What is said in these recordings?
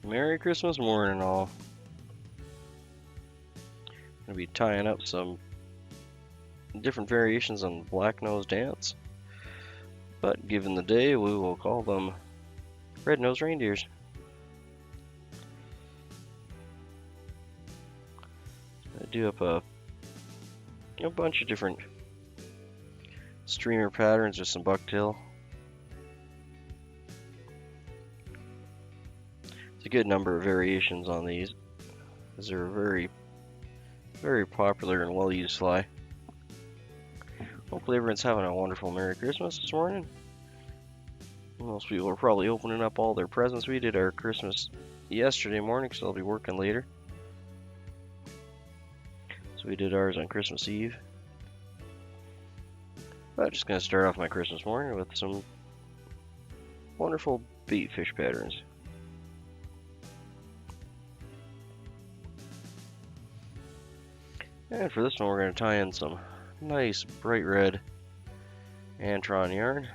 Merry Christmas morning, all. Gonna be tying up some different variations on black-nosed ants, but given the day, we will call them red-nosed reindeers. I do up a bunch of different streamer patterns with some bucktail. It's a good number of variations on these, as they're very, very popular and well-used fly. Hopefully everyone's having a wonderful Merry Christmas this morning. Most people are probably opening up all their presents. We did our Christmas yesterday morning, so I'll be working later. So we did ours on Christmas Eve. But I'm just going to start off my Christmas morning with some wonderful bait fish patterns. And for this one, we're going to tie in some nice bright red Antron yarn.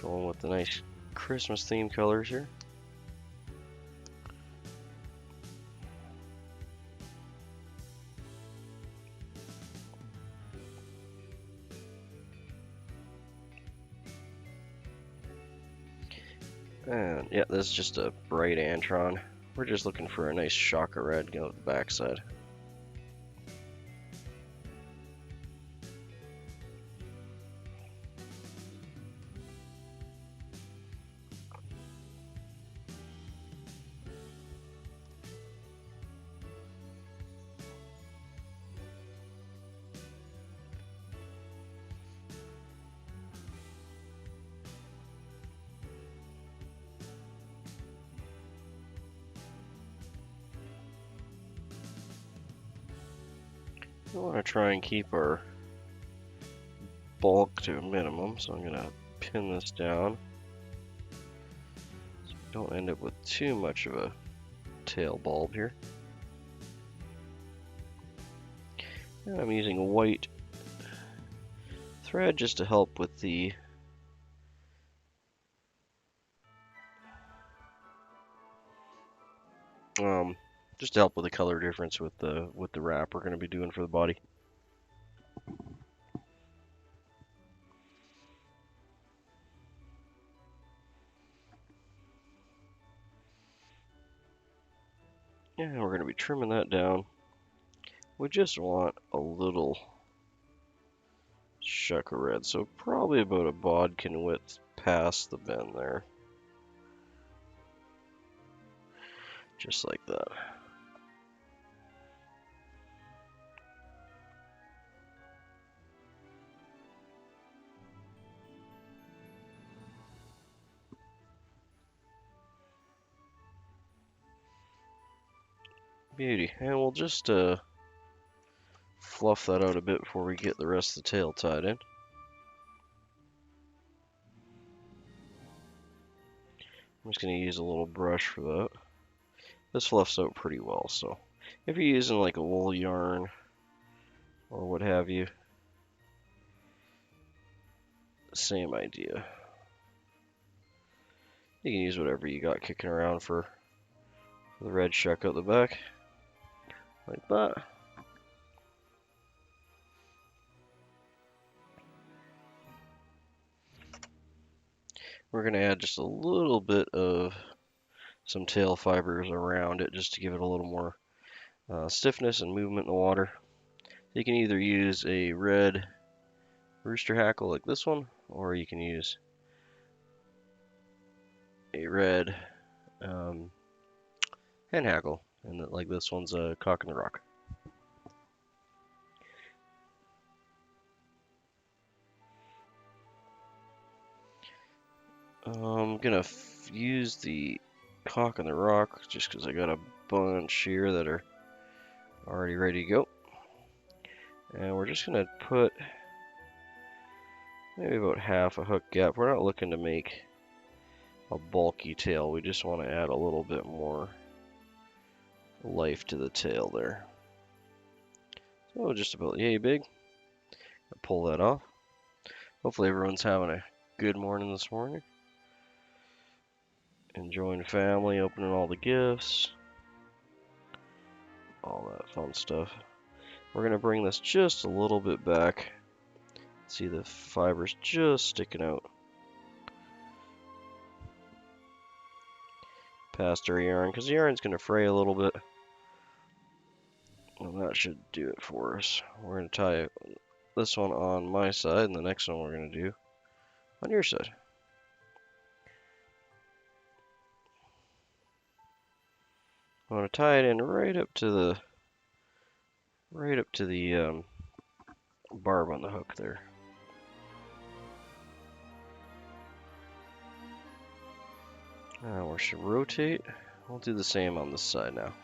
Going with the nice Christmas themed colors here. And yeah, this is just a bright Antron. We're just looking for a nice shock of red going to the backside. We want to try and keep our bulk to a minimum, so I'm going to pin this down so we don't end up with too much of a tail bulb here. And I'm using a white thread just to help with the just to help with the color difference with the wrap we're going to be doing for the body. And we're going to be trimming that down. We just want a little shuck of red, so probably about a bodkin width past the bend there. Just like that. Beauty. And we'll just fluff that out a bit before we get the rest of the tail tied in. I'm just going to use a little brush for that. This fluffs out pretty well, so if you're using like a wool yarn or what have you, same idea. You can use whatever you got kicking around for the red shuck out the back, like that. We're going to add just a little bit of some tail fibers around it just to give it a little more stiffness and movement in the water. You can either use a red rooster hackle like this one, or you can use a red hen hackle, and like this one's a cock in the rock. I'm gonna use the cock in the rock just because I got a bunch here that are already ready to go. And we're just gonna put maybe about half a hook gap. We're not looking to make a bulky tail. We just want to add a little bit more life to the tail there. So just about yay big. I'll pull that off. Hopefully everyone's having a good morning this morning. enjoying family, opening all the gifts, all that fun stuff. We're going to bring this just a little bit back. See the fibers just sticking out past our yarn, because the yarn's going to fray a little bit. And that should do it for us. We're going to tie this one on my side, and the next one we're going to do on your side. I want to tie it in right up to the barb on the hook there. Now we should rotate. We'll do the same on this side now.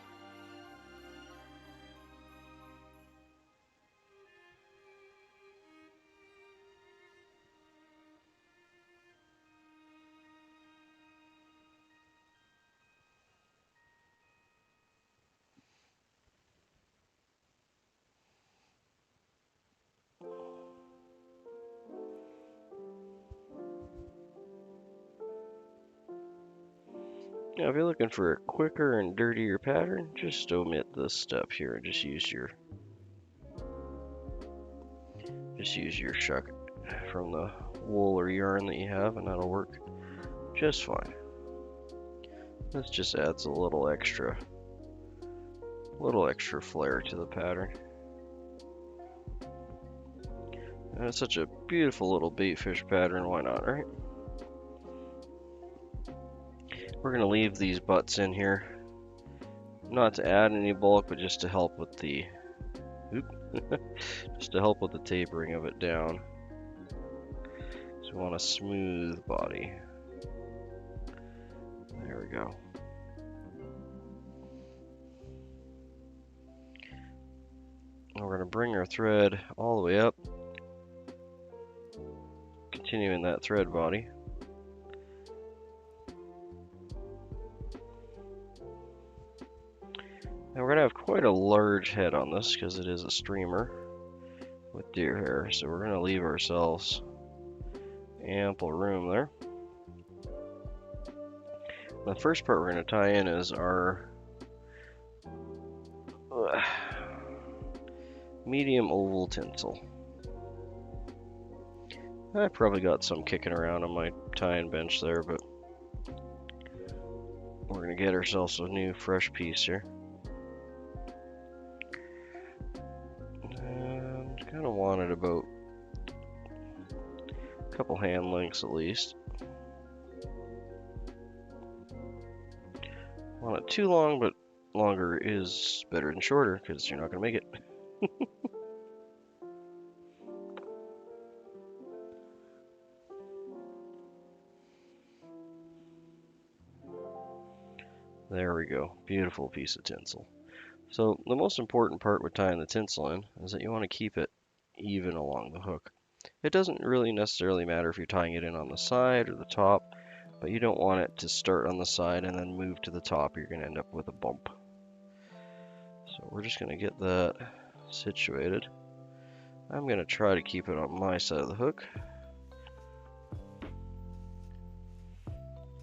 Now, if you're looking for a quicker and dirtier pattern, just omit this step here and just use your shuck from the wool or yarn that you have, and that'll work just fine. This just adds a little extra flair to the pattern. And it's such a beautiful little bait fish pattern, why not, right? We're going to leave these butts in here, not to add any bulk, but just to help with the tapering of it down. So we want a smooth body. There we go. And we're going to bring our thread all the way up, continuing that thread body. Now we're going to have quite a large head on this because it is a streamer with deer hair, so we're going to leave ourselves ample room there. The first part we're going to tie in is our medium oval tinsel. I probably got some kicking around on my tying bench there, but we're going to get ourselves a new fresh piece here. Kind of wanted about a couple hand lengths at least. Want it too long, but longer is better than shorter because you're not going to make it. There we go. Beautiful piece of tinsel. So the most important part with tying the tinsel in is that you want to keep it even along the hook. It doesn't really necessarily matter if you're tying it in on the side or the top, but you don't want it to start on the side and then move to the top. You're going to end up with a bump. So we're just going to get that situated. I'm going to try to keep it on my side of the hook.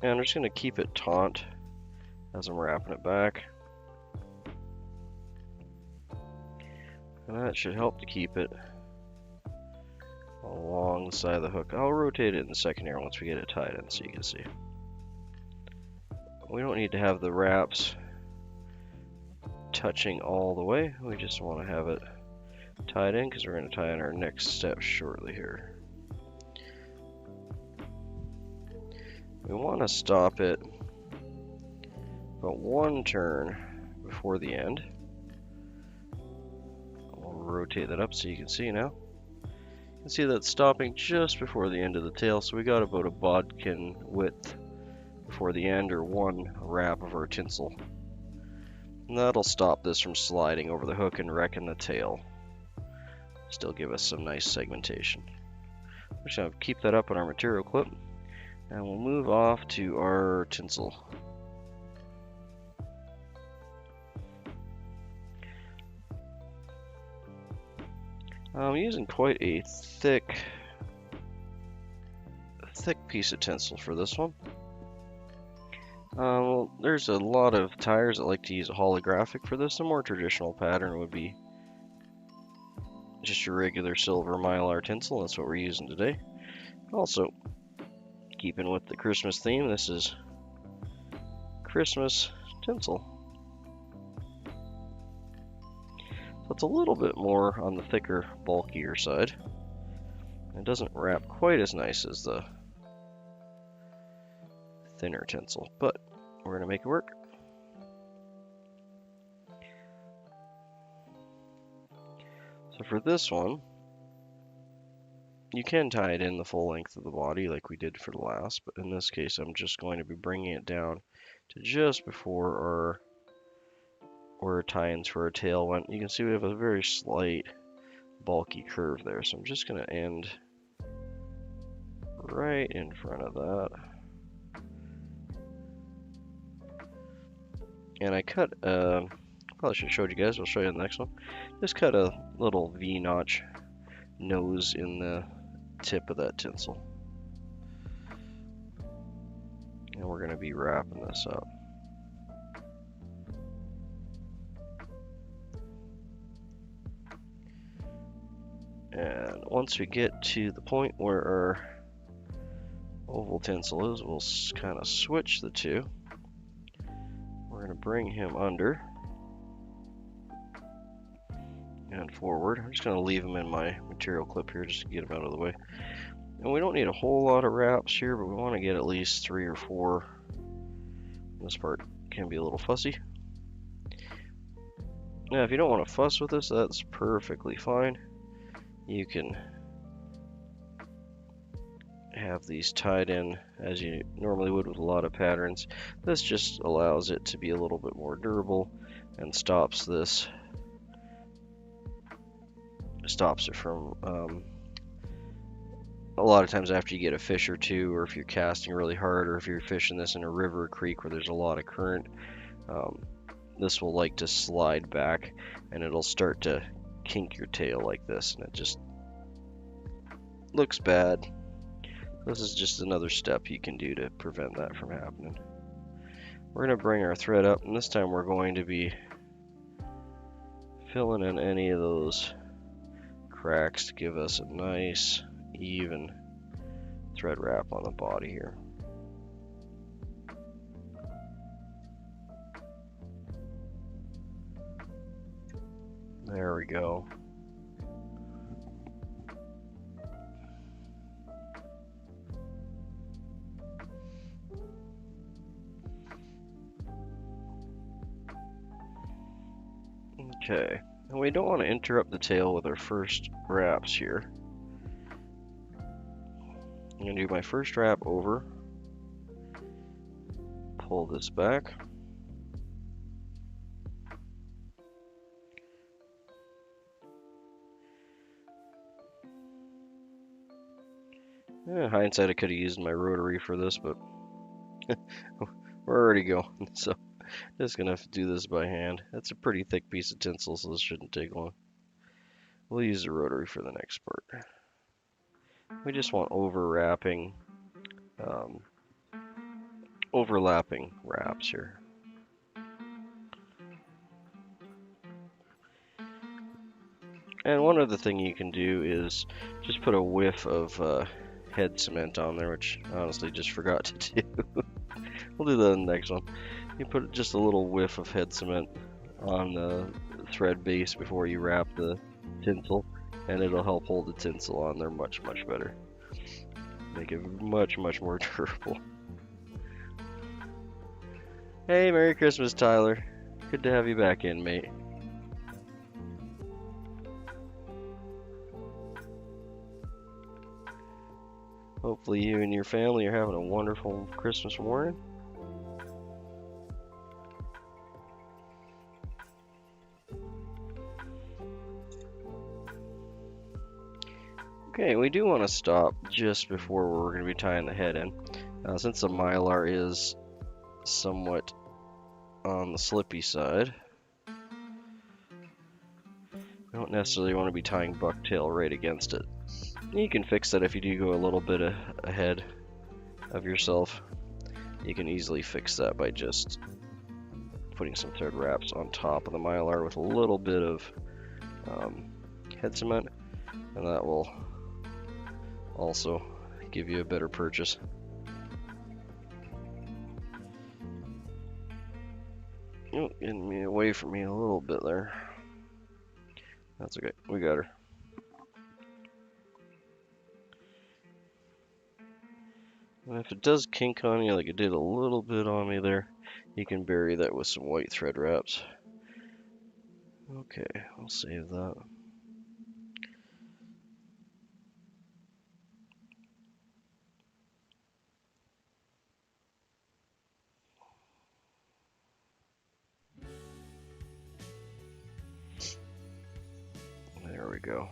And I'm just going to keep it taut as I'm wrapping it back. And that should help to keep it along the side of the hook. I'll rotate it in the second here once we get it tied in so you can see. We don't need to have the wraps touching all the way. We just want to have it tied in because we're going to tie in our next step shortly here. We want to stop it about one turn before the end. I'll rotate that up so you can see now. You can see that stopping just before the end of the tail, so we got about a bodkin width before the end, or one wrap of our tinsel. And that'll stop this from sliding over the hook and wrecking the tail. Still give us some nice segmentation. We're just going to keep that up on our material clip, and we'll move off to our tinsel. I'm using quite a thick piece of tinsel for this one. Well, there's a lot of tyers that like to use a holographic for this. A more traditional pattern would be just your regular silver mylar tinsel. That's what we're using today. Also, keeping with the Christmas theme, this is Christmas tinsel. So it's a little bit more on the thicker, bulkier side. It doesn't wrap quite as nice as the thinner tinsel, but we're going to make it work. So for this one, you can tie it in the full length of the body like we did for the last, but in this case I'm just going to be bringing it down to just before our tie-ins for our tail went. You can see we have a very slight bulky curve there, so I'm just going to end right in front of that. And I cut, probably should have showed you guys, I'll show you in the next one. Just cut a little V-notch nose in the tip of that tinsel. And we're going to be wrapping this up. And once we get to the point where our oval tinsel is, we'll kind of switch the two. We're going to bring him under and forward. I'm just going to leave him in my material clip here just to get him out of the way. And we don't need a whole lot of wraps here, but we want to get at least 3 or 4. This part can be a little fussy. Now, if you don't want to fuss with this, that's perfectly fine. You can have these tied in as you normally would with a lot of patterns. This just allows it to be a little bit more durable and stops this, stops it from a lot of times after you get a fish or two, or if you're casting really hard, or if you're fishing this in a river or creek where there's a lot of current, this will like to slide back and it'll start to kink your tail like this, and it just looks bad. This is just another step you can do to prevent that from happening. We're going to bring our thread up, and this time we're going to be filling in any of those cracks to give us a nice even thread wrap on the body here. There we go. Okay, and we don't want to interrupt the tail with our first wraps here. I'm going to do my first wrap over, pull this back, hindsight, I could have used my rotary for this, but we're already going, so just gonna have to do this by hand. That's a pretty thick piece of tinsel, so this shouldn't take long. We'll use the rotary for the next part. We just want overlapping wraps here. And one other thing you can do is just put a whiff of head cement on there, which I honestly just forgot to do. We'll do that in the next one. You put just a little whiff of head cement on the thread base before you wrap the tinsel, and it'll help hold the tinsel on there much better. Make it much more durable. Hey, Merry Christmas, Tyler. Good to have you back in, mate. Hopefully you and your family are having a wonderful Christmas morning. Okay, we do want to stop just before we're going to be tying the head in. Since the mylar is somewhat on the slippy side, we don't necessarily want to be tying bucktail right against it. You can fix that if you do go a little bit ahead of yourself. You can easily fix that by just putting some thread wraps on top of the Mylar with a little bit of head cement, and that will also give you a better purchase. Oh, getting me away from me a little bit there. That's okay, we got her. And if it does kink on you like it did a little bit on me there, you can bury that with some white thread wraps. Okay, I'll save that. There we go.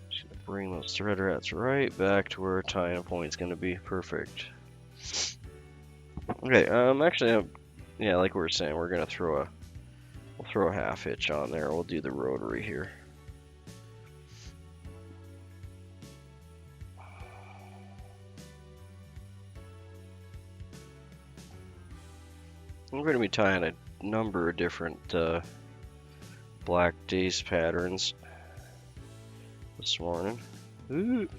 Just gonna bring those thread wraps right back to where tie-in point's gonna be. Perfect. Okay, actually, yeah, like we were saying, we're gonna we'll throw a half hitch on there. We'll do the rotary here. We're gonna be tying a number of different black dace patterns this morning. Ooh.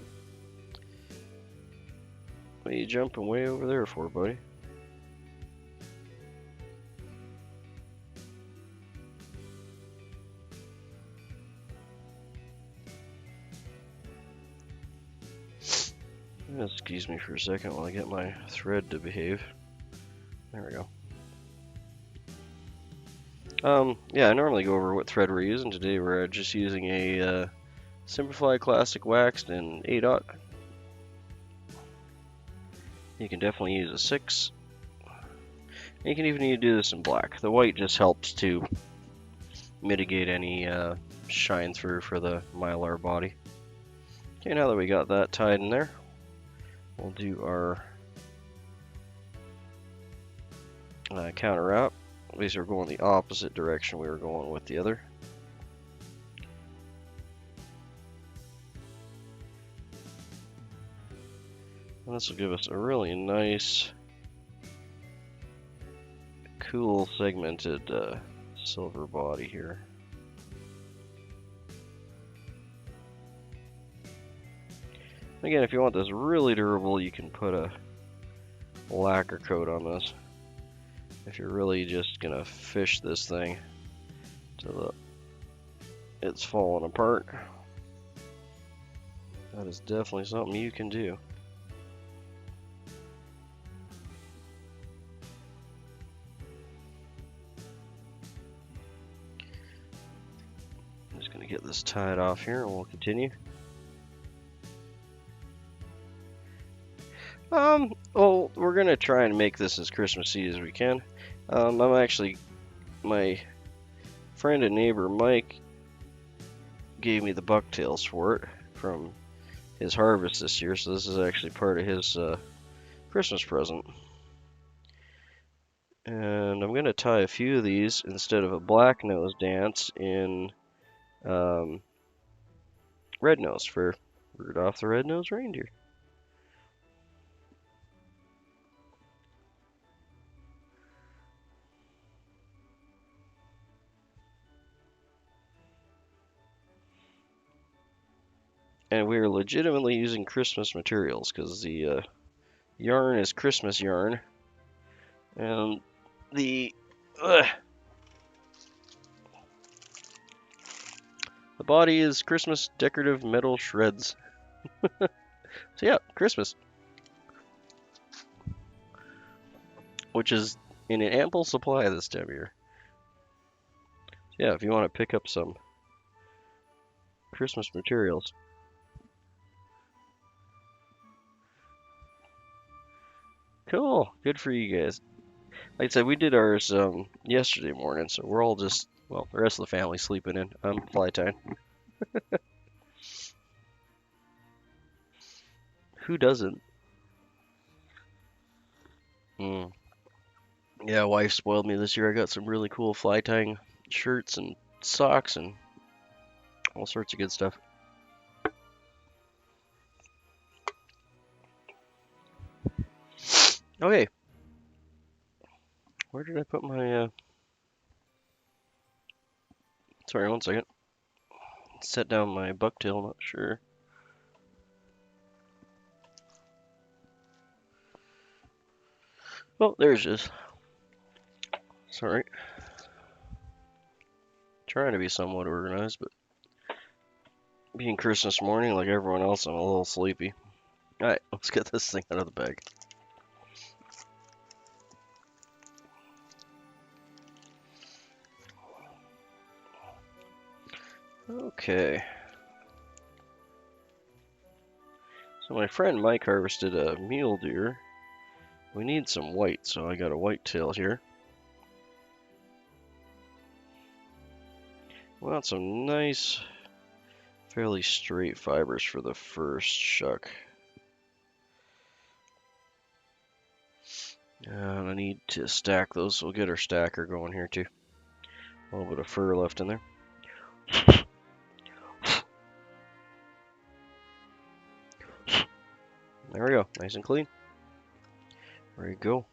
What are you jumping way over there for, buddy? Excuse me for a second while I get my thread to behave. There we go. Yeah, I normally go over what thread we're using. Today we're just using a Simplify Classic Waxed in 8/0. You can definitely use a 6. You can even do this in black. The white just helps to mitigate any shine through for the Mylar body. Okay, now that we got that tied in there, we'll do our counter wrap. At least we're going the opposite direction we were going with the other. And this will give us a really nice, cool segmented silver body here. Again, if you want this really durable, you can put a lacquer coat on this. If you're really just gonna fish this thing till it's falling apart, that is definitely something you can do. I'm just gonna get this tied off here and we'll continue. Well, we're gonna try and make this as Christmassy as we can. My friend and neighbor Mike gave me the bucktails for it from his harvest this year, so this is actually part of his Christmas present. And I'm gonna tie a few of these instead of a black nose dance in red nose for Rudolph the Red-Nosed Reindeer. And we are legitimately using Christmas materials because the yarn is Christmas yarn, and the body is Christmas decorative metal shreds. So yeah, Christmas, which is in an ample supply this time of year. So yeah, if you want to pick up some Christmas materials. Cool, good for you guys. Like I said, we did ours yesterday morning, so we're all just, well, the rest of the family sleeping in. Fly tying. Who doesn't? Yeah, wife spoiled me this year. I got some really cool fly tying shirts and socks and all sorts of good stuff. Okay, where did I put my, sorry, one second. Set down my bucktail, not sure. Oh, there it is. Sorry. Trying to be somewhat organized, but being Christmas morning like everyone else, I'm a little sleepy. Alright, let's get this thing out of the bag. Okay. So my friend Mike harvested a mule deer. We need some white, so I got a white tail here. We want some nice, fairly straight fibers for the first shuck. And I need to stack those, so we'll get our stacker going here too. A little bit of fur left in there. There we go, nice and clean. There you go.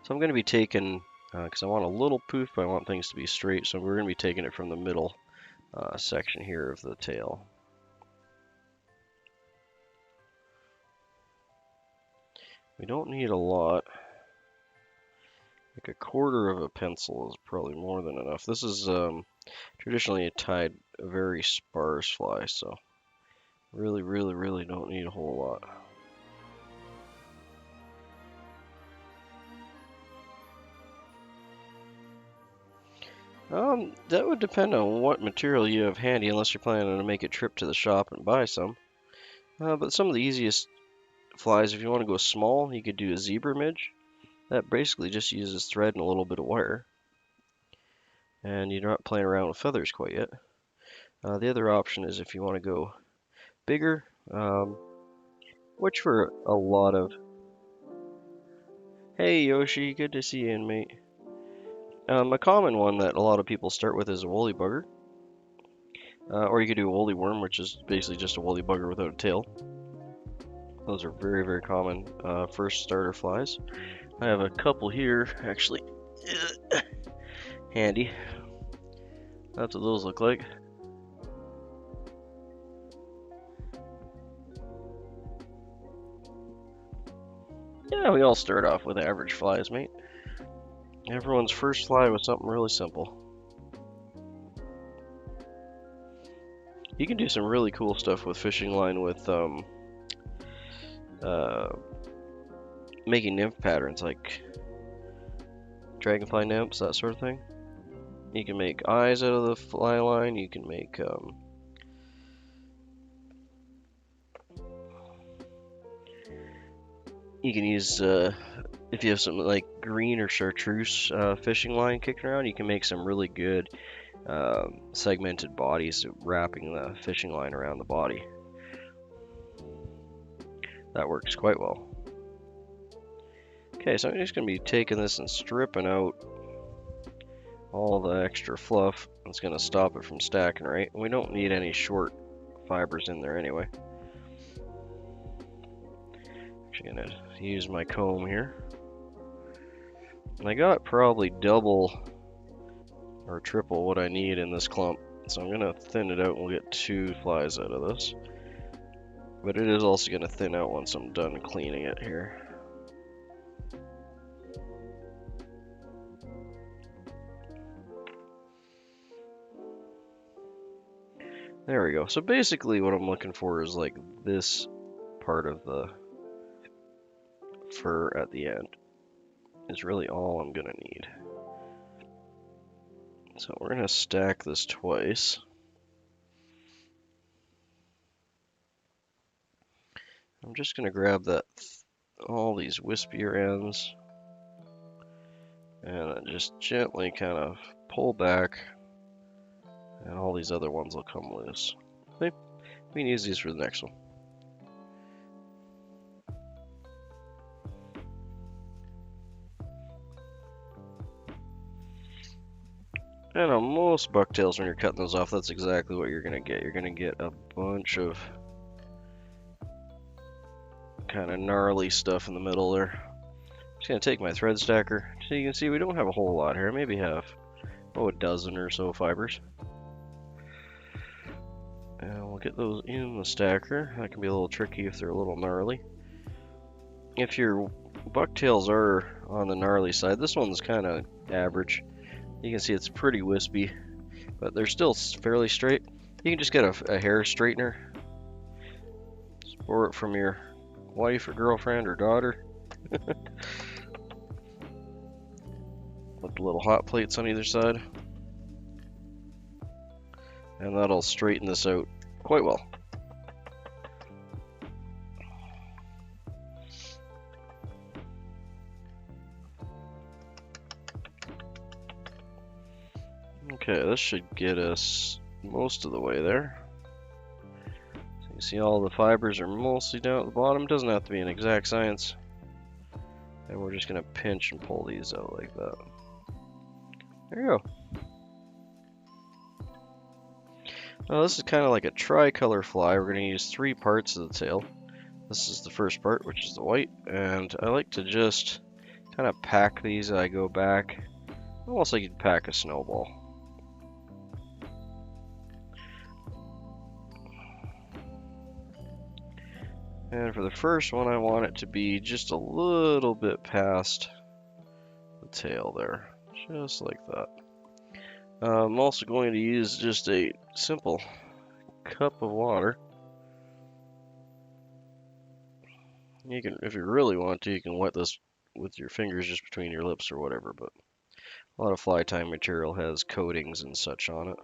So I'm going to be taking, because I want a little poof, but I want things to be straight, so we're going to be taking it from the middle section here of the tail. We don't need a lot. Like a quarter of a pencil is probably more than enough. This is traditionally a very sparse fly, so really don't need a whole lot. That would depend on what material you have handy, unless you're planning to make a trip to the shop and buy some. But some of the easiest flies, if you want to go small, you could do a zebra midge. That basically just uses thread and a little bit of wire. And you're not playing around with feathers quite yet. The other option is if you want to go bigger, which for a lot of... Hey Yoshi, good to see you, mate. A common one that a lot of people start with is a woolly bugger. Or you could do a woolly worm, which is basically just a woolly bugger without a tail. Those are very common first starter flies. I have a couple here, actually, handy. That's what those look like. Yeah, we all start off with average flies, mate. Everyone's first fly was something really simple. You can do some really cool stuff with fishing line with making nymph patterns, like dragonfly nymphs, that sort of thing. You can make eyes out of the fly line. You can make you can use if you have some like green or chartreuse fishing line kicking around, you can make some really good segmented bodies, wrapping the fishing line around the body. That works quite well. Okay, so I'm just going to be taking this and stripping out all the extra fluff. It's going to stop it from stacking, right? We don't need any short fibers in there anyway. Actually going to use my comb here. And I got probably double or triple what I need in this clump. So I'm going to thin it out and we'll get 2 flies out of this. But it is also going to thin out once I'm done cleaning it here. There we go. So basically what I'm looking for is like this part of the fur at the end is really all I'm gonna need. So we're gonna stack this twice. I'm just gonna grab that all these wispier ends and just gently kind of pull back, and all these other ones will come loose. Okay, we can use these for the next one. And on most bucktails, when you're cutting those off, that's exactly what you're gonna get. You're gonna get a bunch of kind of gnarly stuff in the middle there. Just gonna take my thread stacker. So you can see we don't have a whole lot here. Maybe have, oh, a dozen or so fibers. And we'll get those in the stacker. That can be a little tricky if they're a little gnarly. If your bucktails are on the gnarly side, this one's kind of average. You can see it's pretty wispy, but they're still fairly straight. You can just get a hair straightener. Borrow it from your wife or girlfriend or daughter. With the little hot plates on either side. And that'll straighten this out quite well. Okay, this should get us most of the way there. So you see all the fibers are mostly down at the bottom. Doesn't have to be an exact science. And we're just gonna pinch and pull these out like that. There you go. Now this is kind of like a tricolor fly. We're going to use 3 parts of the tail. This is the first part, which is the white, and I like to just kind of pack these as I go back, almost like you'd pack a snowball. And for the first one, I want it to be just a little bit past the tail there, just like that. I'm also going to use just a simple cup of water. You can, if you really want to, you can wet this with your fingers just between your lips or whatever, but a lot of fly tying material has coatings and such on it.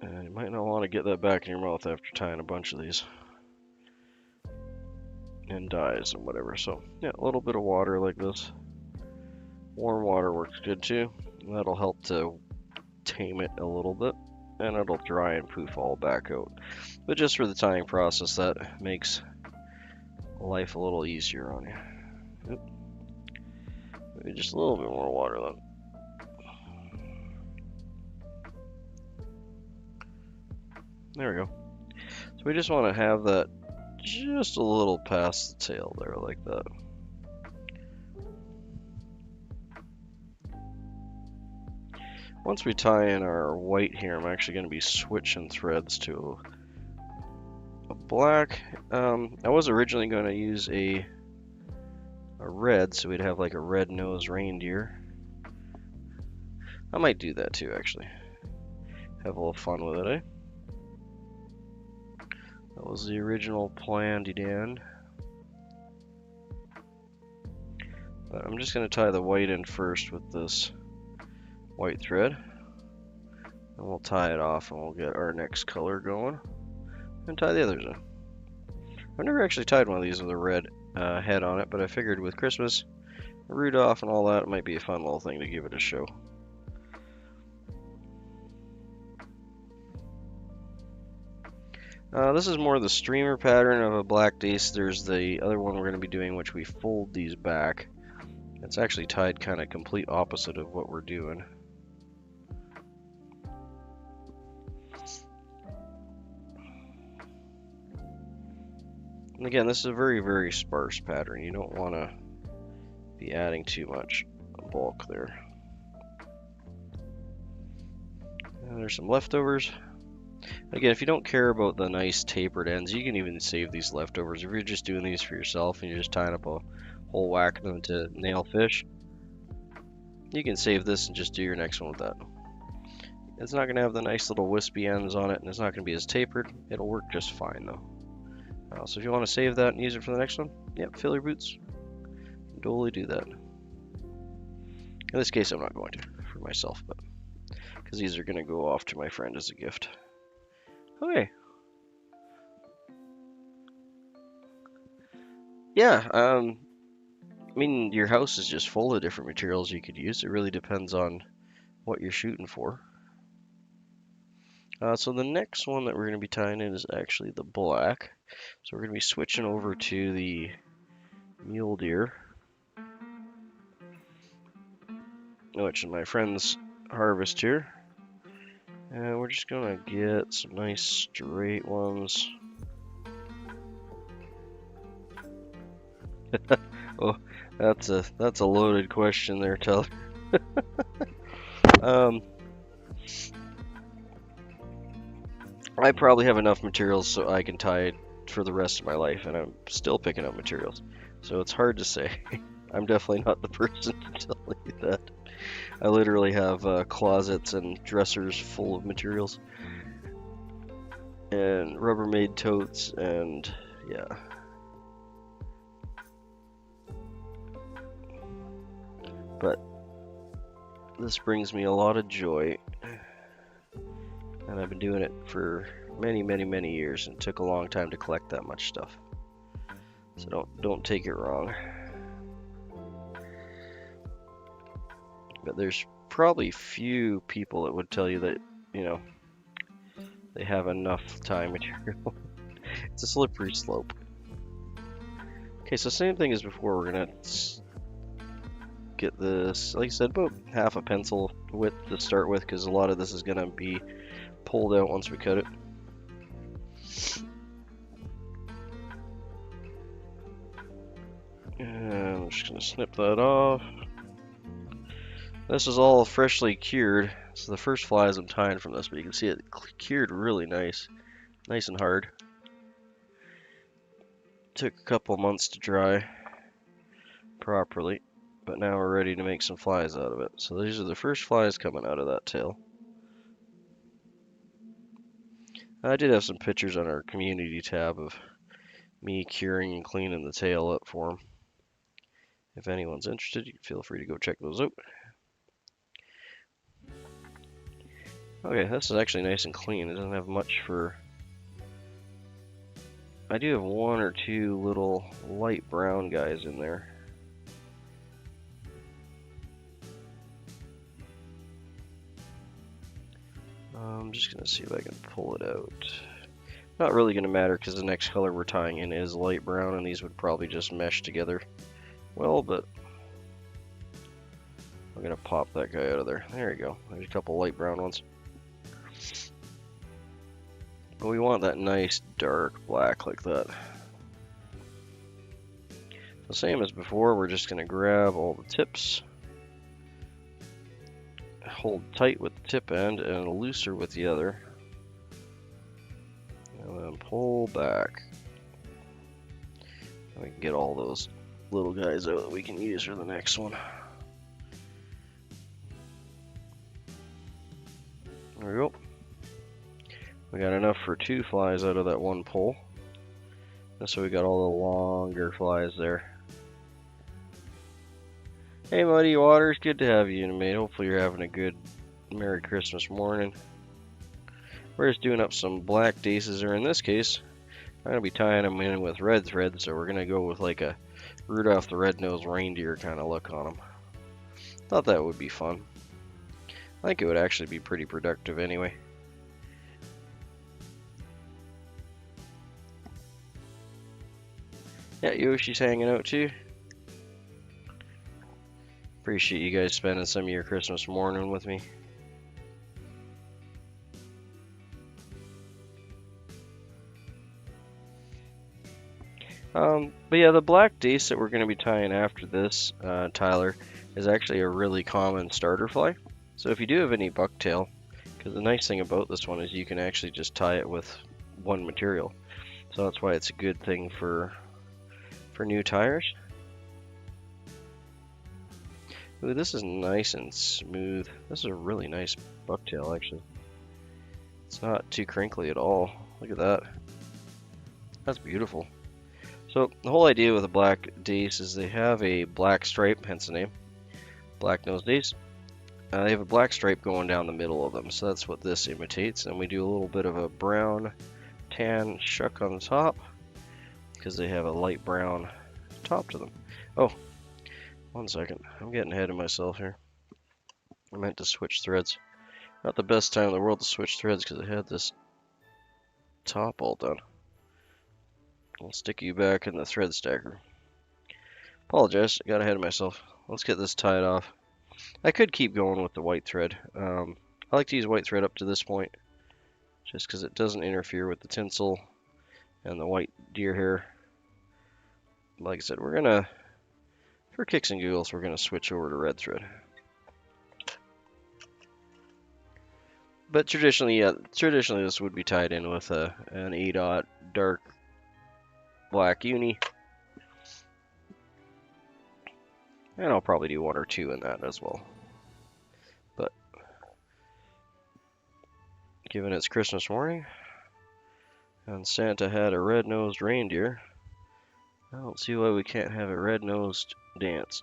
And you might not want to get that back in your mouth after tying a bunch of these. And dyes and whatever, so yeah, a little bit of water like this. Warm water works good too. That'll help to tame it a little bit, and it'll dry and poof all back out. But just for the tying process, that makes life a little easier on you. Oop. Maybe just a little bit more water then. There we go. So we just want to have that just a little past the tail there, like that. Once we tie in our white here, I'm actually going to be switching threads to a black. I was originally going to use a red, so we'd have like a red-nosed reindeer. I might do that too, actually. Have a little fun with it, eh? That was the original plan, Dan. But I'm just going to tie the white in first with this white thread. And we'll tie it off and we'll get our next color going. And tie the others in. I've never actually tied one of these with a red head on it, but I figured with Christmas, Rudolph and all that, it might be a fun little thing to give it a show. This is more the streamer pattern of a black dace. There's the other one we're going to be doing, which we fold these back. It's actually tied kind of complete opposite of what we're doing. And again, this is a very, very sparse pattern. You don't want to be adding too much bulk there. And there's some leftovers. Again, if you don't care about the nice tapered ends, you can even save these leftovers. If you're just doing these for yourself and you're just tying up a whole whack of them to nail fish, you can save this and just do your next one with that. It's not going to have the nice little wispy ends on it, and it's not going to be as tapered. It'll work just fine though. So if you want to save that and use it for the next one, yep, fill your boots. Totally do that. In this case, I'm not going to for myself, but because these are going to go off to my friend as a gift. Okay. Yeah, I mean, your house is just full of different materials you could use. It really depends on what you're shooting for. So the next one that we're going to be tying in is actually the black. So we're going to be switching over to the mule deer, which is my friend's harvest here. And we're just going to get some nice straight ones. Oh, that's a loaded question there, Tyler. Um, I probably have enough materials so I can tie it for the rest of my life, and I'm still picking up materials. So it's hard to say. I'm definitely not the person to tell you that. I literally have closets and dressers full of materials, and Rubbermaid totes, and yeah. But this brings me a lot of joy, and I've been doing it for many, many, many years, and it took a long time to collect that much stuff. So don't take it wrong. But there's probably few people that would tell you that, you know, they have enough tie material. It's a slippery slope. Okay, so same thing as before. We're gonna get this, like I said, about half a pencil width to start with, because a lot of this is gonna be pulled out once we cut it. And I'm just gonna snip that off. This is all freshly cured, so the first flies I'm tying from this, but you can see it cured really nice and hard. Took a couple months to dry properly, but now we're ready to make some flies out of it. So these are the first flies coming out of that tail. I did have some pictures on our community tab of me curing and cleaning the tail up for them. If anyone's interested, you can feel free to go check those out. Okay, this is actually nice and clean. It doesn't have much for... I do have one or two little light brown guys in there. I'm just going to see if I can pull it out. Not really going to matter because the next color we're tying in is light brown, and these would probably just mesh together well, but I'm going to pop that guy out of there. There you go. There's a couple light brown ones. But we want that nice dark black like that. The same as before, we're just going to grab all the tips, hold tight with the tip end and looser with the other, and then pull back. And we can get all those little guys out that we can use for the next one. There we go. We got enough for 2 flies out of that one pull. And so we got all the longer flies there. Hey Muddy Waters, good to have you in, mate. Hopefully you're having a good Merry Christmas morning. We're just doing up some black daces, or in this case, I'm going to be tying them in with red thread, so we're going to go with like a Rudolph the Red-Nosed Reindeer kind of look on them. Thought that would be fun. I think it would actually be pretty productive anyway. Yeah, Yoshi's hanging out too. Appreciate you guys spending some of your Christmas morning with me. But yeah, the black dace that we're going to be tying after this, Tyler, is actually a really common starter fly. So if you do have any bucktail, because the nice thing about this one is you can actually just tie it with one material. So that's why it's a good thing for new tires. Ooh, this is nice and smooth. This is a really nice bucktail, actually. It's not too crinkly at all. Look at that. That's beautiful. So the whole idea with a black dace is they have a black stripe, hence the name, black nose dace. They have a black stripe going down the middle of them, so that's what this imitates. And we do a little bit of a brown tan shuck on the top because they have a light brown top to them. Oh, 1 second. I'm getting ahead of myself here. I meant to switch threads. Not the best time in the world to switch threads because I had this top all done. I'll stick you back in the thread stacker. Apologize, I got ahead of myself. Let's get this tied off. I could keep going with the white thread. I like to use white thread up to this point, just because it doesn't interfere with the tinsel and the white deer hair. like I said, we're gonna, for kicks and giggles, we're gonna switch over to red thread. But traditionally, yeah, traditionally this would be tied in with an 8/0 dark black uni. And I'll probably do 1 or 2 in that as well. But given it's Christmas morning and Santa had a red-nosed reindeer, I don't see why we can't have a red-nosed dance.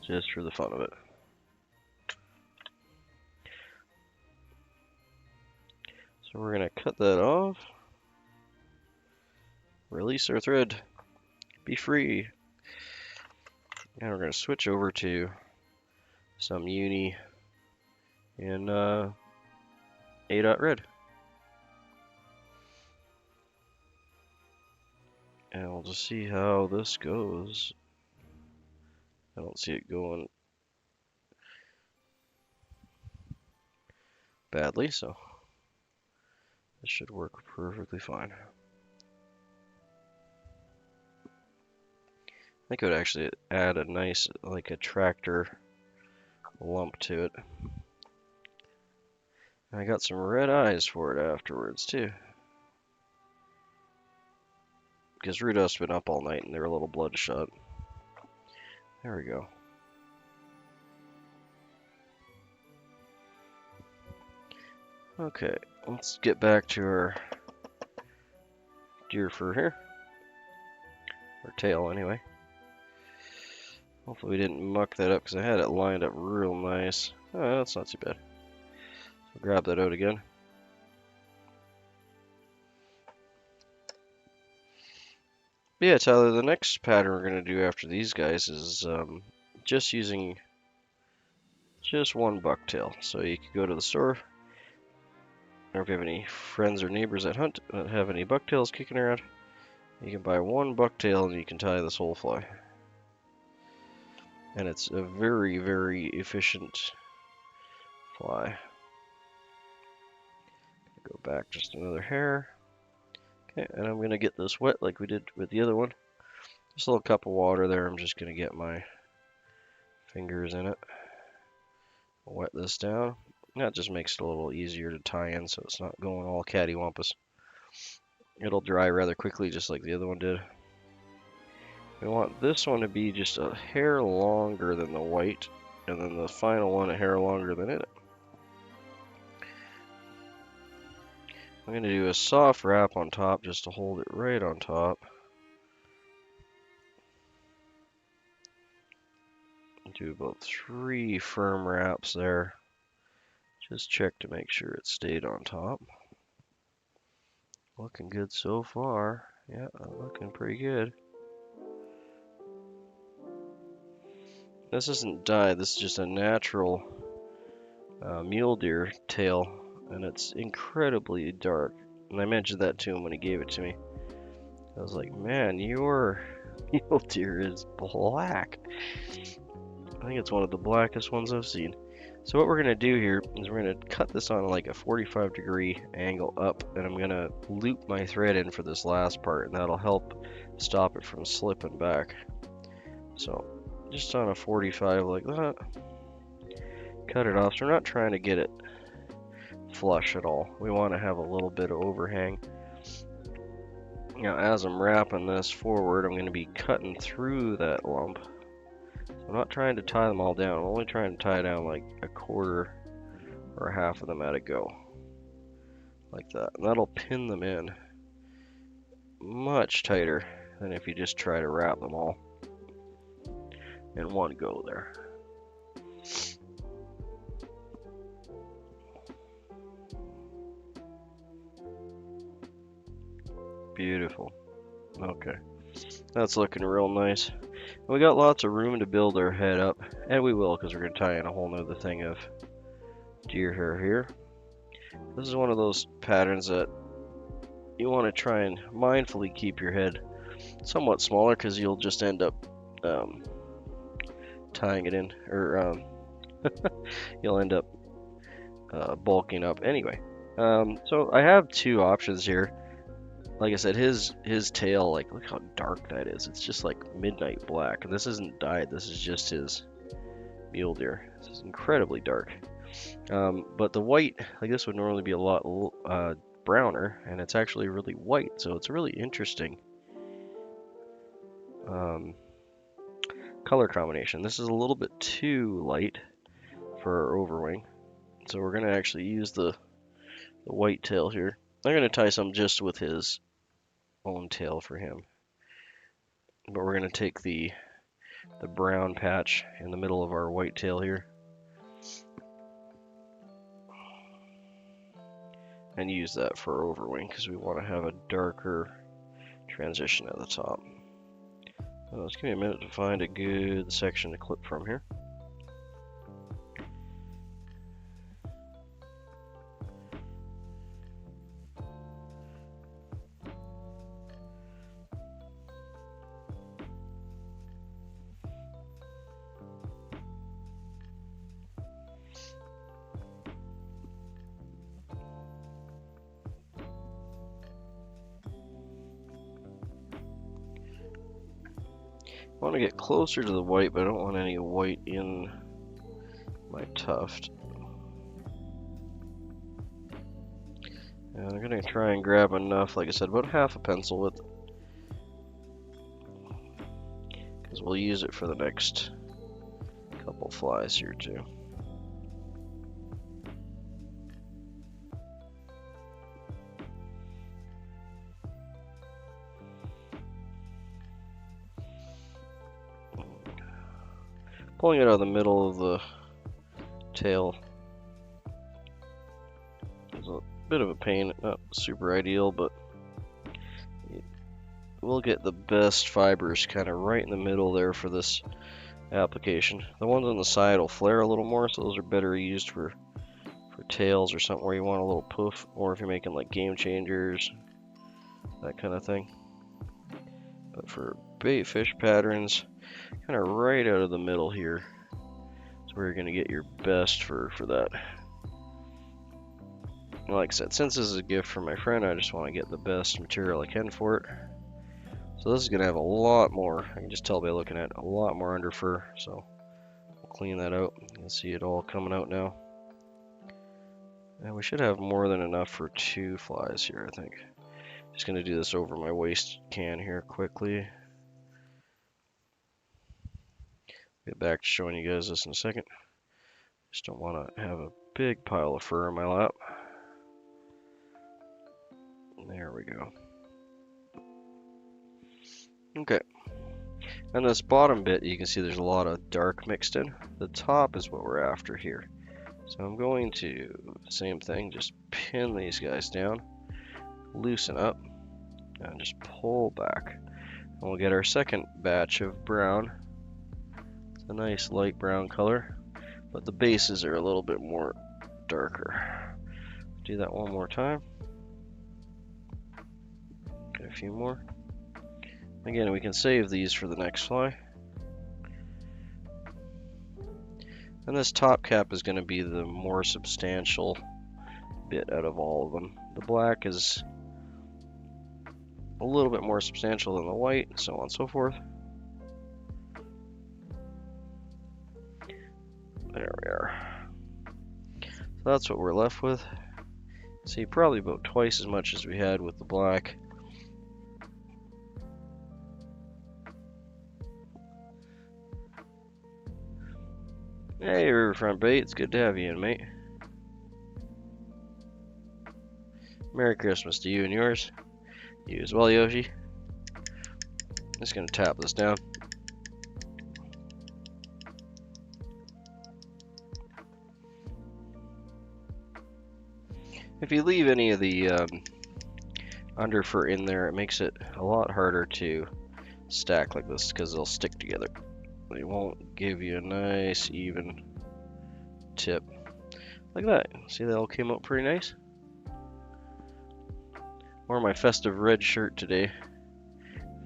Just for the fun of it. So we're going to cut that off. Release our thread. Be free. And we're going to switch over to some uni in 8/0 red. And we'll just see how this goes. I don't see it going badly, so this should work perfectly fine. I think it would actually add a nice, like a tractor lump to it. And I got some red eyes for it afterwards too. Because Rudolph's been up all night and they're a little bloodshot. There we go. Okay, let's get back to our deer fur here. Or tail, anyway. Hopefully we didn't muck that up because I had it lined up real nice. Oh, that's not too bad. So grab that out again. But yeah, Tyler, the next pattern we're going to do after these guys is just using just one bucktail. So you can go to the store, or if you have any friends or neighbors that hunt that have any bucktails kicking around, you can buy one bucktail and you can tie this whole fly. And it's a very, very efficient fly. Go back just another hair. Okay, and I'm going to get this wet like we did with the other one. Just a little cup of water there. I'm just going to get my fingers in it. Wet this down. That just makes it a little easier to tie in so it's not going all cattywampus. It'll dry rather quickly just like the other one did. We want this one to be just a hair longer than the white, and then the final one a hair longer than it. I'm going to do a soft wrap on top just to hold it right on top. Do about 3 firm wraps there. Just check to make sure it stayed on top. Looking good so far. Yeah, looking pretty good. This isn't dyed, this is just a natural mule deer tail, and it's incredibly dark. And I mentioned that to him when he gave it to me. I was like, man, your mule deer is black. I think it's one of the blackest ones I've seen. So what we're going to do here is we're going to cut this on like a 45-degree angle up, and I'm going to loop my thread in for this last part, and that'll help stop it from slipping back. So just on a 45 like that, cut it off. So we're not trying to get it flush at all. We want to have a little bit of overhang. Now as I'm wrapping this forward, I'm going to be cutting through that lump. I'm not trying to tie them all down. I'm only trying to tie down like a quarter or half of them at a go. Like that. And that'll pin them in much tighter than if you just try to wrap them all in one go there. Beautiful. Okay. That's looking real nice. We got lots of room to build our head up, and we will because we're going to tie in a whole nother thing of deer hair here. This is one of those patterns that you want to try and mindfully keep your head somewhat smaller because you'll just end up tying it in, or you'll end up bulking up anyway. So I have 2 options here. like I said, his tail, like look how dark that is. It's just like midnight black. And this isn't dyed. This is just his mule deer. This is incredibly dark. But the white, like this would normally be a lot browner, and it's actually really white. So it's a really interesting color combination. This is a little bit too light for our overwing. So we're gonna actually use the white tail here. I'm gonna tie some just with his own tail for him. But we're gonna take the brown patch in the middle of our white tail here and use that for our overwing because we want to have a darker transition at the top. Let's give me a minute to find a good section to clip from here. I want to get closer to the white, but I don't want any white in my tuft. And I'm going to try and grab enough, like I said, about half a pencil width. Because we'll use it for the next couple flies here too. Pulling it out of the middle of the tail is a bit of a pain, not super ideal, but we'll get the best fibers kind of right in the middle there for this application. The ones on the side will flare a little more, so those are better used for tails or something where you want a little poof, or if you're making like game changers, that kind of thing. But for bait fish patterns, kind of right out of the middle here is where you're going to get your best for that. And like I said, since this is a gift from my friend, I just want to get the best material I can for it. So this is going to have a lot more, I can just tell by looking at it, a lot more under fur. So we'll clean that out. You can see it all coming out now. And we should have more than enough for 2 flies here, I think. Just going to do this over my waste can here quickly. Get back to showing you guys this in a second. Just don't want to have a big pile of fur in my lap. There we go. Okay. And this bottom bit, you can see there's a lot of dark mixed in. The top is what we're after here. So I'm going to, same thing, just pin these guys down, loosen up, and just pull back. And we'll get our second batch of brown. It's a nice light brown color, but the bases are a little bit more darker. Do that one more time. Get a few more. Again, we can save these for the next fly. And this top cap is going to be the more substantial bit out of all of them. The black is a little bit more substantial than the white, and so on and so forth. There we are. So that's what we're left with. See, probably about twice as much as we had with the black. Hey, Riverfront Bait, it's good to have you in, mate. Merry Christmas to you and yours. You as well, Yoshi. Just gonna tap this down. If you leave any of the underfur in there, it makes it a lot harder to stack like this because they'll stick together. They won't give you a nice even tip like that. See, that all came out pretty nice. Wore my festive red shirt today.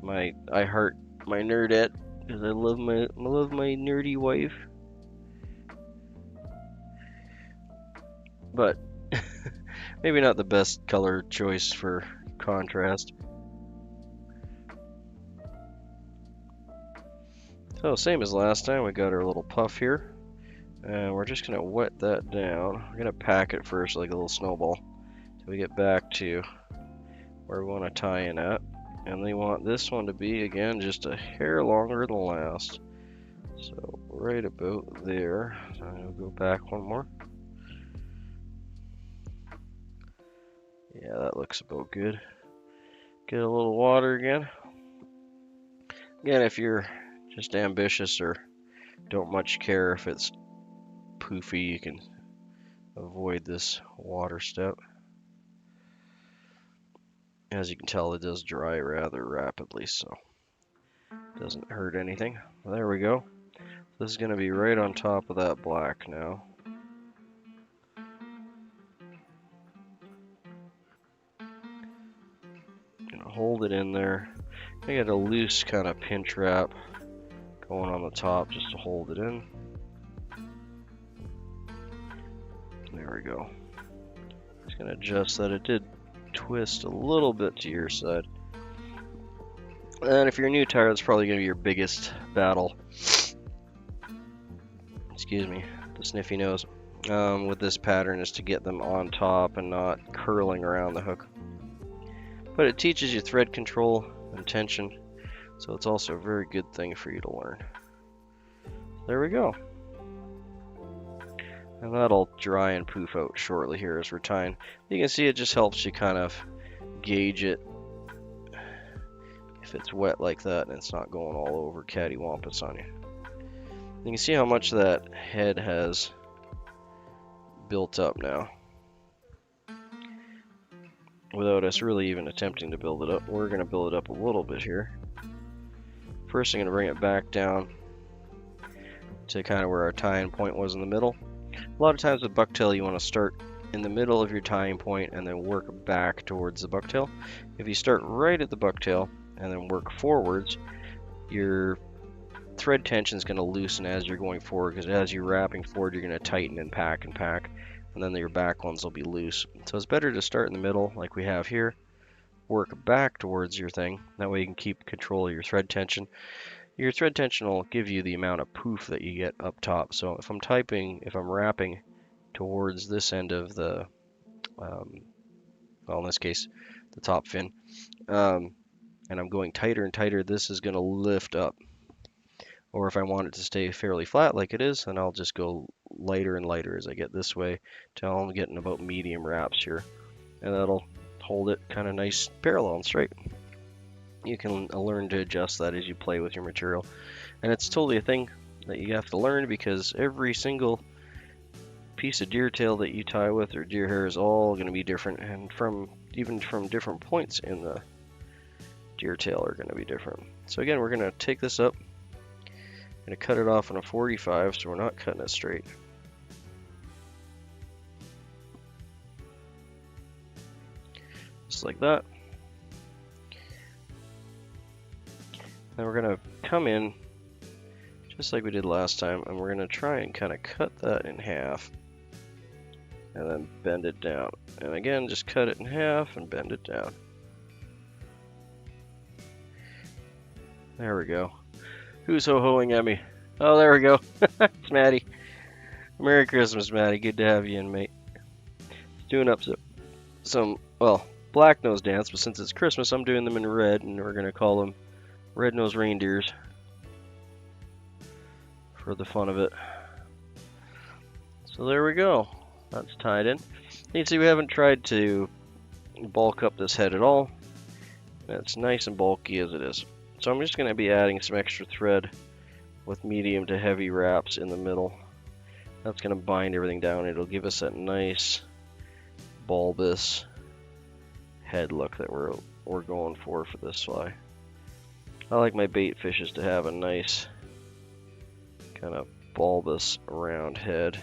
I heart my nerdette because I love my nerdy wife. But maybe not the best color choice for contrast. So same as last time, we got our little puff here. And we're just going to wet that down. We're going to pack it first like a little snowball till we get back to where we want to tie in at. And we want this one to be, again, just a hair longer than last. So right about there. So I'm going to go back one more. Yeah, that looks about good. Get a little water again. Again, if you're just ambitious or don't much care if it's poofy, you can avoid this water step. As you can tell, it does dry rather rapidly, so it doesn't hurt anything. There we go. This is going to be right on top of that black now. Gonna hold it in there. I got a loose kind of pinch wrap going on the top just to hold it in. There we go. Just gonna adjust that. It did twist a little bit to your side. And if you're a new tire, that's probably gonna be your biggest battle. Excuse me, the sniffy nose. With this pattern is to get them on top and not curling around the hook. But it teaches you thread control and tension, so it's also a very good thing for you to learn. There we go. And that'll dry and poof out shortly here as we're tying. You can see it just helps you kind of gauge it if it's wet like that and it's not going all over cattywampus on you. You can see how much that head has built up now. Without us really even attempting to build it up. We're going to build it up a little bit here. First I'm going to bring it back down to kind of where our tying point was in the middle. A lot of times with bucktail you want to start in the middle of your tying point and then work back towards the bucktail. If you start right at the bucktail and then work forwards, your thread tension is going to loosen as you're going forward, because as you're wrapping forward you're going to tighten and pack, and then your back ones will be loose. So it's better to start in the middle like we have here, work back towards your thing. That way you can keep control of your thread tension. Your thread tension will give you the amount of poof that you get up top. So if I'm wrapping towards this end of the, well in this case, the top fin, and I'm going tighter and tighter, this is going to lift up. Or if I want it to stay fairly flat like it is, then I'll just go lighter and lighter as I get this way till I'm getting about medium wraps here. And that'll hold it kind of nice, parallel and straight. You can learn to adjust that as you play with your material. And it's totally a thing that you have to learn, because every single piece of deer tail that you tie with or deer hair is all going to be different, and even from different points in the deer tail are going to be different. So again, we're going to take this up. I'm going to cut it off on a 45, so we're not cutting it straight. Just like that. Then we're going to come in, just like we did last time, and we're going to try and kind of cut that in half, and then bend it down. And again, just cut it in half and bend it down. There we go. Who's ho-hoing at me? Oh, there we go. It's Maddie. Merry Christmas, Maddie. Good to have you in, mate. Doing up some, well, black nose dance, but since it's Christmas, I'm doing them in red, and we're going to call them red-nosed reindeers for the fun of it. So there we go. That's tied in. You can see we haven't tried to bulk up this head at all. It's nice and bulky as it is. So I'm just going to be adding some extra thread with medium to heavy wraps in the middle. That's going to bind everything down. It'll give us that nice bulbous head look that we're going for this fly. I like my bait fishes to have a nice kind of bulbous round head,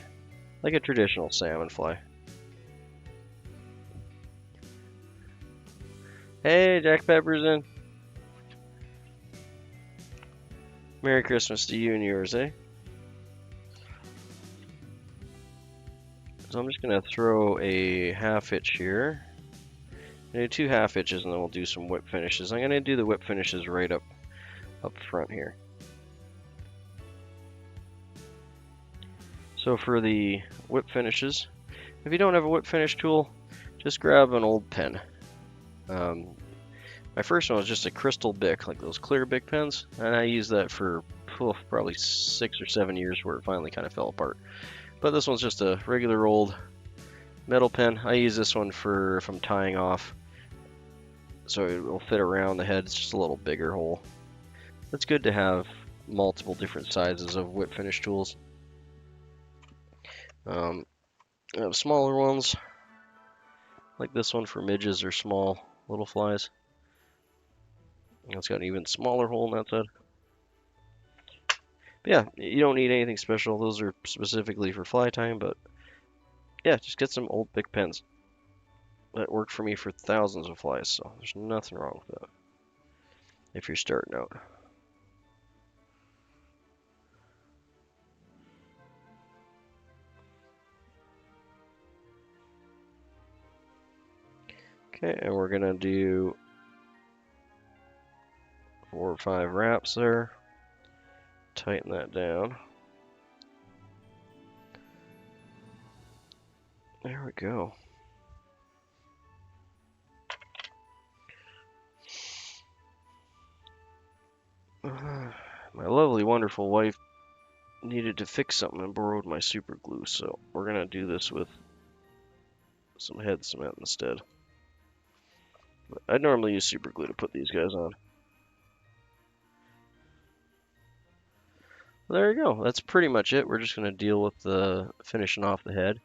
like a traditional salmon fly. Hey, Jack Pepper's in. Merry Christmas to you and yours, eh? So I'm just going to throw a half hitch here I'm gonna do 2 half hitches and then we'll do some whip finishes. I'm gonna do the whip finishes right up front here. So for the whip finishes, if you don't have a whip finish tool, just grab an old pen. My first one was just a crystal Bic, like those clear Bic pens, and I used that for probably 6 or 7 years where it finally kind of fell apart. But this one's just a regular old metal pen. I use this one for if I'm tying off, so it will fit around the head. It's just a little bigger hole. It's good to have multiple different sizes of whip finish tools. I have smaller ones, like this one for midges or small little flies. It's got an even smaller hole in that side. But yeah, you don't need anything special. Those are specifically for fly tying, but yeah, just get some old Bic pens. That worked for me for thousands of flies, so there's nothing wrong with that if you're starting out. Okay, and we're gonna do 4 or 5 wraps there. Tighten that down. There we go. My lovely, wonderful wife needed to fix something and borrowed my super glue, so we're gonna do this with some head cement instead. I'd normally use super glue to put these guys on. Well, there you go. That's pretty much it. We're just gonna deal with the finishing off the head.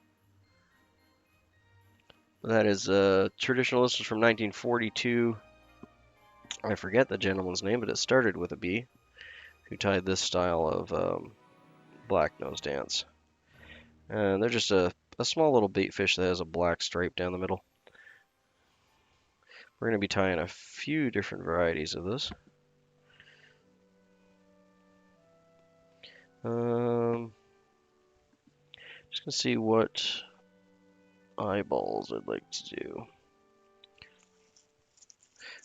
That is traditional. This is from 1942. I forget the gentleman's name, but it started with a B, who tied this style of black nose dance. And they're just a small little bait fish that has a black stripe down the middle. We're going to be tying a few different varieties of this. Just going to see what eyeballs I'd like to do.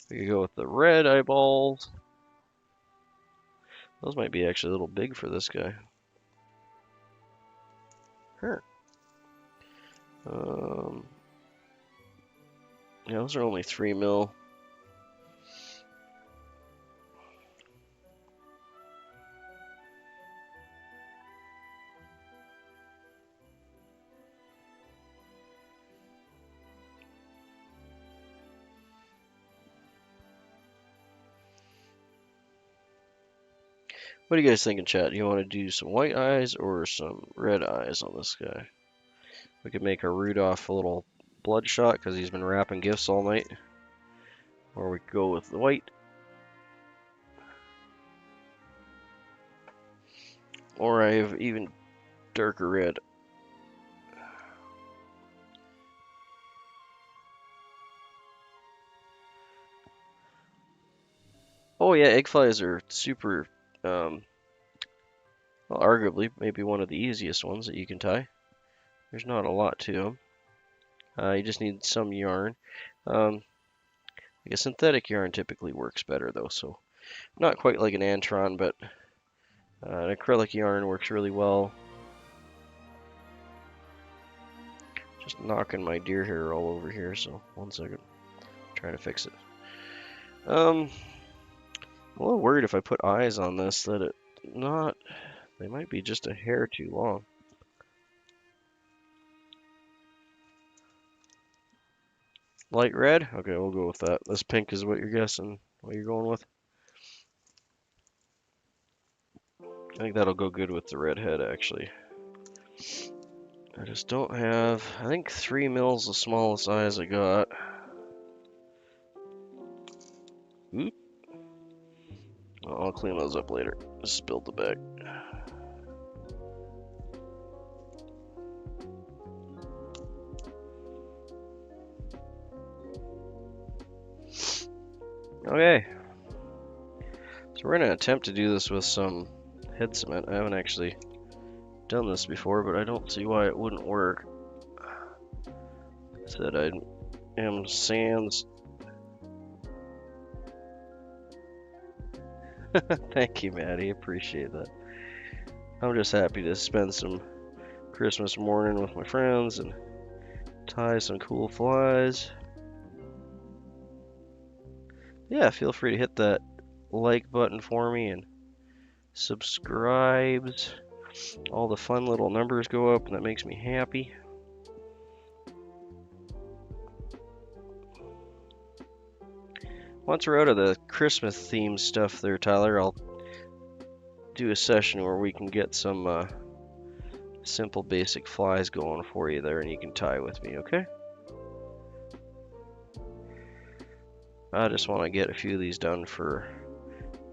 We could go with the red eyeballs. Those might be actually a little big for this guy. Huh. Yeah, those are only 3 mil. What do you guys think in chat? Do you want to do some white eyes or some red eyes on this guy? We could make our Rudolph a little bloodshot because he's been wrapping gifts all night. Or we could go with the white. Or I have even darker red. Oh yeah, egg flies are super, well, arguably maybe one of the easiest ones that you can tie. There's not a lot to them. You just need some yarn. Like a synthetic yarn typically works better though, so not quite like an Antron, but an acrylic yarn works really well. Just knocking my deer hair all over here, so 1 second. Trying to fix it. I'm a little worried if I put eyes on this that they might be just a hair too long. Light red? Okay, we'll go with that. This pink is what you're guessing, what you're going with? I think that'll go good with the red head, actually. I just don't have, I think 3 mils the smallest eyes I got. Oop. I'll clean those up later. Just spilled the bag. Okay. So we're going to attempt to do this with some head cement. I haven't actually done this before, but I don't see why it wouldn't work. Said I am sans Thank you, Maddie. Appreciate that. I'm just happy to spend some Christmas morning with my friends and tie some cool flies. Yeah, feel free to hit that like button for me and subscribes. All the fun little numbers go up and that makes me happy. Once we're out of the Christmas themed stuff there, Tyler, I'll do a session where we can get some simple basic flies going for you there and you can tie with me, okay? I just want to get a few of these done for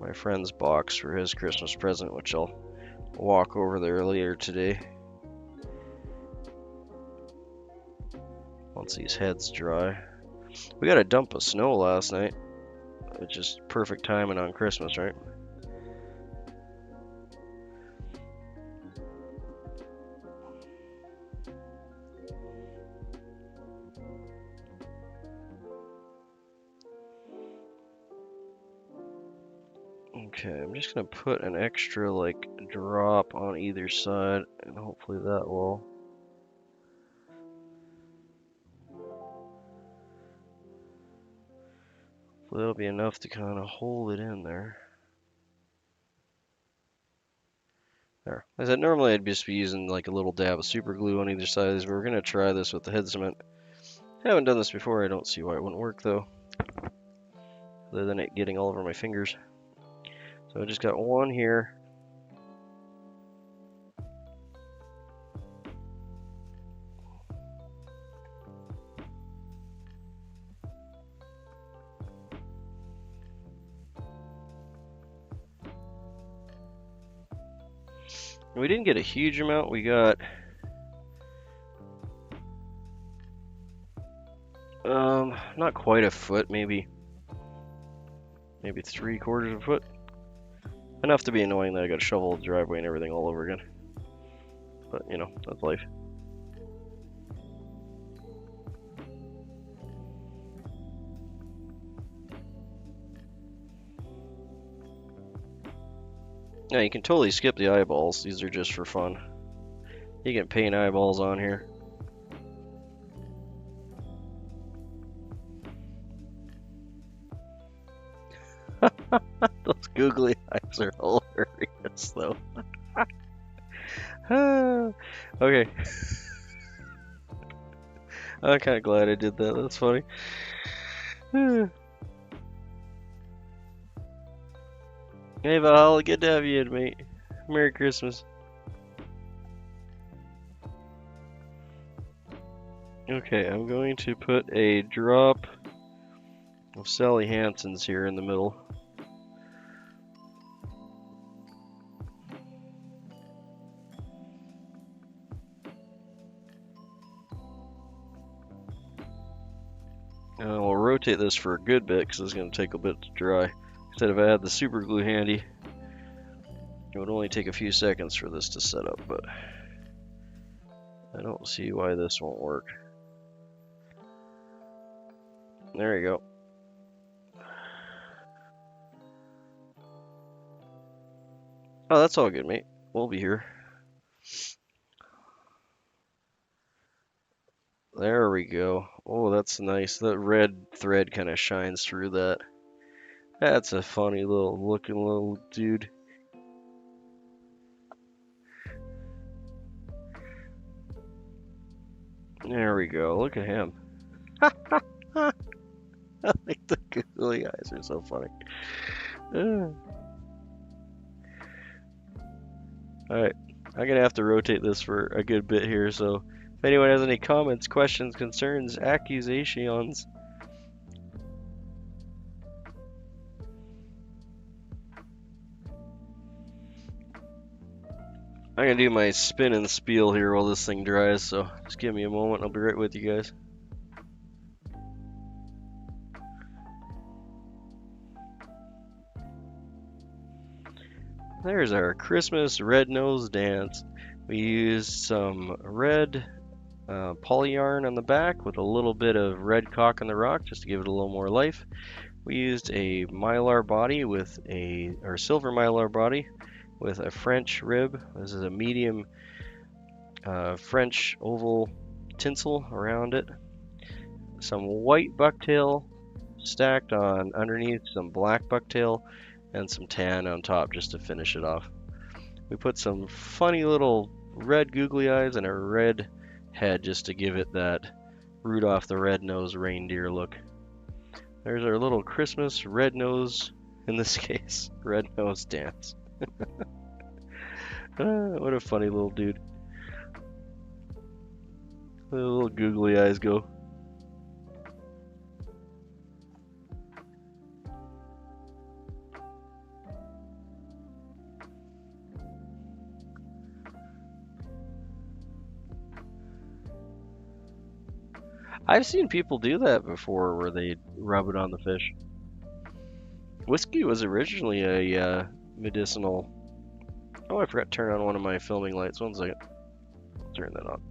my friend's box for his Christmas present, which I'll walk over there later today. Once these heads dry. We got a dump of snow last night, which is perfect timing on Christmas, right? Okay, I'm just gonna put an extra like drop on either side and hopefully that'll be enough to kind of hold it in there. There. I said normally I'd just be using like a little dab of super glue on either side, but we're gonna try this with the head cement. I haven't done this before, I don't see why it wouldn't work though. Other than it getting all over my fingers. So I just got one here. We didn't get a huge amount, we got not quite a foot, maybe 3/4 of a foot. Enough to be annoying that I gotta shovel the driveway and everything all over again. But you know, that's life. Yeah, you can totally skip the eyeballs. These are just for fun. You can paint eyeballs on here. Those googly eyes are hilarious, though. Okay. I'm kind of glad I did that. That's funny. Hey, Val, good to have you in, mate. Merry Christmas. Okay, I'm going to put a drop of Sally Hansen's here in the middle. We'll rotate this for a good bit because it's going to take a bit to dry. Instead of I had the super glue handy, it would only take a few seconds for this to set up, but I don't see why this won't work. There you go. Oh, that's all good, mate. We'll be here. There we go. Oh, that's nice. That red thread kind of shines through that. That's a funny looking little dude. There we go. Look at him. I think the googly eyes are so funny. Alright, I'm gonna have to rotate this for a good bit here, so if anyone has any comments, questions, concerns, accusations, I'm gonna do my spin and spiel here while this thing dries, so just give me a moment, I'll be right with you guys. There's our Christmas red nose dance. We used some red poly yarn on the back with a little bit of red cock in the rock just to give it a little more life. We used a mylar body with or silver mylar body with a French rib. This is a medium French oval tinsel around it. Some white bucktail stacked on underneath some black bucktail and some tan on top just to finish it off. We put some funny little red googly eyes and a red head just to give it that Rudolph the Red-Nosed Reindeer look. There's our little Christmas red nose, in this case, red nose dance. What a funny little dude. The little googly eyes go. I've seen people do that before where they rub it on the fish. Whiskey was originally a medicinal. Oh, I forgot to turn on one of my filming lights. 1 second. Turn that on.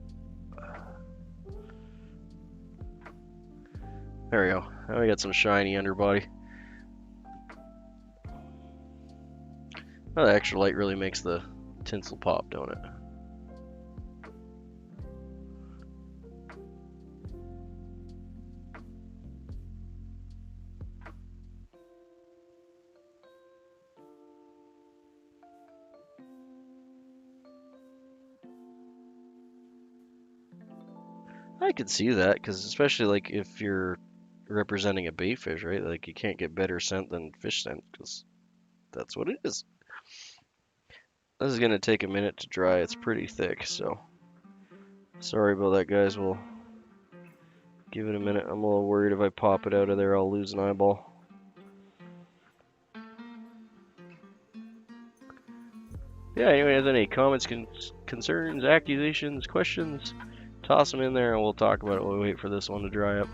There we go. Now we got some shiny underbody. Oh, the extra light really makes the tinsel pop, don't it? I could see that, because especially like if you're representing a bait fish, right? Like you can't get better scent than fish scent, because that's what it is. This is gonna take a minute to dry. It's pretty thick, so sorry about that, guys. We'll give it a minute. I'm a little worried if I pop it out of there, I'll lose an eyeball. Yeah, anyway, has any comments, concerns, accusations, questions, toss them in there and we'll talk about it while we wait for this one to dry up.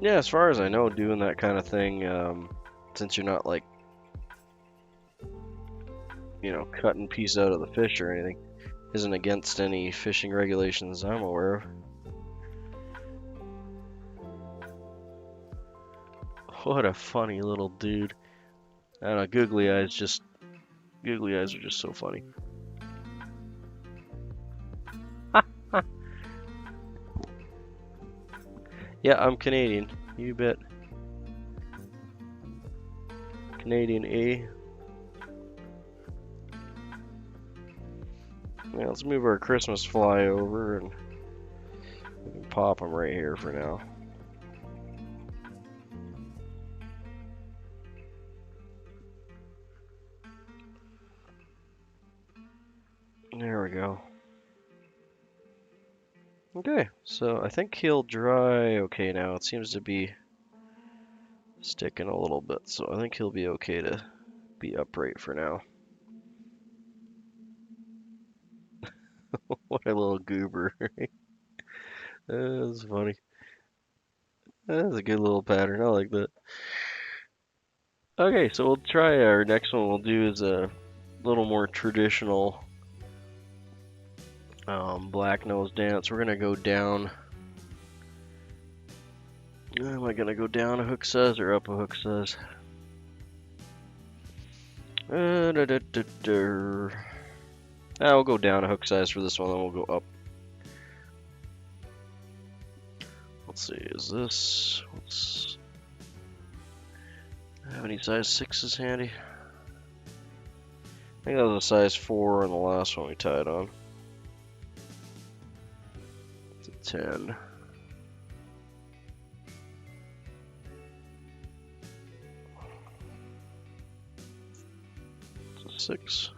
Yeah, as far as I know, doing that kind of thing, since you're not like, cutting piece out of the fish or anything, isn't against any fishing regulations I'm aware of. What a funny little dude. I don't know, googly eyes are just so funny. Yeah, I'm Canadian. You bet. Canadian A. Yeah, let's move our Christmas fly over and we can pop them right here for now. There we go. Okay, so I think he'll dry okay now. It seems to be sticking a little bit, so I think he'll be okay to be upright for now. What a little goober. That's funny. That's a good little pattern. I like that. Okay, so we'll try our next one. We'll do is a little more traditional black nose dance. We're gonna go down. Am I gonna go down a hook size or up a hook size? We'll go down a hook size for this one, then we'll go up. Let's see, is this... have any size 6s handy? I think that was a size 4 on the last one we tied on. It's a 10. It's a 6.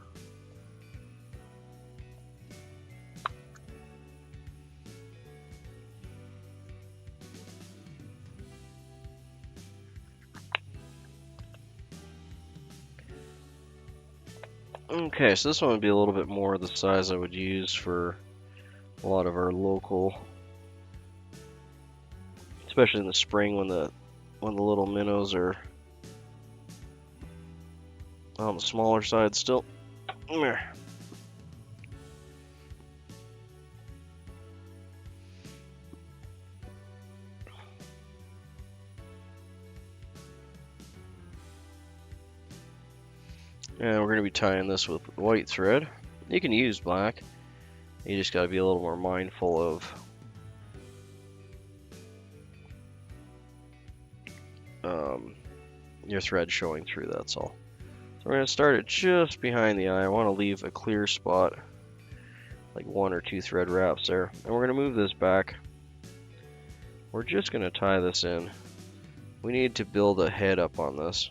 Okay, so this one would be a little bit more the size I would use for a lot of our local, especially in the spring when the little minnows are on the smaller side still. There. And we're going to be tying this with white thread. You can use black. You just got to be a little more mindful of your thread showing through, that's all. So we're going to start it just behind the eye. I want to leave a clear spot, like 1 or 2 thread wraps there. And we're going to move this back. We're just going to tie this in. We need to build a head up on this.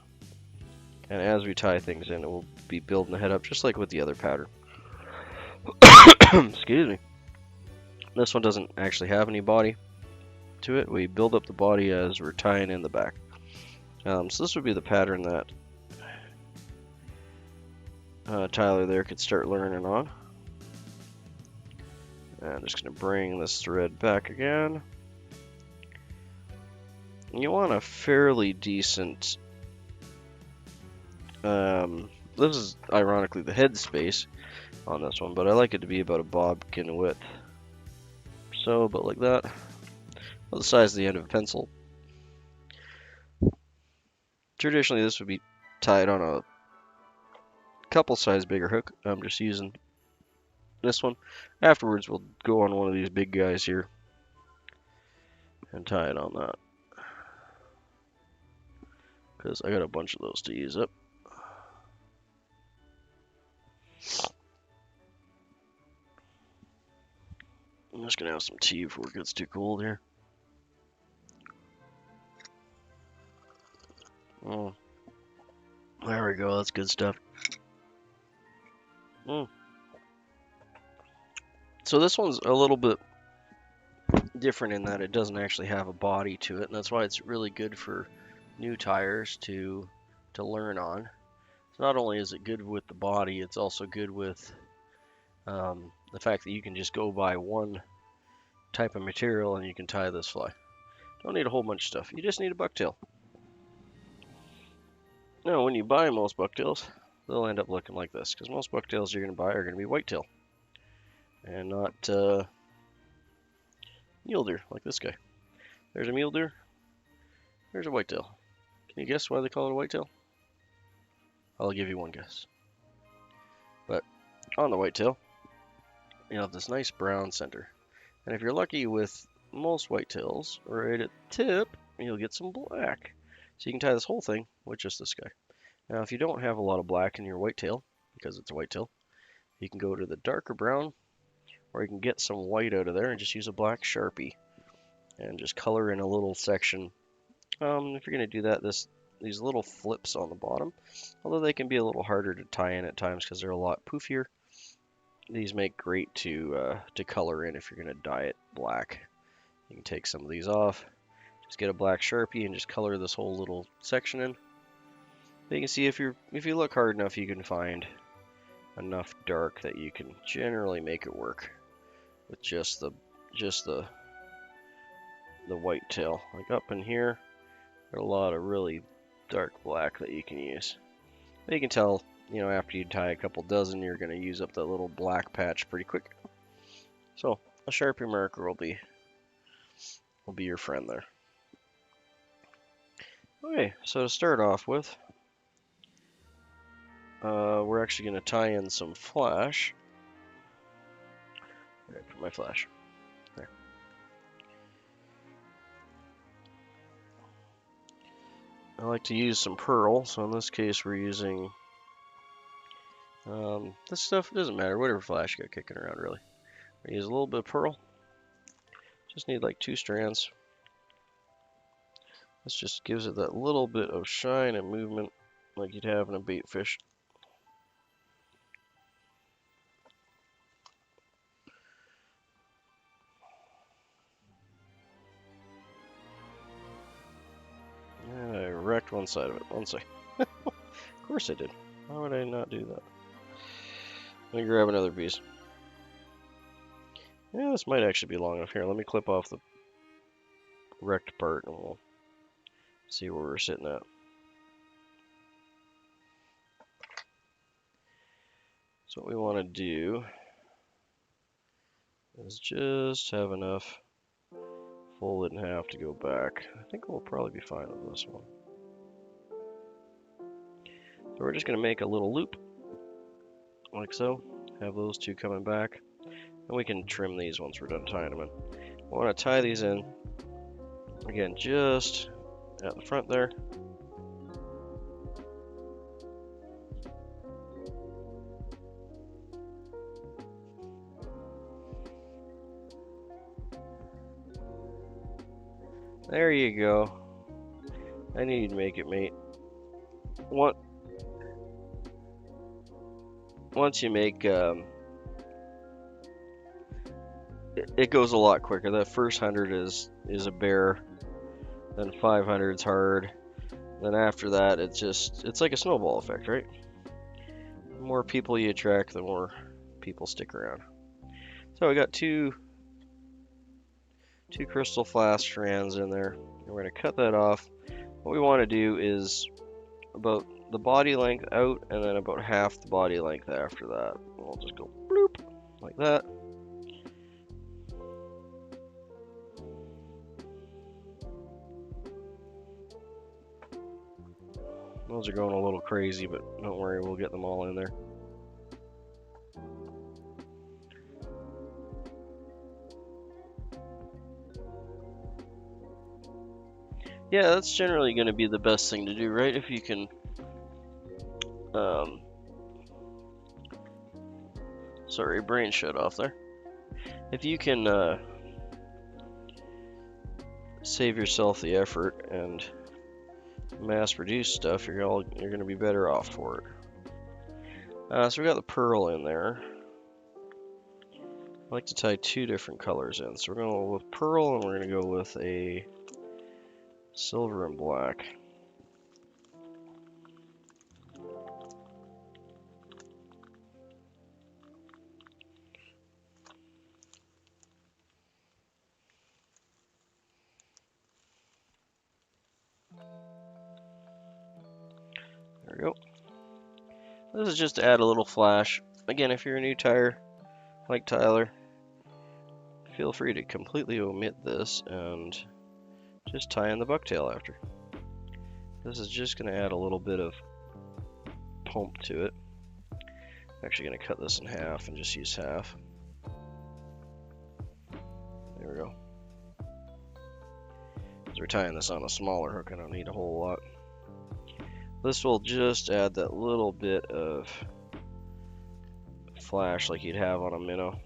And as we tie things in, it will be building the head up just like with the other pattern. Excuse me. This one doesn't actually have any body to it. We build up the body as we're tying in the back. So this would be the pattern that Tyler there could start learning on. And I'm just going to bring this thread back again. You want a fairly decent, this is ironically the head space on this one, but I like it to be about a bodkin width. So, but like that. Well, the size of the end of a pencil. Traditionally, this would be tied on a couple size bigger hook. I'm just using this one. Afterwards, we'll go on one of these big guys here and tie it on that, because I got a bunch of those to use up. I'm just gonna have some tea before it gets too cold here. Oh, there we go. That's good stuff. So this one's a little bit different in that it doesn't actually have a body to it, and that's why it's really good for new tires to learn on. So not only is it good with the body, it's also good with the fact that you can just go buy one type of material and you can tie this fly. Don't need a whole bunch of stuff. You just need a bucktail. Now, when you buy most bucktails, they'll end up looking like this, because most bucktails you're going to buy are going to be whitetail and not mule deer like this guy. There's a mule deer. There's a whitetail. Can you guess why they call it a whitetail? I'll give you one guess. But on the whitetail, you have this nice brown center. And if you're lucky with most whitetails, right at the tip, you'll get some black. So you can tie this whole thing with just this guy. Now, if you don't have a lot of black in your whitetail, because it's a whitetail, you can go to the darker brown, or you can get some white out of there and just use a black Sharpie and just color in a little section. If you're going to do that, these little flips on the bottom, although they can be a little harder to tie in at times because they're a lot poofier, these make great to color in if you're going to dye it black. You can take some of these off, just get a black Sharpie and just color this whole little section in. But you can see if you look hard enough, you can find enough dark that you can generally make it work with just the white tail. Like up in here, there are a lot of really dark black that you can use. But you can tell, you know, after you tie a couple dozen, you're going to use up that little black patch pretty quick. So a Sharpie marker will be your friend there. Okay, so to start off with, we're actually going to tie in some flash. Right, put my flash there. I like to use some pearl, so in this case we're using this stuff. It doesn't matter, whatever flash you got kicking around, really. We use a little bit of pearl. Just need like 2 strands. This just gives it that little bit of shine and movement like you'd have in a bait fish. And I wrecked one side of it. One second. Of course I did. Why would I not do that? Let me grab another piece. Yeah, this might actually be long enough. Here, let me clip off the wrecked part and we'll see where we're sitting at. So what we want to do is just have enough fold it in half to go back. I think we'll probably be fine with this one. So we're just going to make a little loop like so. Have those two coming back. And we can trim these once we're done tying them in. I want to tie these in, again, just at the front there. There you go. I knew you'd make it, mate. Once you make, it goes a lot quicker. That first 100 is a bear. Then 500's hard. Then after that, it's like a snowball effect, right? The more people you attract, the more people stick around. So we got two crystal flask strands in there. And we're going to cut that off. What we want to do is about the body length out and then about half the body length after that. We'll just go bloop like that. Those are going a little crazy, but don't worry, we'll get them all in there. Yeah, that's generally going to be the best thing to do, right? If you can, sorry, brain shut off there. If you can save yourself the effort and mass produce stuff, you're going to be better off for it. So we got the pearl in there. I like to tie two different colors in. So we're going to go with pearl and we're going to go with a silver and black. There we go. This is just to add a little flash. Again, if you're a new tyer like Tyler, feel free to completely omit this and just tie in the bucktail after. This is just going to add a little bit of pump to it. I'm actually going to cut this in half and just use half. There we go. As we're tying this on a smaller hook, I don't need a whole lot. This will just add that little bit of flash like you'd have on a minnow.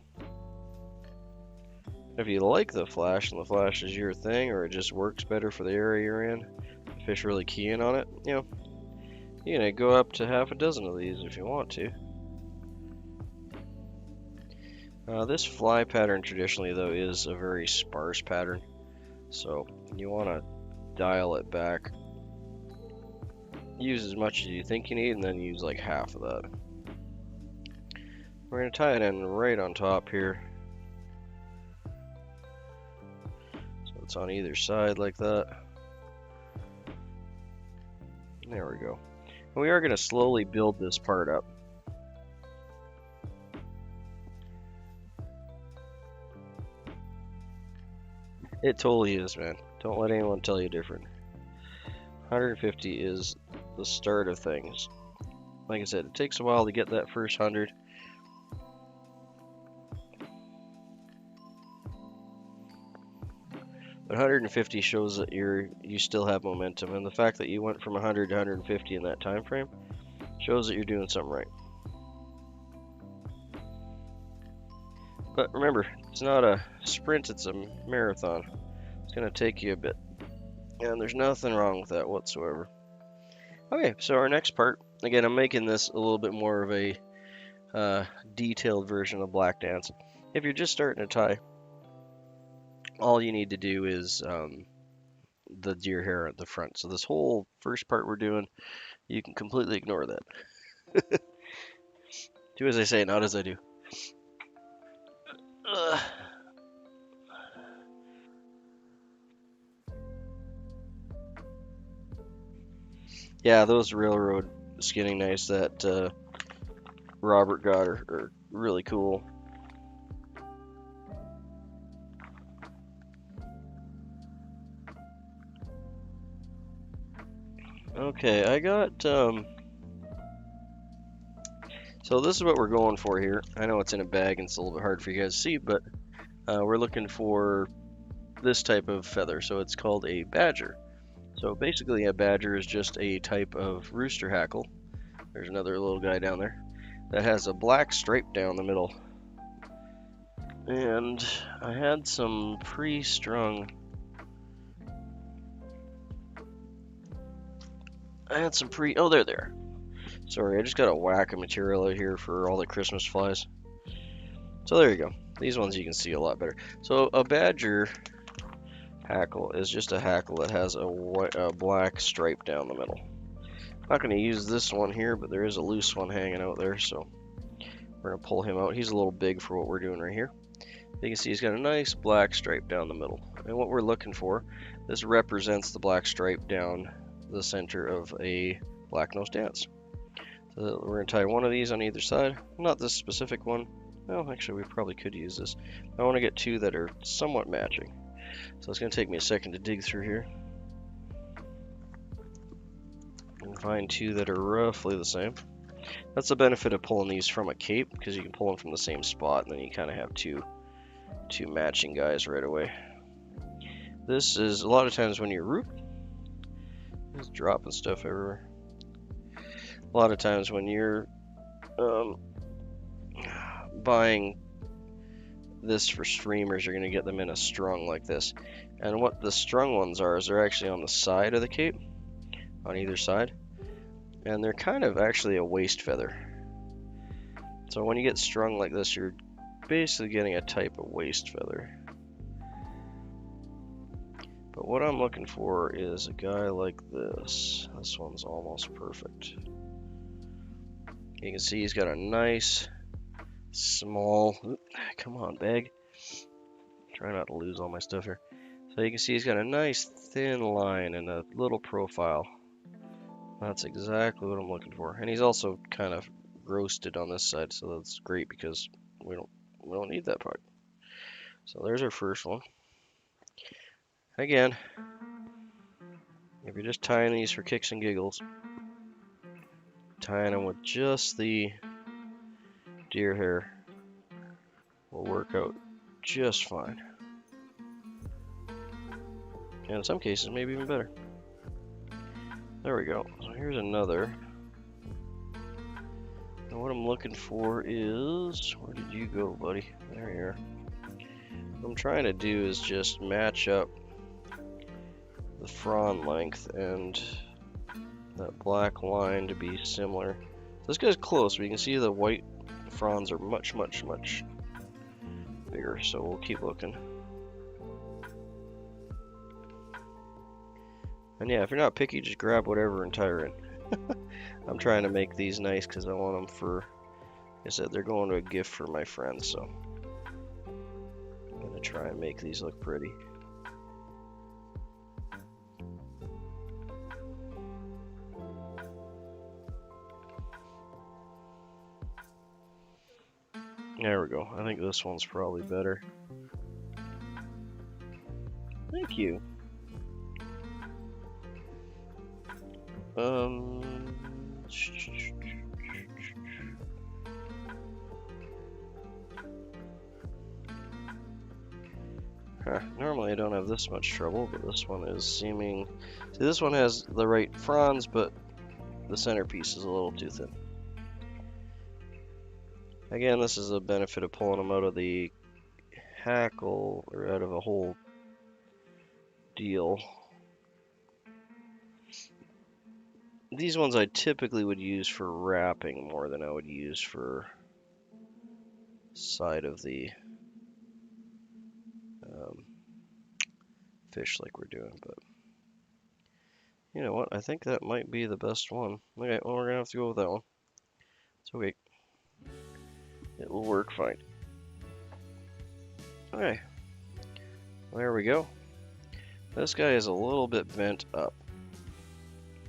If you like the flash and the flash is your thing, or it just works better for the area you're in, the fish really key in on it, you know, you're gonna go up to half a dozen of these if you want to. This fly pattern traditionally though is a very sparse pattern, so you want to dial it back. Use as much as you think you need and then use like half of that. We're going to tie it in right on top here. So it's on either side like that. There we go. And we are going to slowly build this part up. It totally is, man. Don't let anyone tell you different. 150 is the start of things. Like I said, it takes a while to get that first 100. But 150 shows that you still have momentum, and the fact that you went from 100 to 150 in that time frame shows that you're doing something right. But remember, it's not a sprint, it's a marathon. It's going to take you a bit. And there's nothing wrong with that whatsoever. Okay, so our next part, again, I'm making this a little bit more of a detailed version of black dance. If you're just starting to tie, all you need to do is the deer hair at the front. So this whole first part we're doing, you can completely ignore that. Do as I say, not as I do. Ugh. Yeah, those railroad skinning knives that Robert got are really cool. Okay, I got so this is what we're going for here. I know it's in a bag and it's a little bit hard for you guys to see, but we're looking for this type of feather. So it's called a badger. So basically a badger is just a type of rooster hackle. There's another little guy down there that has a black stripe down the middle. And I had some pre-strung. Oh, they're there. Sorry, I just got a whack of material out here for all the Christmas flies. So there you go. These ones you can see a lot better. So a badger hackle is just a hackle that has a black stripe down the middle. I'm not going to use this one here, but there is a loose one hanging out there, so we're going to pull him out. He's a little big for what we're doing right here. You can see he's got a nice black stripe down the middle. And what we're looking for, this represents the black stripe down the center of a black-nosed dance. So we're going to tie one of these on either side. Not this specific one. Well, actually, we probably could use this. I want to get two that are somewhat matching. So it's going to take me a second to dig through here and find two that are roughly the same. That's the benefit of pulling these from a cape, because you can pull them from the same spot, and then you kind of have two matching guys right away. This is a lot of times when you're just dropping stuff everywhere. A lot of times when you're buying this for streamers, you're going to get them in a strung like this. And what the strung ones are is they're actually on the side of the cape, on either side. And they're kind of actually a waist feather. So when you get strung like this, you're basically getting a type of waist feather. But what I'm looking for is a guy like this. This one's almost perfect. You can see he's got a nice, small, come on, bag. Try not to lose all my stuff here. So you can see he's got a nice thin line and a little profile. That's exactly what I'm looking for. And he's also kind of roasted on this side, so that's great because we don't need that part. So there's our first one. Again, if you're just tying these for kicks and giggles, tying them with just the deer hair will work out just fine. And in some cases, maybe even better. There we go. So here's another. And what I'm looking for is, where did you go, buddy? There you are. What I'm trying to do is just match up the frond length and that black line to be similar. This guy's close, but you can see the white fronds are much, much, much bigger, so we'll keep looking. And yeah, if you're not picky, just grab whatever and tie her in. I'm trying to make these nice because I want them for, like I said, they're going to a gift for my friends, so I'm going to try and make these look pretty. There we go. I think this one's probably better. Thank you. Normally I don't have this much trouble, but this one is seeming... See, this one has the right fronds, but the centerpiece is a little too thin. Again, this is a benefit of pulling them out of the hackle, or out of a whole deal. These ones I typically would use for wrapping more than I would use for side of the fish like we're doing, but you know what? I think that might be the best one. Okay, well, we're gonna have to go with that one. It's okay. It will work fine. Okay, there we go. This guy is a little bit bent up.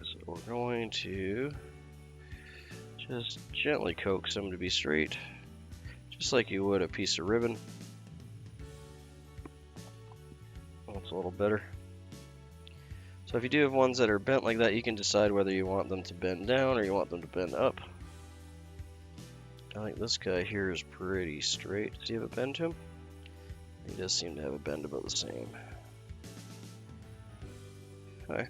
So we're going to just gently coax him to be straight, just like you would a piece of ribbon. That's a little better. So if you do have ones that are bent like that, you can decide whether you want them to bend down or you want them to bend up. I think this guy here is pretty straight. Does he have a bend to him? He does seem to have a bend about the same. Okay.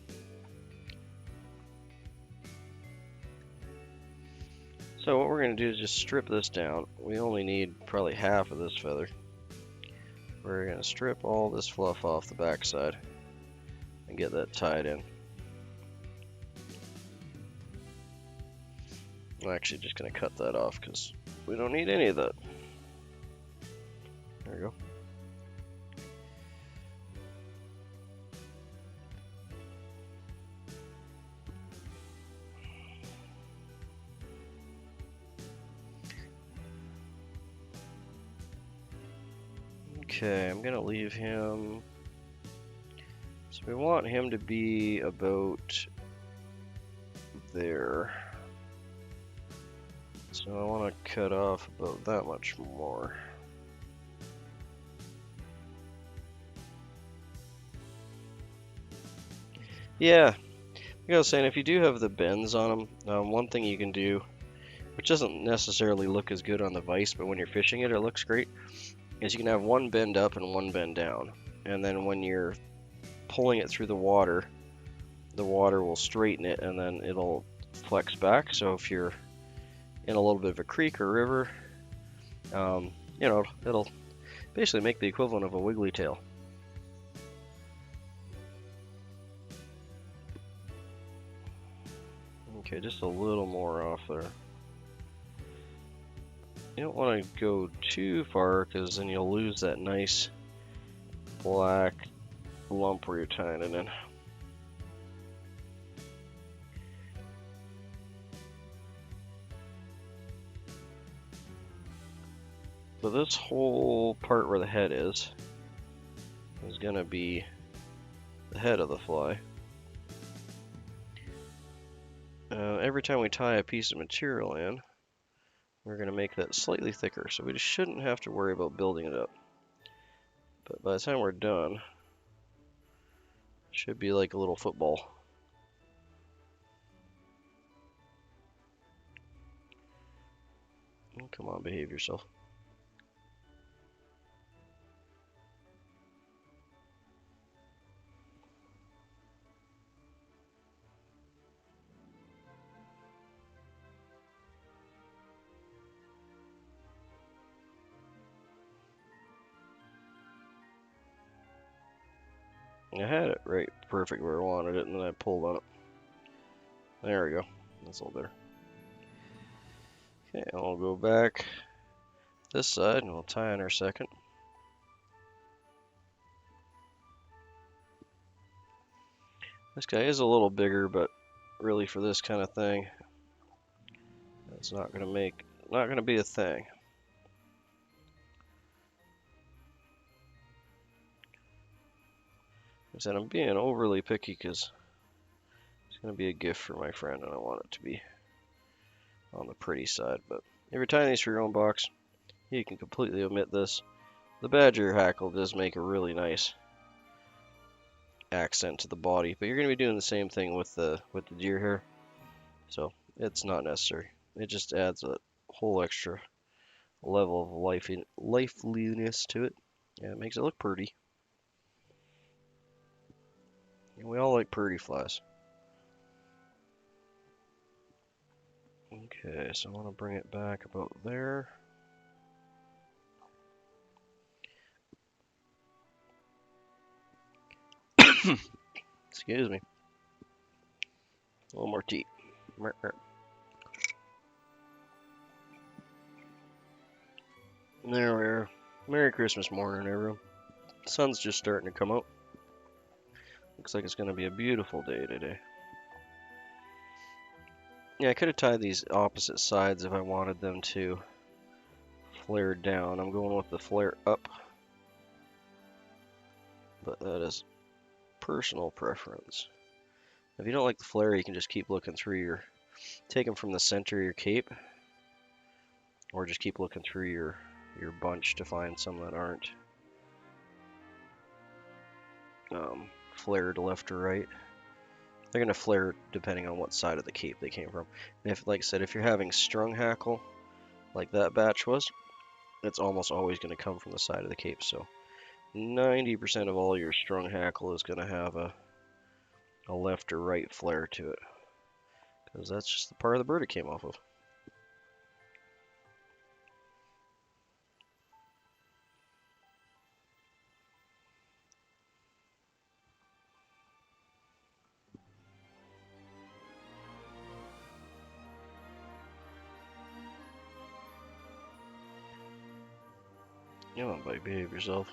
So what we're going to do is just strip this down. We only need probably half of this feather. We're going to strip all this fluff off the backside and get that tied in. I'm actually just going to cut that off because we don't need any of that. There we go. Okay, I'm gonna leave him. So we want him to be about there. So I want to cut off about that much more. Yeah, like I was saying, if you do have the bends on them, one thing you can do, which doesn't necessarily look as good on the vise, but when you're fishing it, it looks great, is you can have one bend up and one bend down. And then when you're pulling it through the water will straighten it and then it'll flex back. So if you're in a little bit of a creek or river, you know, it'll basically make the equivalent of a wiggly tail. Okay, just a little more off there. You don't want to go too far because then you'll lose that nice black lump where you're tying it in. So this whole part where the head is going to be the head of the fly. Every time we tie a piece of material in, we're going to make that slightly thicker, so we just shouldn't have to worry about building it up. But by the time we're done, it should be like a little football. Oh, come on, behave yourself. I had it right perfect where I wanted it, and then I pulled on it. There we go. That's a little better. Okay, and we'll go back this side, and we'll tie in our second. This guy is a little bigger, but really for this kind of thing, it's not gonna be a thing. I said I'm being overly picky because it's gonna be a gift for my friend, and I want it to be on the pretty side. But if you're tying these for your own box, you can completely omit this. The badger hackle does make a really nice accent to the body, but you're going to be doing the same thing with the deer hair, so it's not necessary. It just adds a whole extra level of liveliness to it, and it makes it look pretty. And we all like pretty flies. Okay, so I want to bring it back about there. Excuse me. A little more tea. There we are. Merry Christmas morning, everyone. The sun's just starting to come out. Looks like it's going to be a beautiful day today. Yeah, I could have tied these opposite sides if I wanted them to flare down. I'm going with the flare up, but that is personal preference. If you don't like the flare, you can just keep looking through your, take them from the center of your cape, or just keep looking through your bunch to find some that aren't flared left or right. They're going to flare depending on what side of the cape they came from. And if, like I said, if you're having strung hackle, like that batch was, it's almost always going to come from the side of the cape. So 90% of all your strung hackle is going to have a left or right flare to it, because that's just the part of the bird it came off of. Come on, buddy, behave yourself.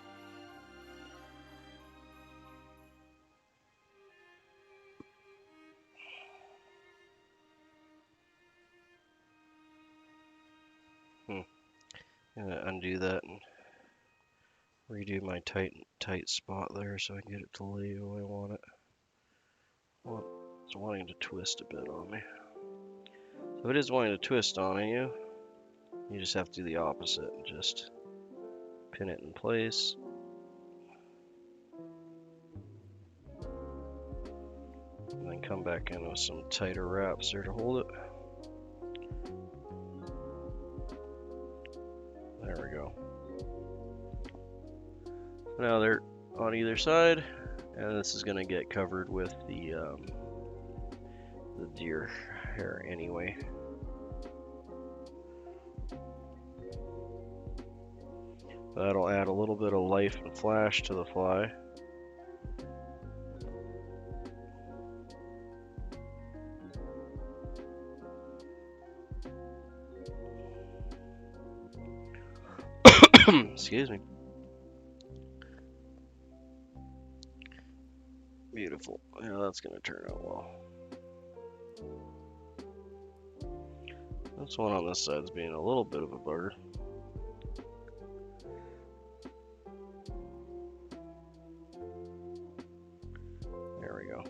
I'm gonna undo that and redo my tight spot there so I can get it to lay the way I want it. Well, it's wanting to twist a bit on me. So it is wanting to twist on you. You just have to do the opposite and just pin it in place. And then come back in with some tighter wraps there to hold it. There we go. Now they're on either side, and this is going to get covered with the deer hair anyway. That'll add a little bit of life and flash to the fly. Excuse me. Beautiful. Yeah, that's going to turn out well. This one on this side is being a little bit of a bugger. There we go.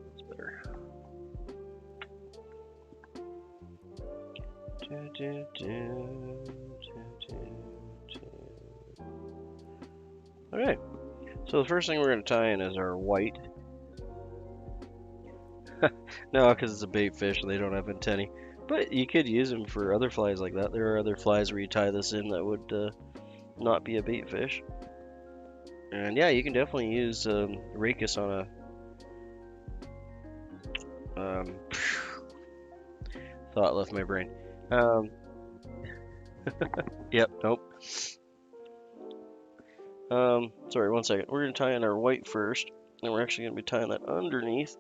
That's better. Okay, so the first thing we're going to tie in is our white. No, because it's a bait fish and they don't have antennae. But you could use them for other flies like that. There are other flies where you tie this in that would not be a bait fish. And yeah, you can definitely use Rachis on a... thought left my brain. Yep, nope. Sorry, one second. We're going to tie in our white first. And we're actually going to be tying that underneath.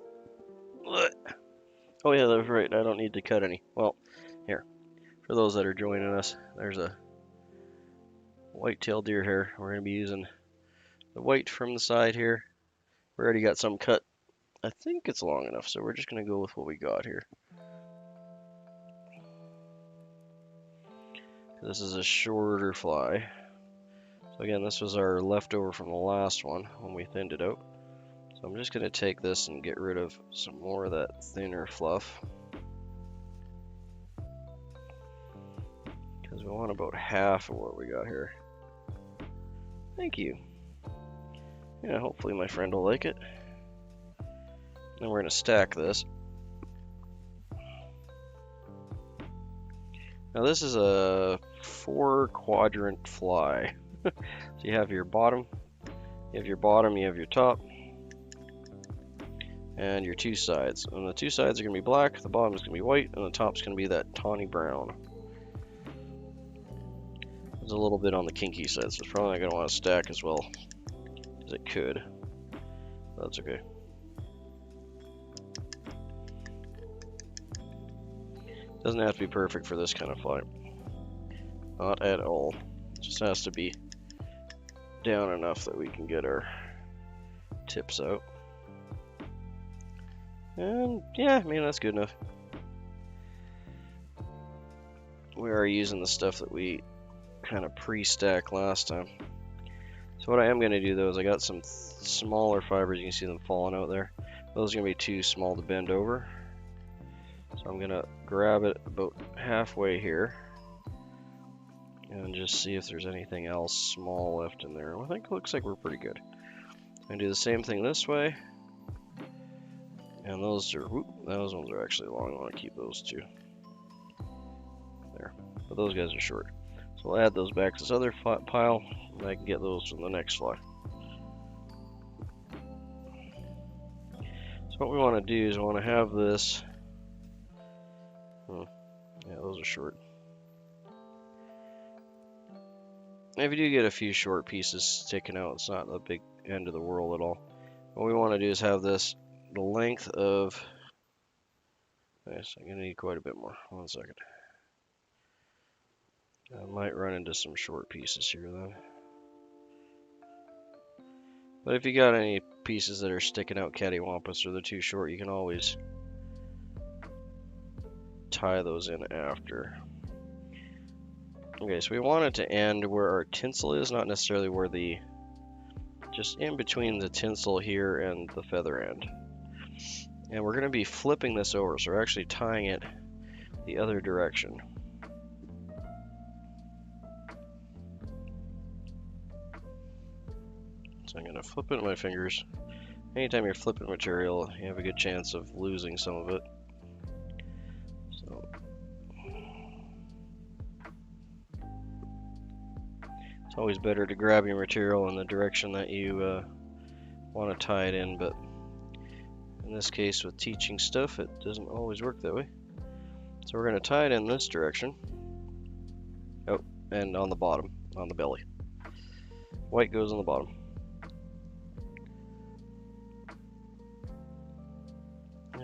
Oh yeah, that was right. I don't need to cut any. Well, here. For those that are joining us, there's a white-tailed deer hair. We're going to be using the white from the side here. We already got some cut. I think it's long enough, so we're just going to go with what we got here. This is a shorter fly. So again, this was our leftover from the last one when we thinned it out. So I'm just going to take this and get rid of some more of that thinner fluff, because we want about half of what we got here. Thank you. Yeah, hopefully my friend will like it. Then we're going to stack this. Now this is a 4-quadrant fly. So you have your bottom, you have your top, and your two sides. And the two sides are going to be black, the bottom is going to be white, and the top is going to be that tawny brown. It's a little bit on the kinky side, so it's probably not going to want to stack as well as it could. That's okay. Doesn't have to be perfect for this kind of fly. Not at all. It just has to be down enough that we can get our tips out. And yeah, I mean, that's good enough. we are using the stuff that we kind of pre-stacked last time. So what I am going to do though is I got some smaller fibers. You can see them falling out there. Those are going to be too small to bend over. So I'm going to grab it about halfway here and just see if there's anything else small left in there. I think it looks like we're pretty good. I'm going to do the same thing this way. And those ones are actually long. I want to keep those two. There. But those guys are short. So we'll add those back to this other pile, and I can get those from the next fly. So what we want to do is we want to have this. Yeah, those are short. If you do get a few short pieces sticking out, it's not the big end of the world at all. What we want to do is have this the length of. Nice, I'm gonna need quite a bit more. 1 second. I might run into some short pieces here then. But if you got any pieces that are sticking out cattywampus or they're too short, you can always tie those in after. Okay, so we want it to end where our tinsel is, not necessarily where the, just in between the tinsel here and the feather end. And we're going to be flipping this over, so we're actually tying it the other direction. So I'm going to flip it in my fingers. Anytime you're flipping material, you have a good chance of losing some of it. So it's always better to grab your material in the direction that you want to tie it in, but in this case with teaching stuff, it doesn't always work that way. So we're going to tie it in this direction. Oh, and on the bottom, on the belly. White goes on the bottom.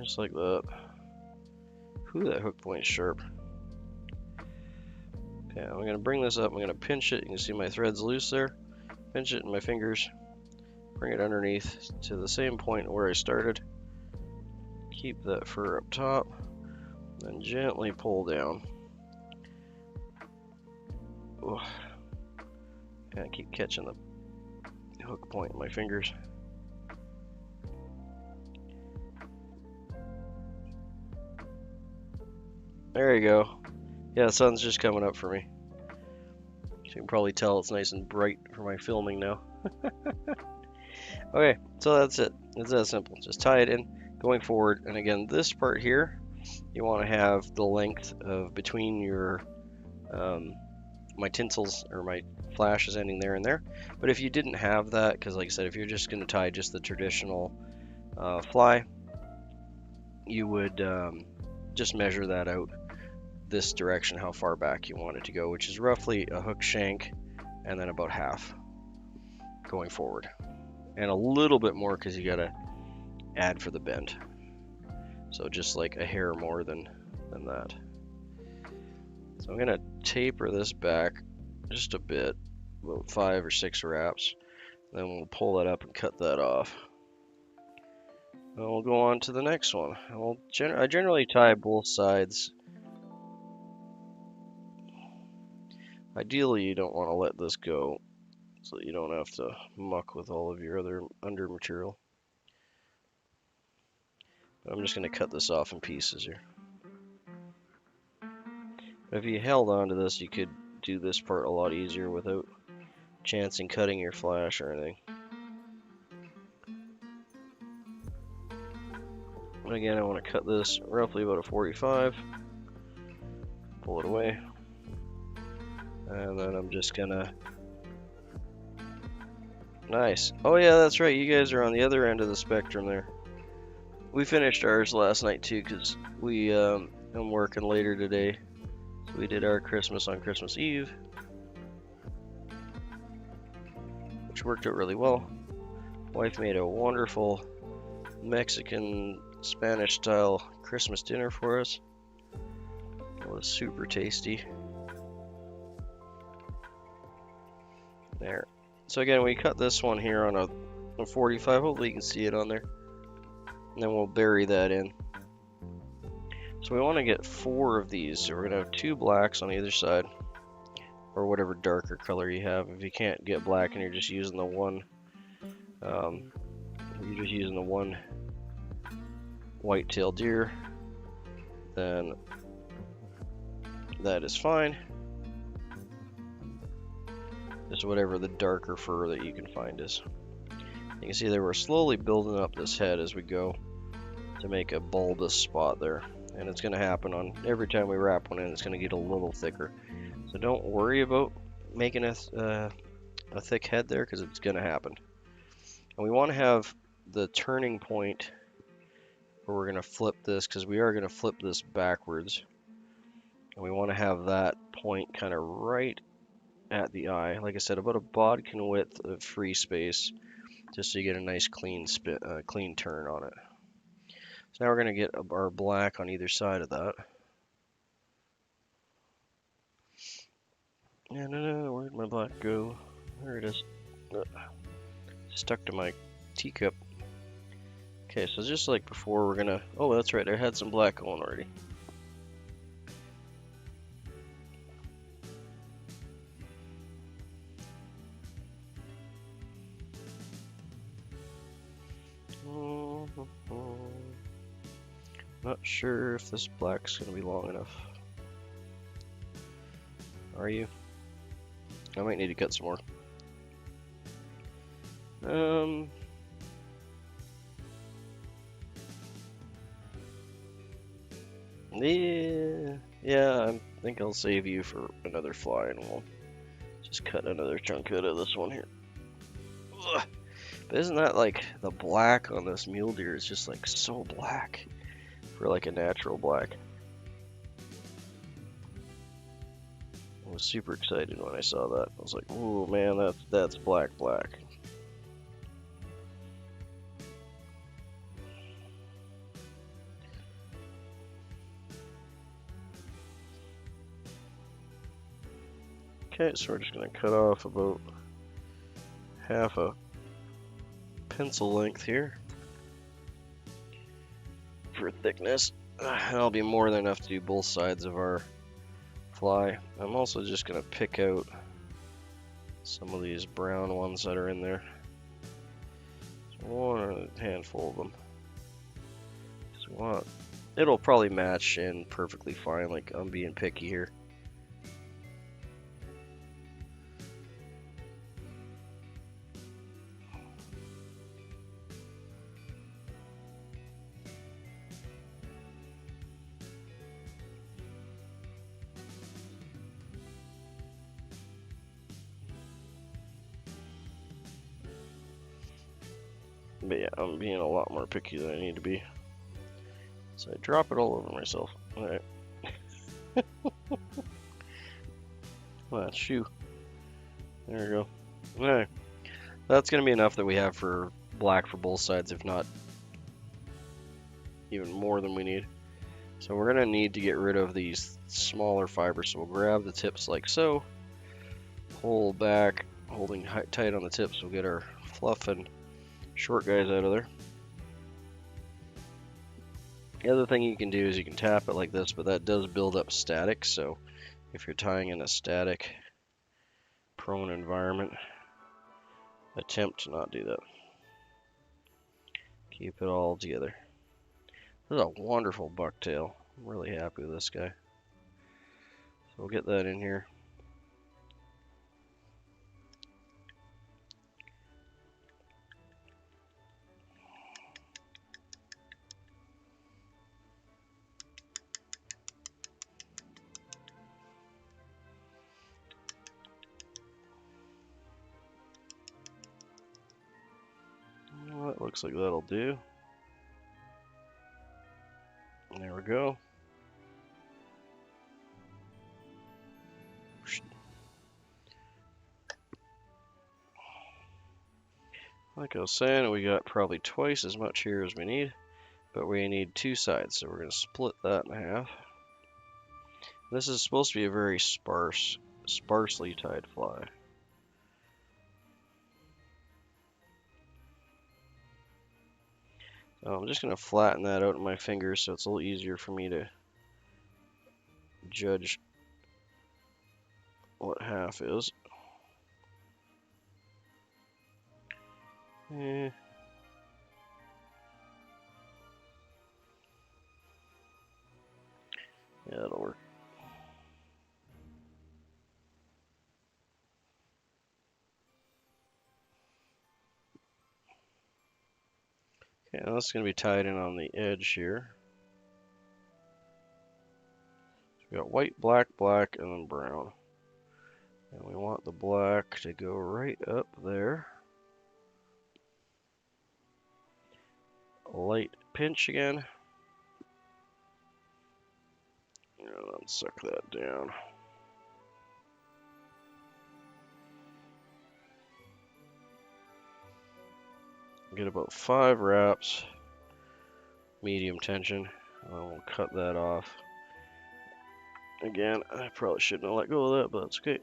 Just like that. Ooh, that hook point's sharp. Okay, I'm going to bring this up. I'm going to pinch it. You can see my thread's loose there. Pinch it in my fingers. Bring it underneath to the same point where I started. Keep that fur up top. Then gently pull down. Ooh. Yeah, I keep catching the hook point in my fingers. There you go. Yeah, the sun's just coming up for me. You can probably tell it's nice and bright for my filming now. Okay, so that's it. It's that simple. Just tie it in going forward. And again, this part here, you want to have the length of between your my tinsels or my flashes ending there and there. But if you didn't have that, because like I said, if you're just going to tie just the traditional fly, you would just measure that out this direction, how far back you want it to go, which is roughly a hook shank and then about half going forward, and a little bit more because you got to add for the bend, so just like a hair more than that. So I'm gonna taper this back just a bit, about 5 or 6 wraps, then we'll pull that up and cut that off. And we'll go on to the next one. I generally tie both sides. Ideally, you don't want to let this go, so that you don't have to muck with all of your other under material. But I'm just going to cut this off in pieces here. If you held onto this, you could do this part a lot easier without chancing cutting your flash or anything. And again, I want to cut this roughly about a 45. Pull it away. And then I'm just gonna... Nice. Oh yeah, that's right. You guys are on the other end of the spectrum there. We finished ours last night too, because I'm working later today. So we did our Christmas on Christmas Eve, which worked out really well. Wife made a wonderful Mexican Spanish style Christmas dinner for us. It was super tasty. There. So again, we cut this one here on a 45. Hopefully you can see it on there. And then we'll bury that in. So we want to get 4 of these. So we're going to have 2 blacks on either side, or whatever darker color you have. If you can't get black and you're just using the one, white-tailed deer, then that is fine. Just whatever the darker fur that you can find is. You can see that we're slowly building up this head as we go to make a bulbous spot there. And it's going to happen on every time we wrap one in, it's going to get a little thicker. So don't worry about making a thick head there, because it's going to happen. And we want to have the turning point where we're going to flip this, because we are going to flip this backwards. And we want to have that point kind of right at the eye. Like I said, about a bodkin width of free space, just so you get a nice clean clean turn on it. So now we're going to get our black on either side of that. No, where'd my black go? There it is. Stuck to my teacup. Okay, so just like before, we're gonna... Oh, that's right, I had some black going already. Not sure if this black's gonna be long enough. Are you? I might need to cut some more. Yeah, I think I'll save you for another fly, and we'll just cut another chunk out of this one here. Ugh. But isn't that like the black on this mule deer is just like so black for like a natural black? I was super excited when I saw that. I was like, "Ooh, man, that's black." Okay, so we're just gonna cut off about half a pencil length here for thickness. That'll be more than enough to do both sides of our fly. I'm also just gonna pick out some of these brown ones that are in there. So one handful of them. So it'll probably match in perfectly fine. Like, I'm being picky here. But yeah, I'm being a lot more picky than I need to be. So I drop it all over myself. Alright. Well, shoe. There we go. Alright. That's going to be enough that we have for black for both sides, if not even more than we need. So we're going to need to get rid of these smaller fibers. So we'll grab the tips like so. Pull back, holding tight on the tips. We'll get our fluff and short guys out of there. The other thing you can do is you can tap it like this, but that does build up static. So if you're tying in a static prone environment, attempt to not do that. Keep it all together. This is a wonderful bucktail. I'm really happy with this guy. So we'll get that in here. Well, that looks like that'll do. There we go. Like I was saying, we got probably twice as much here as we need, but we need 2 sides, so we're going to split that in half. This is supposed to be a very sparsely tied fly. So I'm just going to flatten that out in my fingers so it's a little easier for me to judge what half is. Yeah, that'll work. Okay, now that's going to be tied in on the edge here. So we got white, black, black, and then brown. And we want the black to go right up there. Light pinch again. And then suck that down. Get about 5 wraps, medium tension, and then we'll cut that off. Again, I probably shouldn't have let go of that, but that's okay.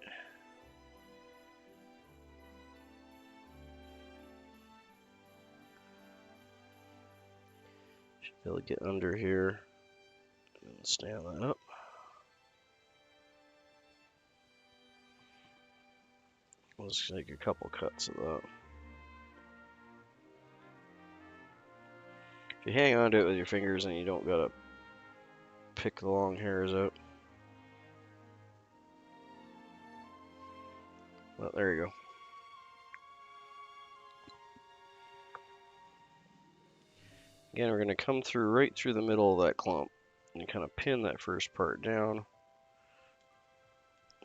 Should be able to get under here and stand that up. Let's take a couple cuts of that. If you hang on to it with your fingers and you don't gotta pick the long hairs out. Well, there you go. Again, we're going to come through right through the middle of that clump and kind of pin that first part down.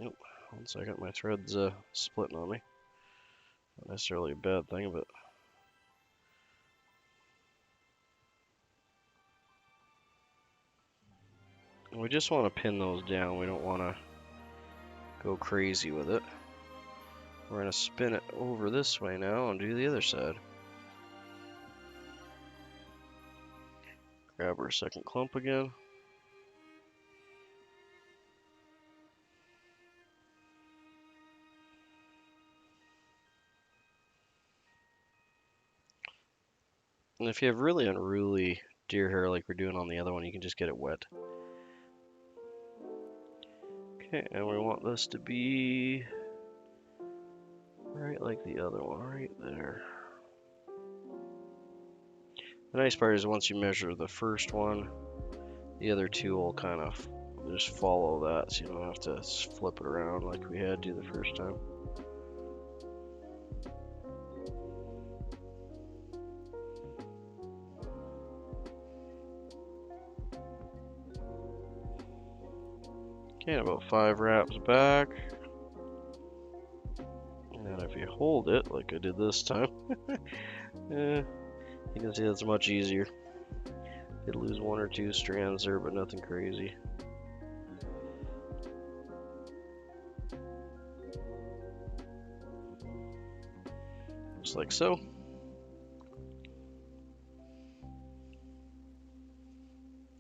Oh, 1 second, my thread's splitting on me. Not necessarily a bad thing, but we just want to pin those down. We don't want to go crazy with it. We're going to spin it over this way now and do the other side. Grab our second clump again. And if you have really unruly deer hair like we're doing on the other one, you can just get it wet. Okay, and we want this to be right like the other one, right there. The nice part is once you measure the first one, the other two will kind of just follow that, so you don't have to flip it around like we had to the first time. Okay, about 5 wraps back. And then if you hold it, like I did this time, you can see that's much easier. Did lose 1 or 2 strands there, but nothing crazy. Just like so.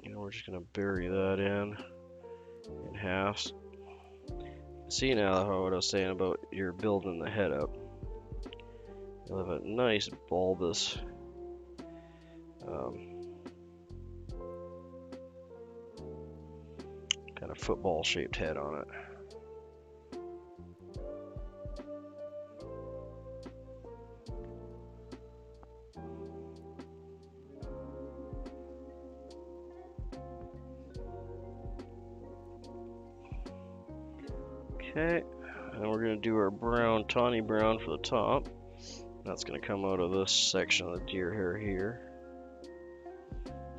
And we're just going to bury that in halves. See now how what I was saying about you're building the head up. You'll have a nice bulbous kind of football shaped head on it. Okay, and we're going to do our brown, tawny brown for the top. That's going to come out of this section of the deer hair here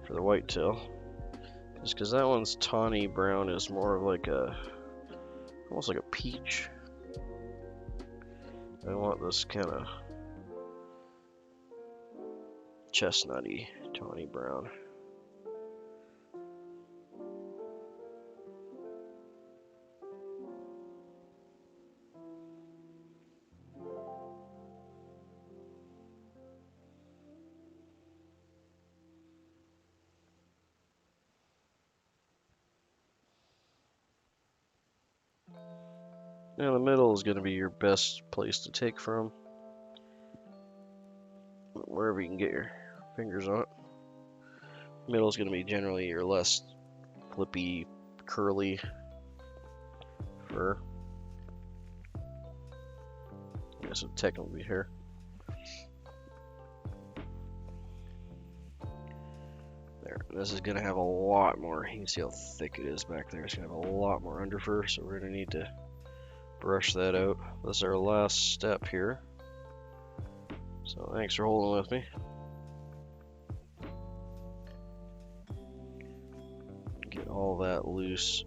for the whitetail. Just because that one's tawny brown is more of like a, almost like a peach. I want this kind of chestnutty, tawny brown. Now the middle is going to be your best place to take from. Wherever you can get your fingers on it. Middle is going to be generally your less flippy, curly fur. I guess it would technically be hair. There. This is going to have a lot more. You can see how thick it is back there. It's going to have a lot more under fur, so we're going to need to brush that out. This is our last step here. So thanks for holding with me. Get all that loose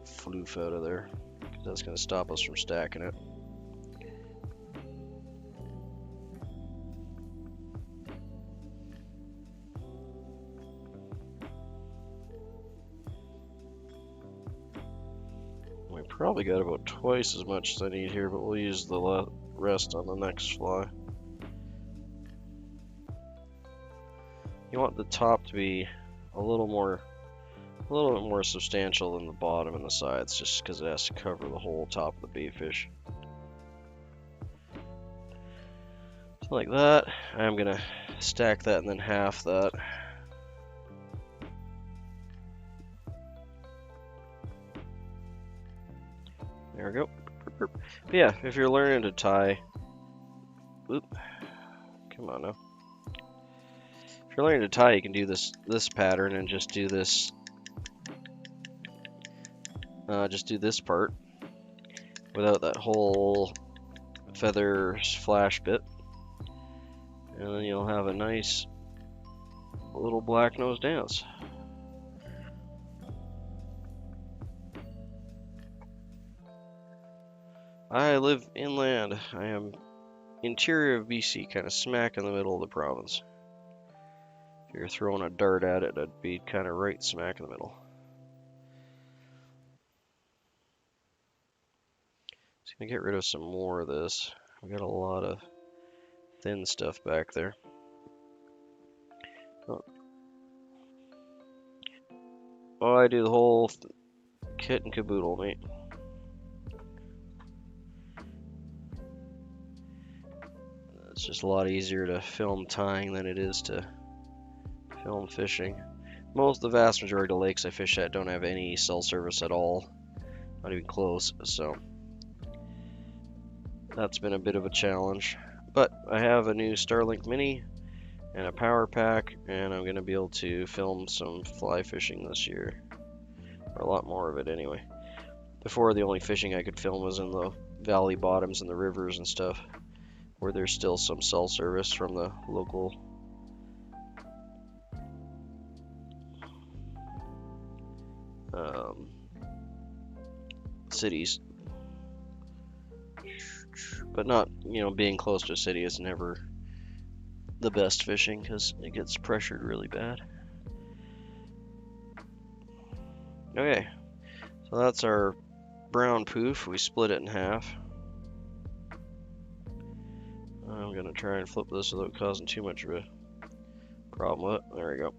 floof out of there, because that's going to stop us from stacking it. We probably got about twice as much as I need here, but we'll use the rest on the next fly. You want the top to be a little bit more substantial than the bottom and the sides, just because it has to cover the whole top of the bait fish. So like that. I'm gonna stack that and then half that. There we go. But yeah, if you're learning to tie, come on now. If you're learning to tie, you can do this pattern and just do this. Just do this part without that whole feather flash bit, and then you'll have a nice little black nose dance. I live inland. I am interior of BC, kind of smack in the middle of the province. If you're throwing a dart at it, I'd be kind of right smack in the middle. Just gonna get rid of some more of this. We got a lot of thin stuff back there. Oh, I do the whole kit and caboodle, mate. It's just a lot easier to film tying than it is to film fishing. The vast majority of lakes I fish at don't have any cell service at all, not even close, so that's been a bit of a challenge. But I have a new Starlink Mini and a power pack, and I'm going to be able to film some fly fishing this year, or a lot more of it anyway. Before, the only fishing I could film was in the valley bottoms and the rivers and stuff, where there's still some cell service from the local cities. But not, being close to a city is never the best fishing because it gets pressured really bad. Okay, so that's our brown poof. We split it in half. I'm gonna try and flip this without causing too much of a problem with it. There we go.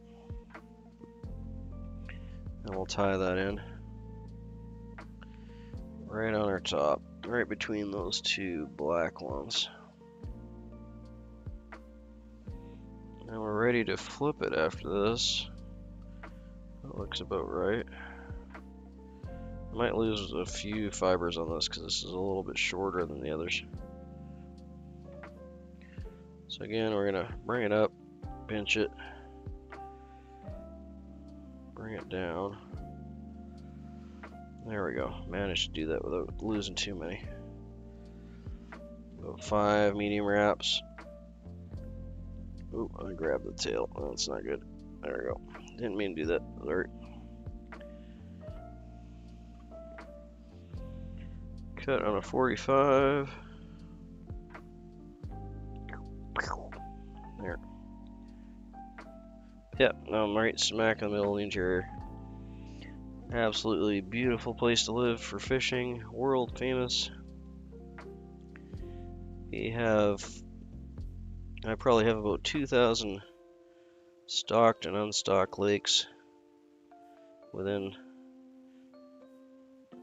And we'll tie that in right on our top, right between those two black ones. And we're ready to flip it after this. That looks about right. I might lose a few fibers on this because this is a little bit shorter than the others. So again, we're gonna bring it up, pinch it, bring it down. There we go. Managed to do that without losing too many. About 5 medium wraps. Oop, I grabbed the tail. Oh, that's not good. There we go. Didn't mean to do that. Sorry. Cut on a 45. There. Yep, now I'm right smack in the middle of the interior. Absolutely beautiful place to live for fishing. World famous. I probably have about 2,000 stocked and unstocked lakes within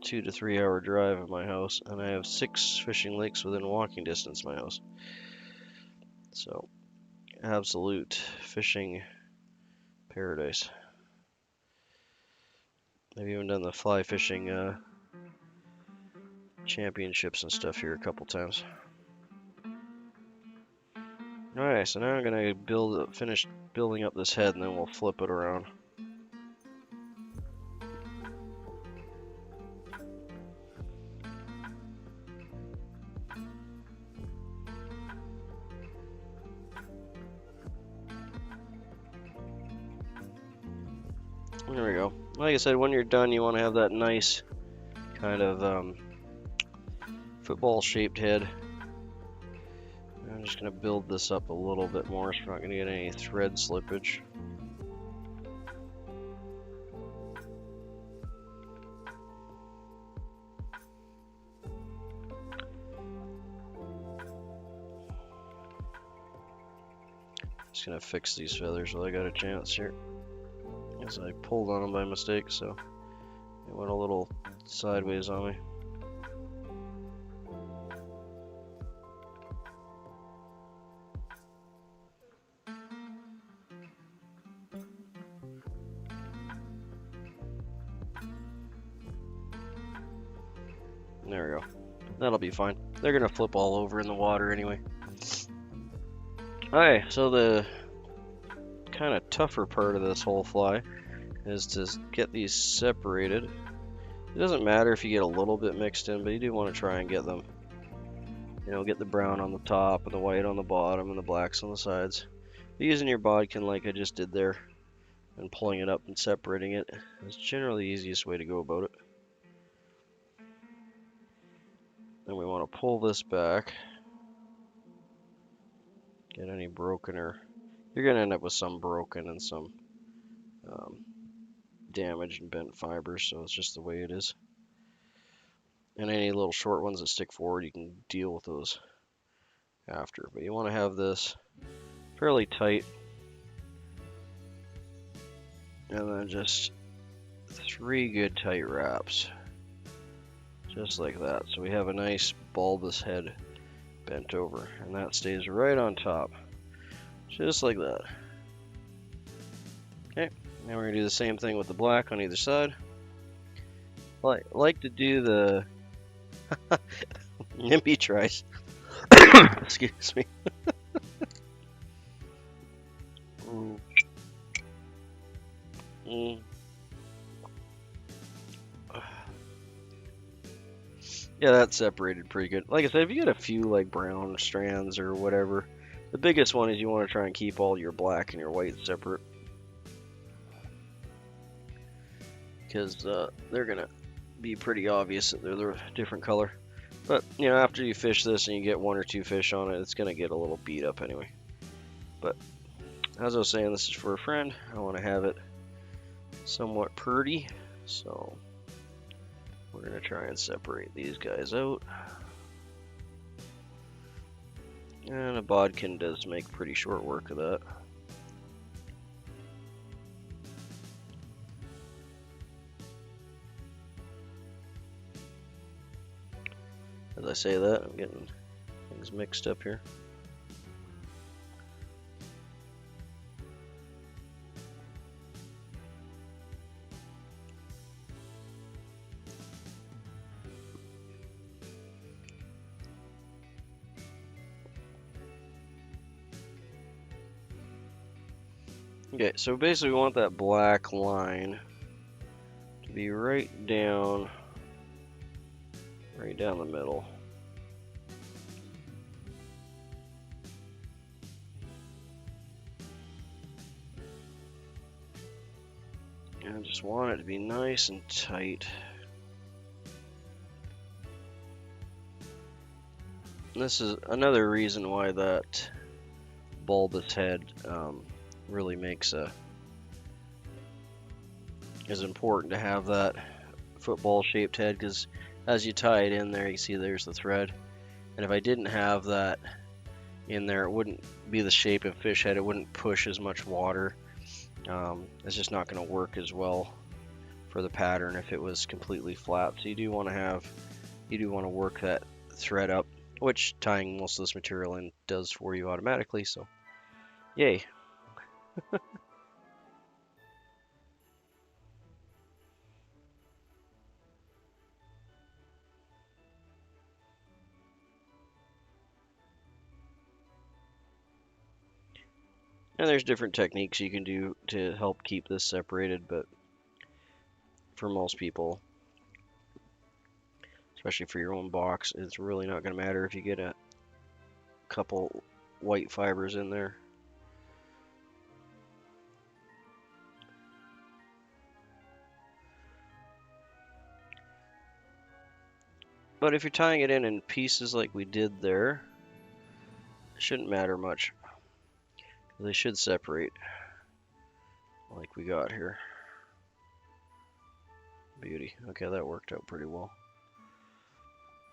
2 to 3 hour drive of my house, and I have 6 fishing lakes within walking distance of my house. So, absolute fishing paradise. I've even done the fly fishing championships and stuff here a couple times. Alright, so now I'm gonna finish building up this head, and then we'll flip it around. There we go. Like I said, when you're done, you want to have that nice kind of football-shaped head. I'm just going to build this up a little bit more so we're not going to get any thread slippage. Just going to fix these feathers while I got a chance here. As I pulled on them by mistake, so it went a little sideways on me. There we go. That'll be fine. They're gonna flip all over in the water anyway. Alright, so the kind of tougher part of this whole fly is to get these separated. It doesn't matter if you get a little bit mixed in, but you do want to try and get them, you know, get the brown on the top and the white on the bottom and the blacks on the sides. But using your bodkin like I just did there and pulling it up and separating it is generally the easiest way to go about it. Then we want to pull this back, get any broken, or you're going to end up with some broken and some damaged and bent fibers, so it's just the way it is. And any little short ones that stick forward, you can deal with those after. But you want to have this fairly tight, and then just 3 good tight wraps, just like that. So we have a nice bulbous head bent over, and that stays right on top, just like that. Okay, now we're gonna do the same thing with the black on either side. Like to do the Nimby tries. Excuse me. Yeah, that's separated pretty good. Like I said, if you get a few like brown strands or whatever, the biggest one is you want to try and keep all your black and your white separate, because they're gonna be pretty obvious that they're a different color. But you know, after you fish this and you get 1 or 2 fish on it, it's gonna get a little beat up anyway. But as I was saying, this is for a friend. I want to have it somewhat pretty, so we're going to try and separate these guys out. And a bodkin does make pretty short work of that. As I say that, I'm getting things mixed up here. Okay, so basically we want that black line to be right down the middle. And I just want it to be nice and tight. And this is another reason why that bulbous head really is important to have that football shaped head, because as you tie it in there, you see there's the thread, and if I didn't have that in there, it wouldn't be the shape of fish head, it wouldn't push as much water. It's just not going to work as well for the pattern if it was completely flat. So you do want to work that thread up, which tying most of this material in does for you automatically, so yay. And there's different techniques you can do to help keep this separated, but for most people, especially for your own box, it's really not going to matter if you get a couple white fibers in there. But if you're tying it in pieces like we did there, it shouldn't matter much. They should separate like we got here. Beauty. Okay, that worked out pretty well.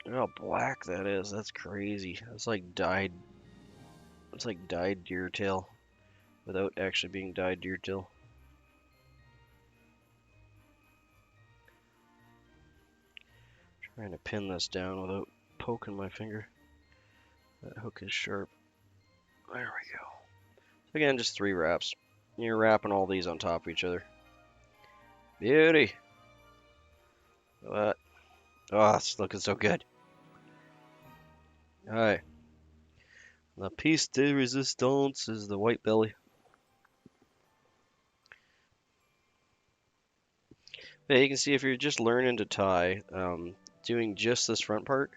Look how black that is. That's crazy. It's like dyed. It's like dyed deer tail without actually being dyed deer tail. Trying to pin this down without poking my finger. That hook is sharp. There we go. So again, just 3 wraps. You're wrapping all these on top of each other. Beauty. What? Oh, it's looking so good. Alright. La piece de resistance is the white belly. Yeah, you can see if you're just learning to tie, doing just this front part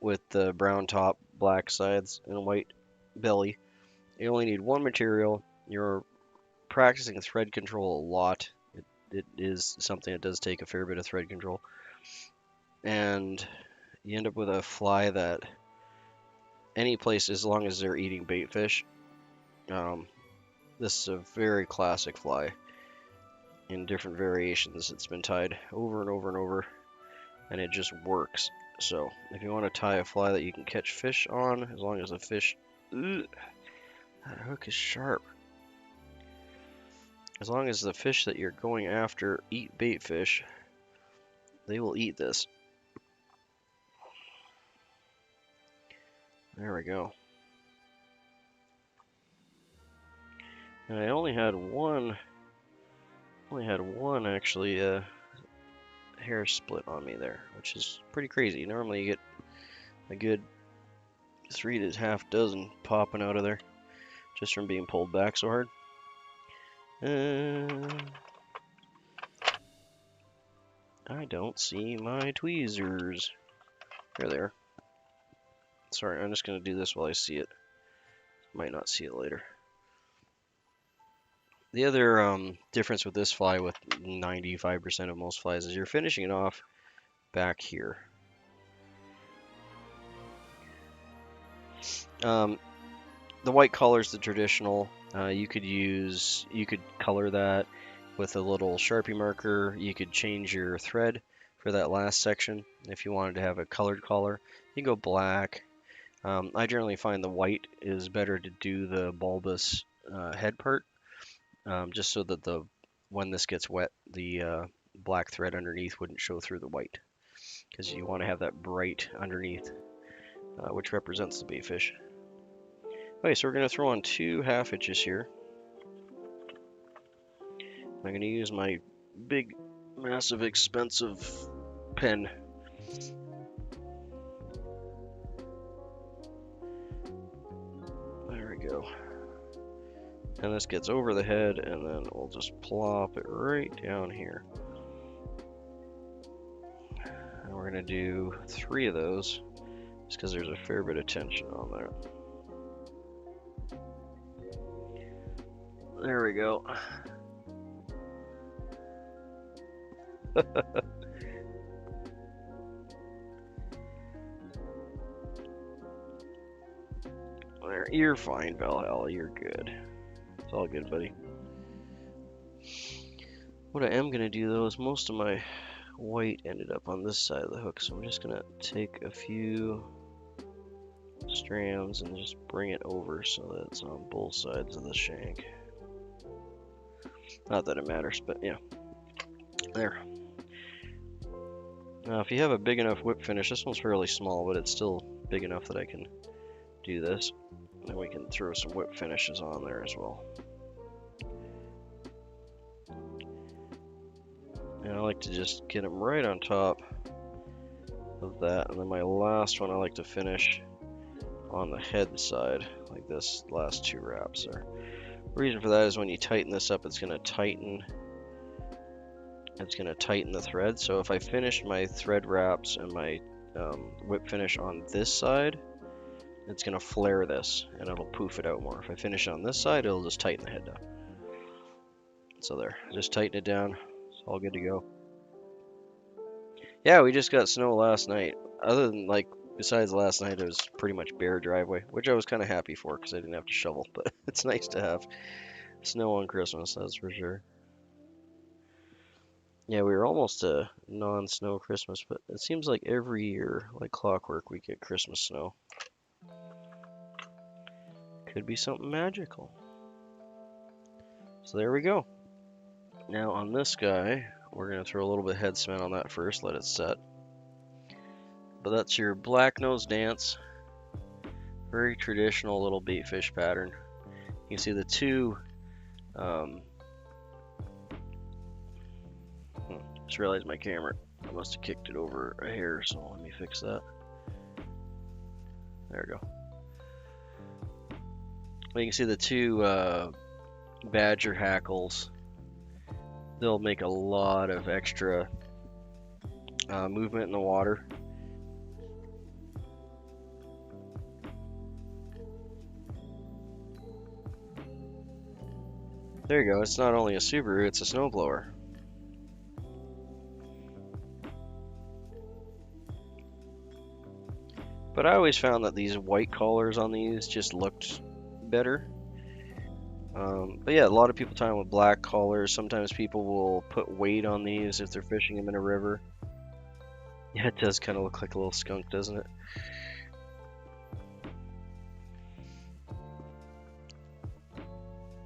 with the brown top, black sides, and white belly, you only need 1 material. You're practicing thread control a lot. It is something that does take a fair bit of thread control. And you end up with a fly that any place, as long as they're eating bait fish, this is a very classic fly. In different variations, it's been tied over and over and over, and it just works. So if you want to tie a fly that you can catch fish on, as long as the fish, that hook is sharp. As long as the fish that you're going after eat bait fish, they will eat this. There we go. And I only had one actually hair split on me there, which is pretty crazy. Normally you get a good 3 to half dozen popping out of there just from being pulled back so hard. I don't see my tweezers. There they are. Sorry, I'm just going to do this while I see it. Might not see it later. The other difference with this fly with 95% of most flies is you're finishing it off back here. The white color is the traditional. You could color that with a little Sharpie marker. You could change your thread for that last section if you wanted to have a colored collar. You can go black. I generally find the white is better to do the bulbous head part, just so that when this gets wet, the black thread underneath wouldn't show through the white, because you want to have that bright underneath, which represents the bait fish. Okay, so we're going to throw on 2 half hitches here. I'm going to use my big, massive, expensive pen. There we go. And this gets over the head, and then we'll just plop it right down here. And we're going to do 3 of those, just because there's a fair bit of tension on there. There we go. There, you're fine, Valhalla. You're good. It's all good, buddy. What I am gonna do though is most of my white ended up on this side of the hook, so I'm just gonna take a few strands and just bring it over so that it's on both sides of the shank. Not that it matters, but yeah. There. Now, if you have a big enough whip finish, this one's fairly small, but it's still big enough that I can do this. And we can throw some whip finishes on there as well. And I like to just get them right on top of that. And then my last one I like to finish on the head side, like this last 2 wraps there. The reason for that is when you tighten this up, it's going to tighten the thread. So if I finish my thread wraps and my whip finish on this side, it's going to flare this and it'll poof it out more. If I finish on this side, it'll just tighten the head down. So there, just tighten it down. It's all good to go. Yeah, we just got snow last night. Other than, like, besides last night, it was pretty much bare driveway, which I was kind of happy for because I didn't have to shovel. But it's nice to have snow on Christmas, that's for sure. Yeah, we were almost a non-snow Christmas, but it seems like every year, like clockwork, we get Christmas snow. Could be something magical. So there we go. Now on this guy, we're going to throw a little bit of head cement on that first, let it set. But that's your black nose dance. Very traditional little bait fish pattern. You can see the two, just realized my camera, I must have kicked it over a hair, so let me fix that. There we go. Well, you can see the two badger hackles. They'll make a lot of extra movement in the water. There you go. It's not only a Subaru, it's a snowblower. But I always found that these white collars on these just looked better. But yeah, a lot of people tie them with black collars. Sometimes people will put weight on these if they're fishing them in a river. Yeah, it does kind of look like a little skunk, doesn't it?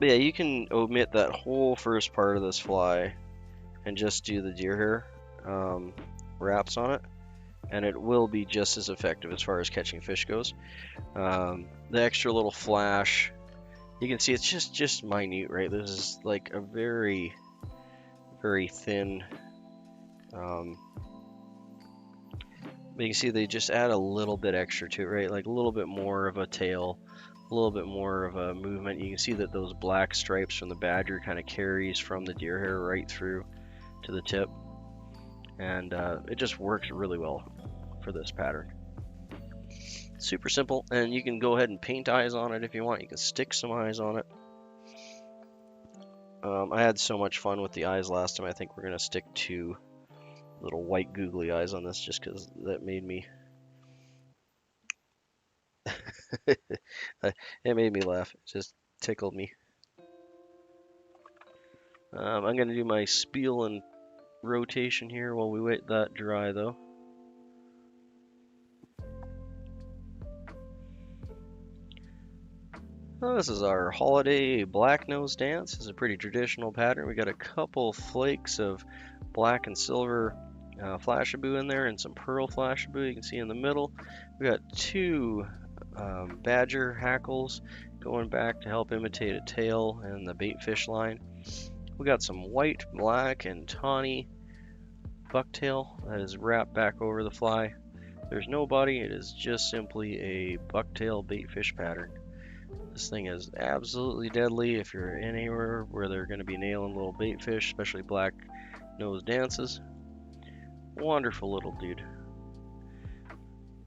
But yeah, you can omit that whole first part of this fly and just do the deer hair wraps on it, and it will be just as effective as far as catching fish goes. The extra little flash, you can see it's just minute, right? This is like a very, very thin. But you can see they just add a little bit extra to it, right? Like a little bit more of a tail, a little bit more of a movement. You can see that those black stripes from the badger kind of carries from the deer hair right through to the tip, and it just works really well for this pattern. Super simple, and you can go ahead and paint eyes on it if you want. You can stick some eyes on it. I had so much fun with the eyes last time. I think we're gonna stick 2 little white googly eyes on this just because that made me it made me laugh. It just tickled me. I'm gonna do my spiel and rotation here while we wait that dry though. Well, this is our holiday black nose dance. It's a pretty traditional pattern. We got a couple flakes of black and silver flashabou in there and some pearl flashabou. You can see in the middle. We got 2 badger hackles going back to help imitate a tail and the bait fish line. We got some white, black, and tawny bucktail that is wrapped back over the fly. There's no body. It is just simply a bucktail bait fish pattern. This thing is absolutely deadly if you're anywhere where they're going to be nailing little bait fish, especially black nose dances. Wonderful little dude.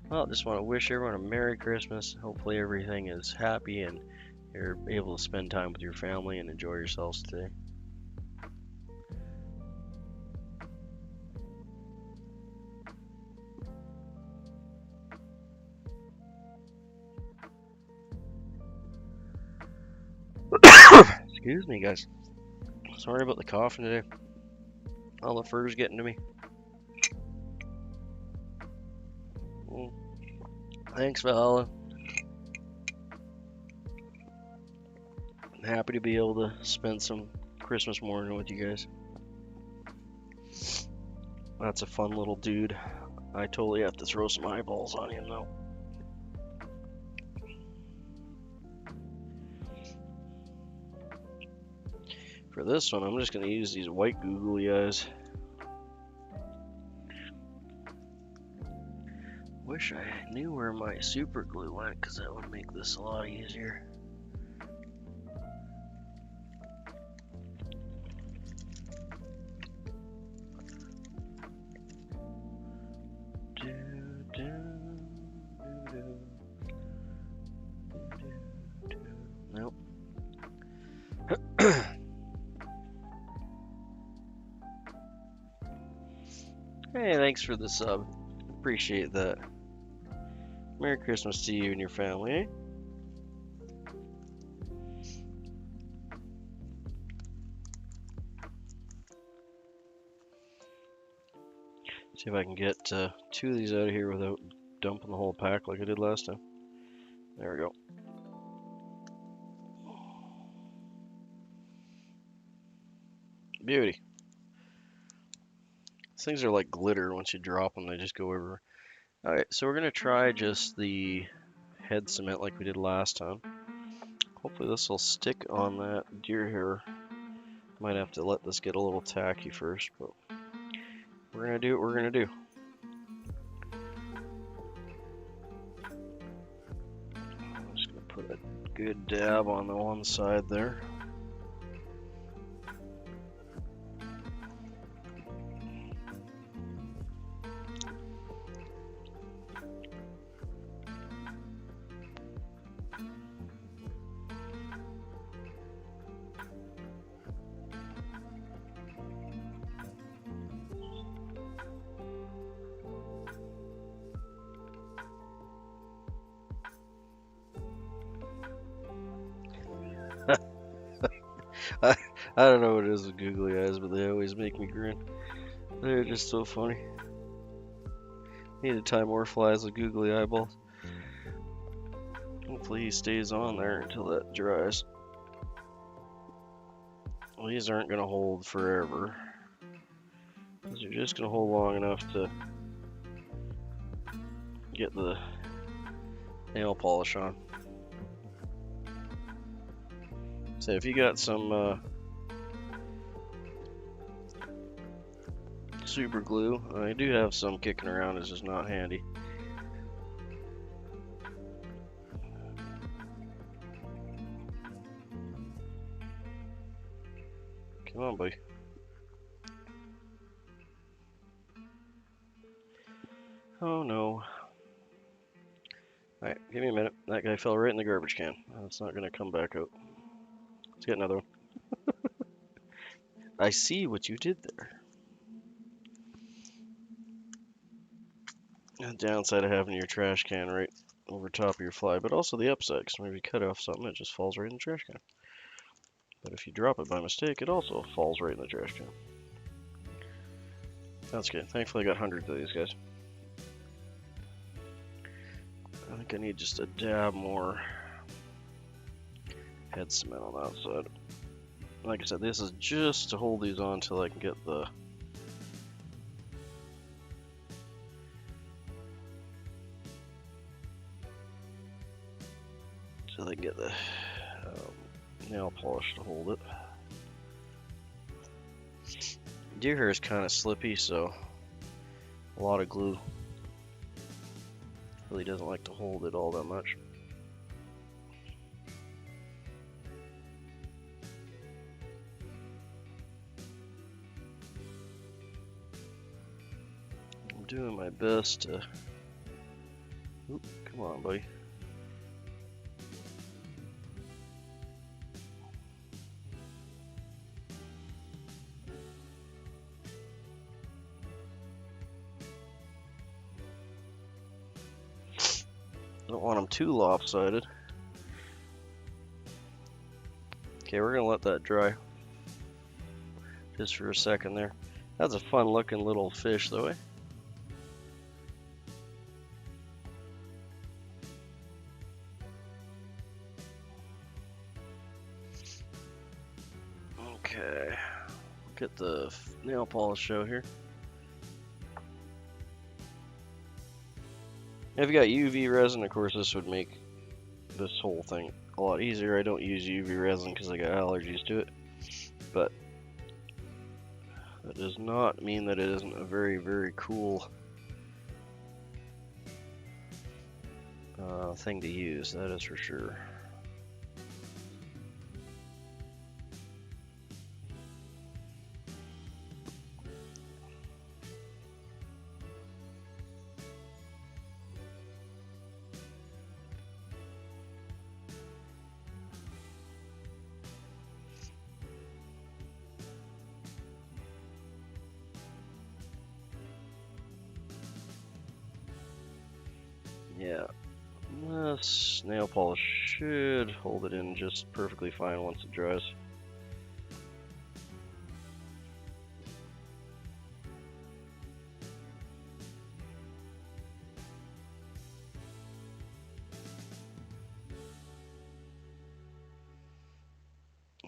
Well, just want to wish everyone a Merry Christmas. Hopefully everything is happy and you're able to spend time with your family and enjoy yourselves today. Excuse me, guys. Sorry about the coughing today. All the fur's getting to me. Thanks, Valhalla. I'm happy to be able to spend some Christmas morning with you guys. That's a fun little dude. I totally have to throw some eyeballs on him though. For this one, I'm just going to use these white googly eyes. Wish I knew where my super glue went, because that would make this a lot easier. Hey, thanks for the sub. Appreciate that. Merry Christmas to you and your family, eh? See if I can get 2 of these out of here without dumping the whole pack like I did last time. There we go. Beauty. These things are like glitter. Once you drop them, they just go everywhere. Alright, so we're going to try just the head cement like we did last time. Hopefully this will stick on that deer hair. Might have to let this get a little tacky first, but we're going to do what we're going to do. I'm just going to put a good dab on the one side there. I don't know what it is with googly eyes, but they always make me grin. They're just so funny. Need to tie more flies with googly eyeballs. Hopefully he stays on there until that dries. Well, these aren't going to hold forever. These are just going to hold long enough to get the nail polish on. So if you got some super glue, I do have some kicking around, it's just not handy. Come on, buddy. Oh no. Alright, give me a minute. That guy fell right in the garbage can. That's not going to come back out. Let's get another one. I see what you did there. The downside of having your trash can right over top of your fly, but also the upside, because maybe you cut off something, it just falls right in the trash can. But if you drop it by mistake, it also falls right in the trash can. That's good. Thankfully I got hundreds of these guys. I think I need just a dab more head cement on that side. Like I said, this is just to hold these on until I can get the nail polish to hold it. Deer hair is kind of slippy, so a lot of glue really doesn't like to hold it all that much. I'm doing my best to... Oop, come on, buddy. Don't want them too lopsided. Okay, we're gonna let that dry just for a second there. That's a fun looking little fish though, eh? Okay, get the nail polish out here. If you got UV resin, of course, this would make this whole thing a lot easier. I don't use UV resin because I got allergies to it, but that does not mean that it isn't a very, very cool thing to use. That is for sure. Yeah, this nail polish should hold it in just perfectly fine once it dries.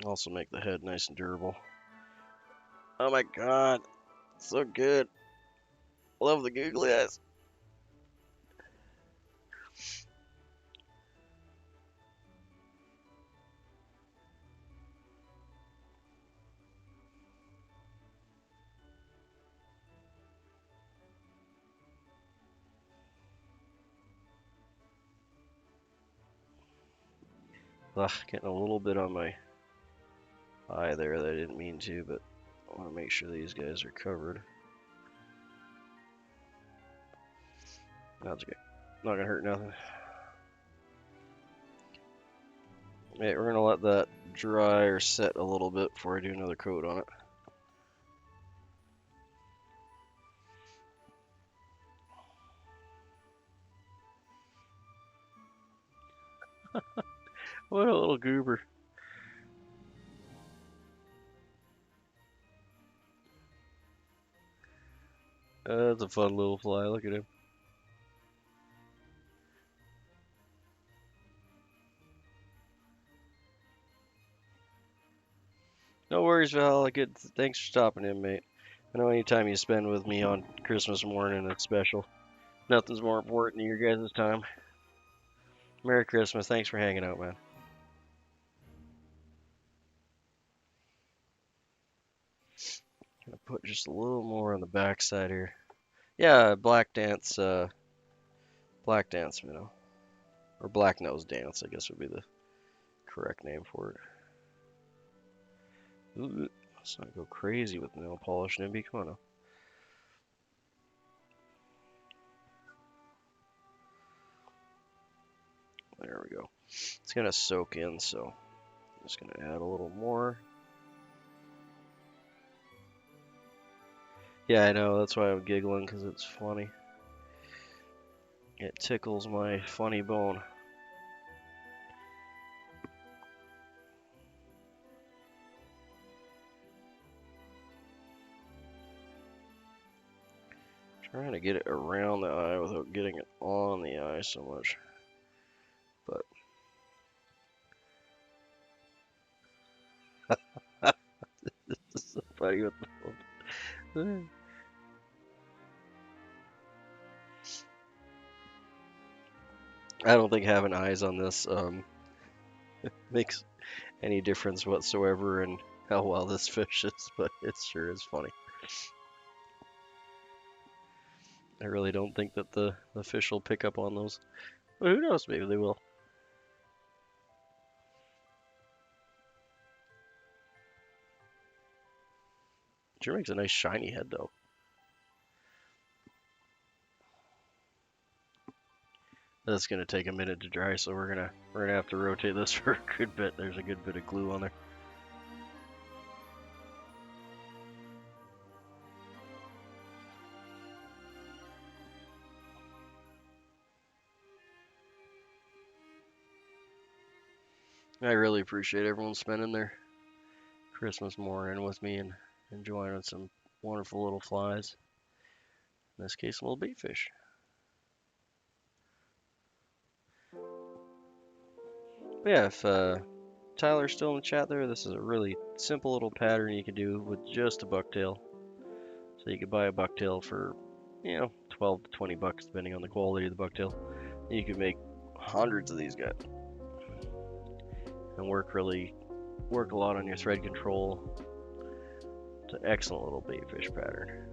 Also make the head nice and durable. Oh my god, so good. Love the googly eyes. Ugh, getting a little bit on my eye there that I didn't mean to, but I want to make sure these guys are covered. That's okay. Not gonna hurt nothing. Okay, we're gonna let that dry or set a little bit before I do another coat on it. What a little goober. That's a fun little fly. Look at him. No worries, Val. Good. Thanks for stopping in, mate. I know anytime you spend with me on Christmas morning, it's special. Nothing's more important than your guys' time. Merry Christmas. Thanks for hanging out, man. Gonna put just a little more on the backside here. Yeah, black dance, minnow. Or black nose dance, I guess would be the correct name for it. Ooh, let's not go crazy with nail polish, Nimby. Come on now. There we go. It's gonna soak in, so I'm just gonna add a little more. Yeah, I know, that's why I'm giggling, because it's funny. It tickles my funny bone. Trying to get it around the eye without getting it on the eye so much. But this is so funny with the I don't think having eyes on this makes any difference whatsoever in how well this fish is, but it sure is funny. I really don't think that the fish will pick up on those. But who knows, maybe they will. Sure makes a nice shiny head though. That's gonna take a minute to dry, so we're gonna have to rotate this for a good bit. There's a good bit of glue on there. I really appreciate everyone spending their Christmas morning with me and enjoying some wonderful little flies. In this case, a little baitfish. But yeah, if Tyler's still in the chat there, this is a really simple little pattern you can do with just a bucktail. So you could buy a bucktail for, 12 to 20 bucks depending on the quality of the bucktail. You could make hundreds of these guys and work a lot on your thread control. It's an excellent little baitfish pattern.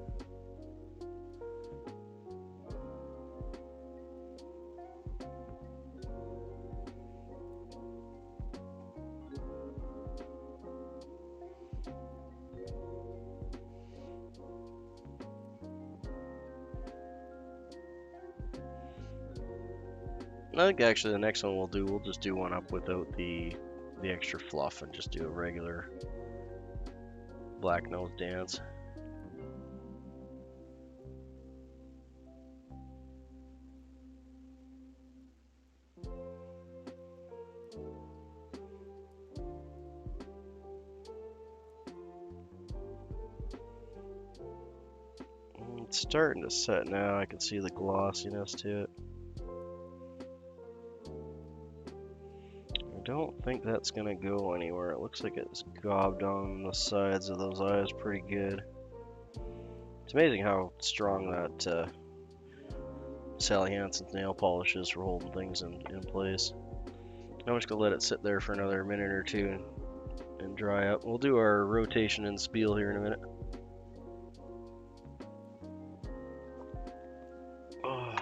I think actually the next one we'll just do one up without the extra fluff and just do a regular black nose dance. It's starting to set now. I can see the glossiness to it. I don't think that's gonna go anywhere. It looks like it's gobbed on the sides of those eyes pretty good. It's amazing how strong that Sally Hansen's nail polish is for holding things in place. I'm just gonna let it sit there for another minute or two and dry up. We'll do our rotation and spiel here in a minute. Oh.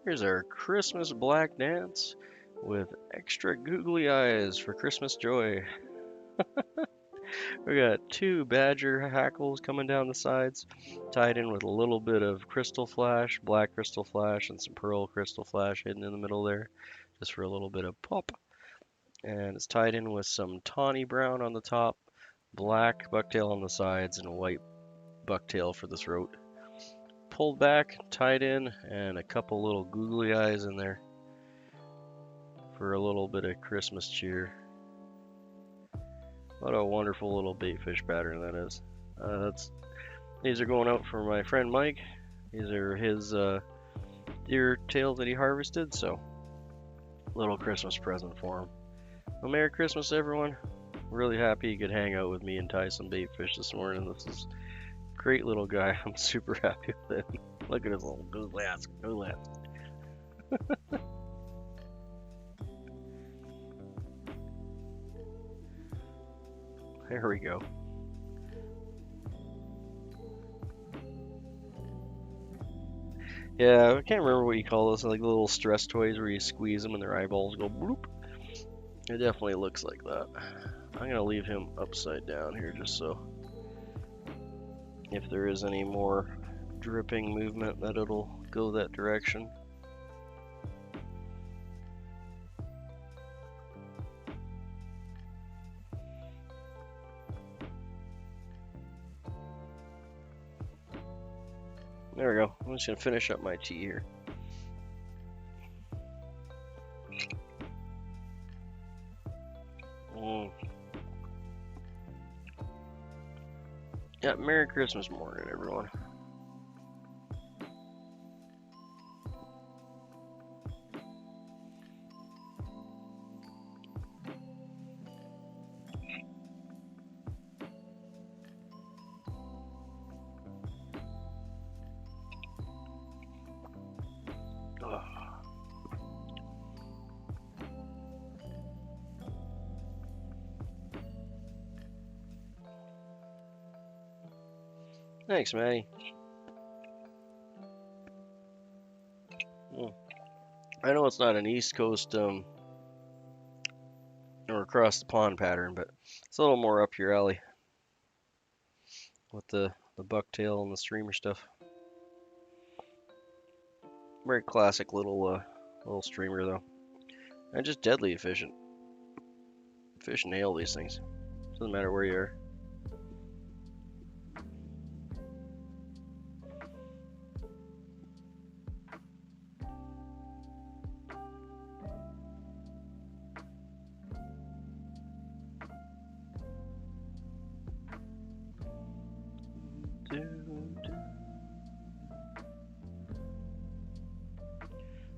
Here's our Christmas black dance with extra googly eyes for Christmas joy. We got 2 badger hackles coming down the sides, tied in with a little bit of crystal flash, black crystal flash, and some pearl crystal flash hidden in the middle there, just for a little bit of pop. And it's tied in with some tawny brown on the top, black bucktail on the sides, and a white bucktail for the throat. Pulled back, tied in, and a couple little googly eyes in there for a little bit of Christmas cheer. What a wonderful little baitfish pattern that is. These are going out for my friend Mike. These are his deer tails that he harvested, so little Christmas present for him. Well, Merry Christmas, everyone. Really happy you could hang out with me and tie some baitfish this morning. This is a great little guy. I'm super happy with it. Look at his little googly ass. There we go. Yeah, I can't remember what you call those, like little stress toys where you squeeze them and their eyeballs go bloop. It definitely looks like that. I'm gonna leave him upside down here just so if there is any more dripping movement that it'll go that direction. There we go. I'm just gonna finish up my tea here. Yeah, Merry Christmas morning, everyone. Thanks, Maddie. I know it's not an East Coast or across the pond pattern, but it's a little more up your alley with the bucktail and the streamer stuff. Very classic little streamer though, and just deadly efficient. Fish nail these things. Doesn't matter where you are.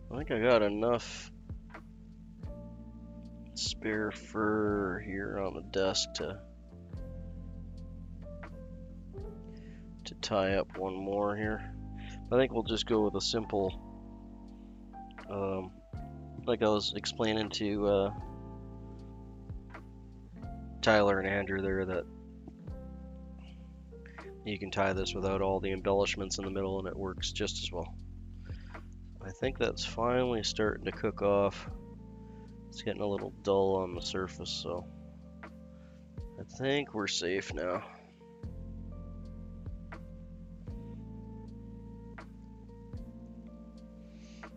I think I got enough spare fur here on the desk to tie up one more here. I think we'll just go with a simple, like I was explaining to Tyler and Andrew there, that you can tie this without all the embellishments in the middle and it works just as well. I think that's finally starting to cook off. It's getting a little dull on the surface, so I think we're safe now.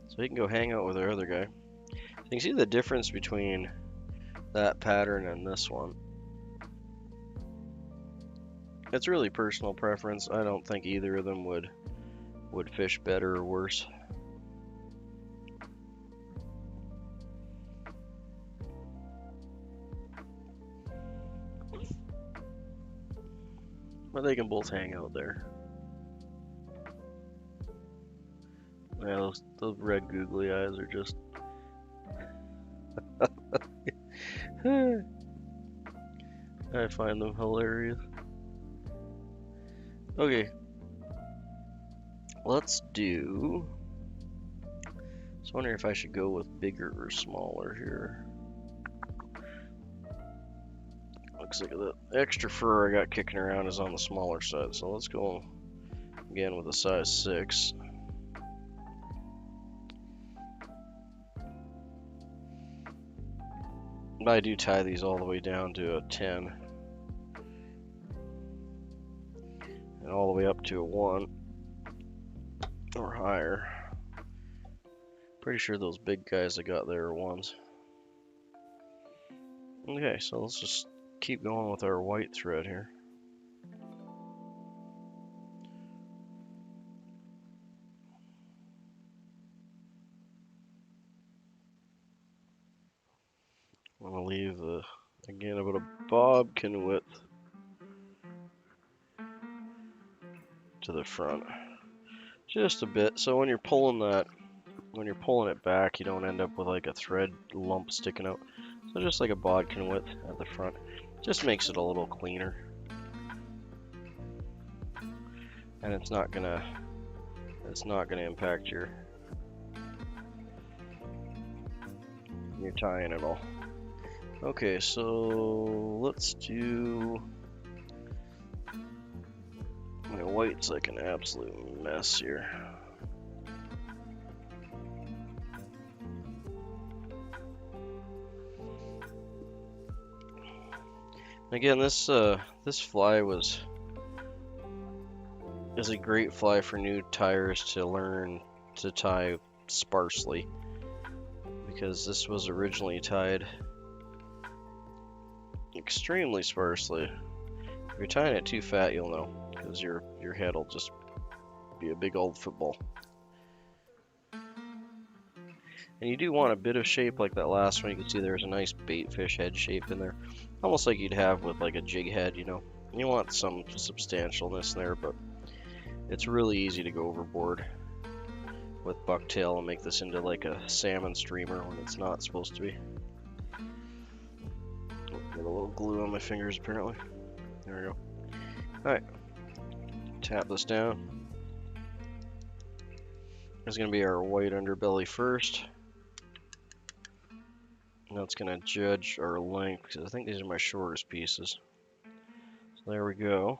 So we can go hang out with our other guy. You can see the difference between that pattern and this one. It's really personal preference. I don't think either of them would fish better or worse. Or they can both hang out there. Yeah, those red googly eyes are just... I find them hilarious. Okay. Let's do... I was wondering if I should go with bigger or smaller here. Looks like the extra fur I got kicking around is on the smaller side, so let's go again with a size 6. I do tie these all the way down to a 10 and all the way up to a 1 or higher. Pretty sure those big guys I got there are 1s. Okay, so let's just keep going with our white thread here. I'm gonna leave again about a bodkin width to the front, just a bit. So when you're pulling it back, you don't end up with like a thread lump sticking out. So just like a bodkin width at the front, just makes it a little cleaner, and it's not gonna impact your tying at all. Okay, so let's do... My white's like an absolute mess here. Again, this fly is a great fly for new tyers to learn to tie sparsely, because this was originally tied extremely sparsely. If you're tying it too fat, you'll know, because your head will just be a big old football. And you do want a bit of shape like that last one. You can see there's a nice bait fish head shape in there, almost like you'd have with like a jig head, you know. You want some substantialness there, but it's really easy to go overboard with bucktail and make this into like a salmon streamer when it's not supposed to be. Got a little glue on my fingers apparently. There we go. Alright. Tap this down. There's going to be our white underbelly first. Now it's going to judge our length, because I think these are my shortest pieces. So there we go.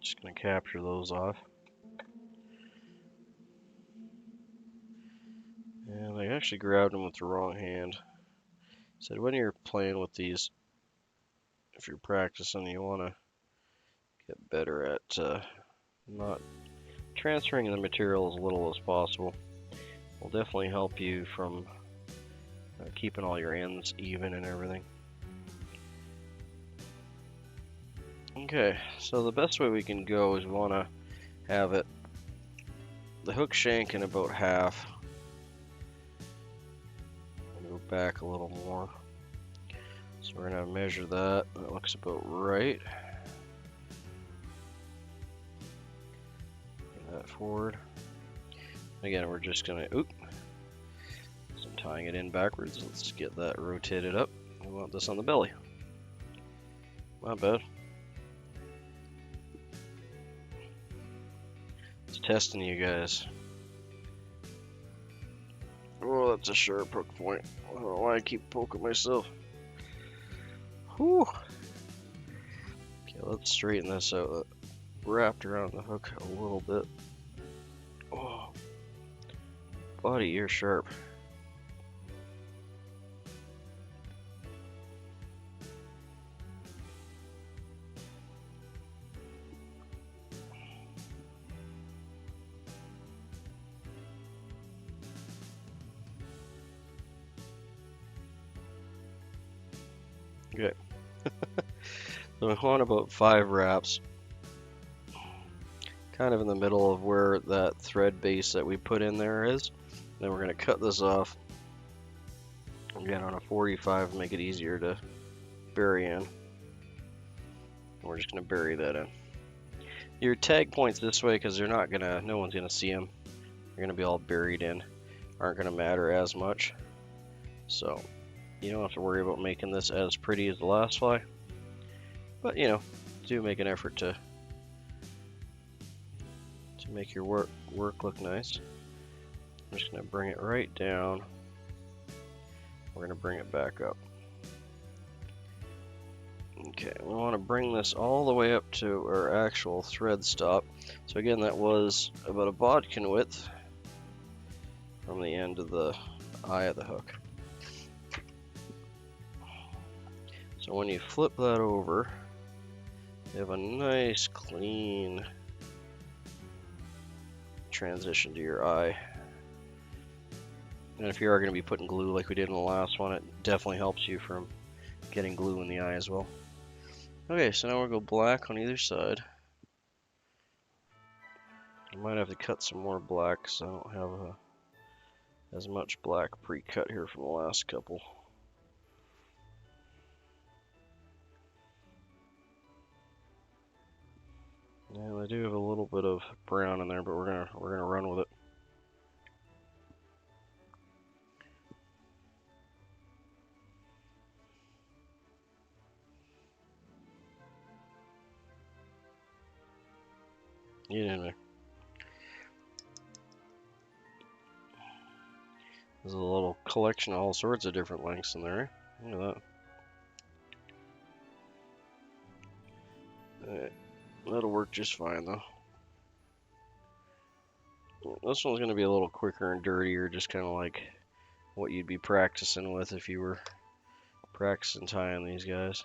Just going to capture those off. And I actually grabbed them with the wrong hand. Said when you're playing with these, if you're practicing, you want to get better at not transferring the material as little as possible. Will definitely help you from keeping all your ends even and everything. Okay, so the best way we can go is we want to have it, the hook shank in about half. Go back a little more. So we're going to measure that. That looks about right. Bring that forward. Again, we're just going to, so I'm tying it in backwards. Let's get that rotated up. We want this on the belly. Not bad. Just testing you guys. Oh, that's a sharp hook point. I don't know why I keep poking myself. Whew. Okay, let's straighten this out. Wrapped around the hook a little bit. Oh, buddy, you're sharp. Okay. So we want about 5 wraps, kind of in the middle of where that thread base that we put in there is. Then we're going to cut this off again on a 45, make it easier to bury in. We're just gonna bury that in. Your tag points this way because no one's gonna see them. They're gonna be all buried in. Aren't gonna matter as much. So you don't have to worry about making this as pretty as the last fly. But you know, do make an effort to make your work look nice. I'm just gonna bring it right down. We're gonna bring it back up. Okay, we want to bring this all the way up to our actual thread stop. So again, that was about a bodkin width from the end of the eye of the hook. So when you flip that over, you have a nice clean transition to your eye. And if you are going to be putting glue like we did in the last one, it definitely helps you from getting glue in the eye as well. Okay, so now we'll go black on either side. I might have to cut some more black because I don't have as much black pre-cut here from the last couple. And I do have a little bit of brown in there, but we're gonna run with it. Get in there. There's a little collection of all sorts of different lengths in there. Look at that. Alright, that'll work just fine though. This one's going to be a little quicker and dirtier, just kind of like what you'd be practicing with if you were practicing tying these guys.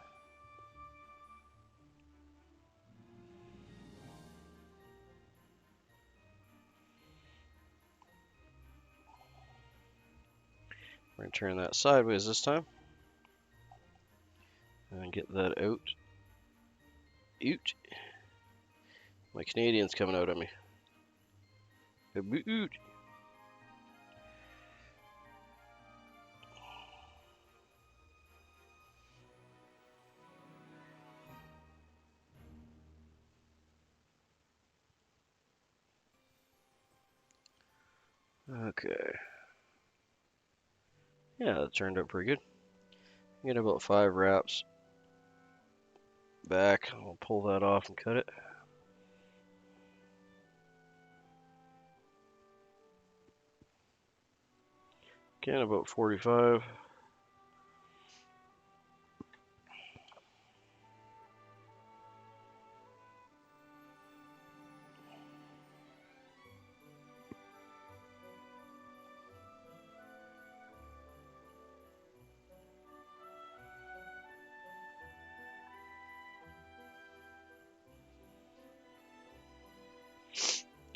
We're going to turn that sideways this time and get that out. Oot. My Canadian's coming out at me. Oot. Okay. Yeah, that turned out pretty good. Get about 5 wraps back. I'll pull that off and cut it. Again, about 45.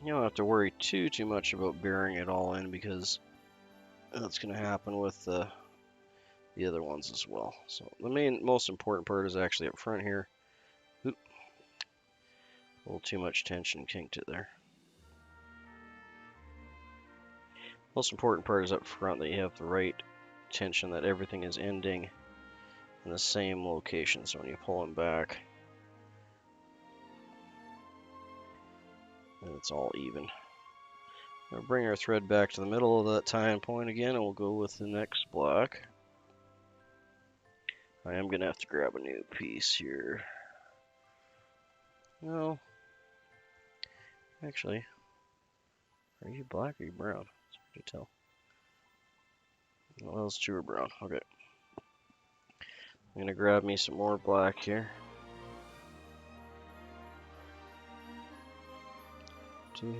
You don't have to worry too much about burying it all in because that's going to happen with the other ones as well. So the most important part is actually up front here. Oop. A little too much tension, kinked it there. Most important part is up front, that you have the right tension, that everything is ending in the same location. So when you pull them back, and it's all even. We'll bring our thread back to the middle of that tying point again, and we'll go with the next black. I am gonna have to grab a new piece here. No, actually, are you black or are you brown? It's hard to tell. Well, those two are brown. Okay. I'm gonna grab me some more black here. I'm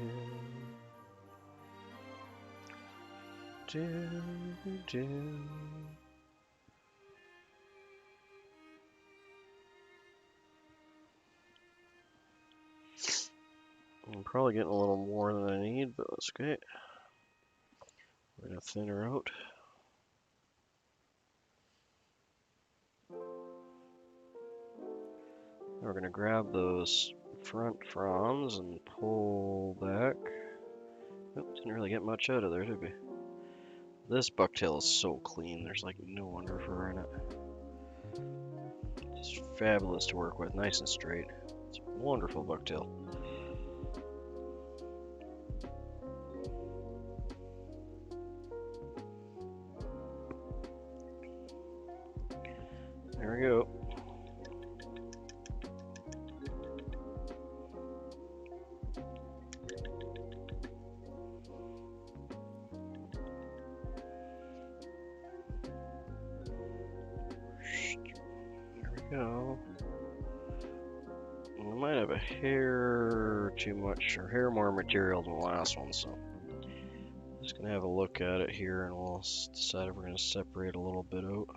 probably getting a little more than I need, but that's okay. We're gonna thin her out. We're gonna grab those front fronds and pull back. Nope, didn't really get much out of there, did we? This bucktail is so clean, there's like no under fur in it. Just fabulous to work with, nice and straight. It's a wonderful bucktail. There we go. Go. I might have a hair too much, or hair more material than the last one, so I'm just gonna have a look at it here and we'll decide if we're gonna separate a little bit out.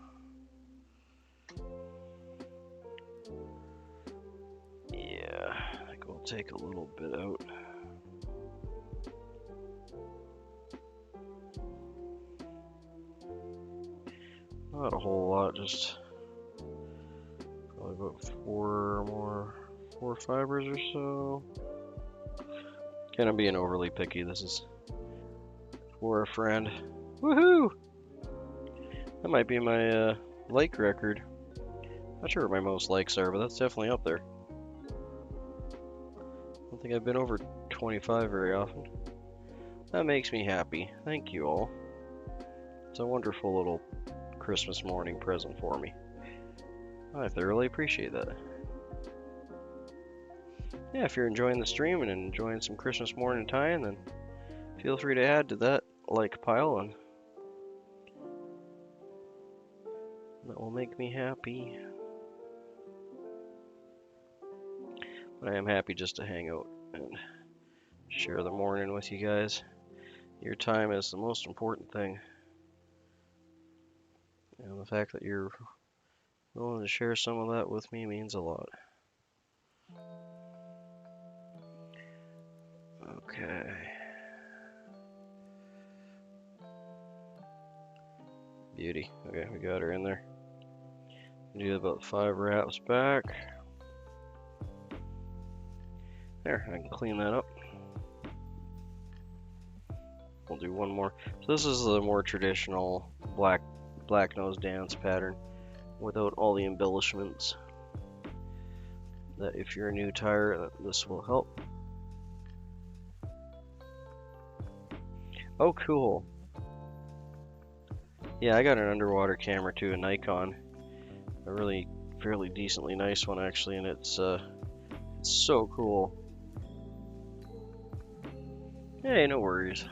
Yeah, I think we'll take a little bit out. Not a whole lot, just probably about four fibers or so. Kind of being overly picky. This is for a friend. Woohoo! That might be my like record. Not sure what my most likes are, but that's definitely up there. I don't think I've been over 25 very often. That makes me happy. Thank you all. It's a wonderful little Christmas morning present for me. I thoroughly appreciate that. Yeah, if you're enjoying the stream and enjoying some Christmas morning time, then feel free to add to that like pile, and that will make me happy. But I am happy just to hang out and share the morning with you guys. Your time is the most important thing. And the fact that you're willing to share some of that with me means a lot. Okay. Beauty. Okay, we got her in there. Do about 5 wraps back. There, I can clean that up. We'll do one more. So this is the more traditional black nose dance pattern without all the embellishments. That if you're a new tire, this will help. Oh, cool. Yeah, I got an underwater camera too, a Nikon. A really fairly decently nice one actually, and it's so cool. Hey, no worries.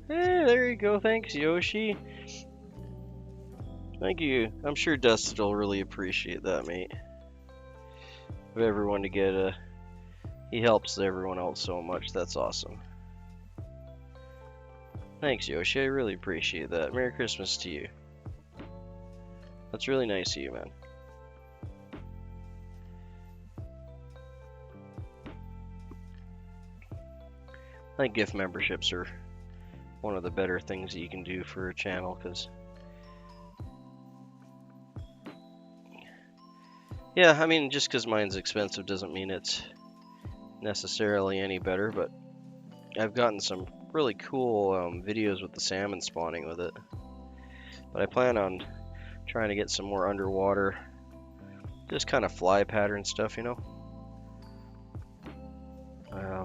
Hey, there you go. Thanks, Yoshi. Thank you. I'm sure Dustin will really appreciate that, mate. For everyone to get he helps everyone out so much. That's awesome. Thanks, Yoshi. I really appreciate that. Merry Christmas to you. That's really nice of you, man. I think gift memberships are one of the better things that you can do for a channel, because yeah, I mean, just because mine's expensive doesn't mean it's necessarily any better, but I've gotten some really cool videos with the salmon spawning with it. But I plan on trying to get some more underwater, just kind of fly pattern stuff, you know?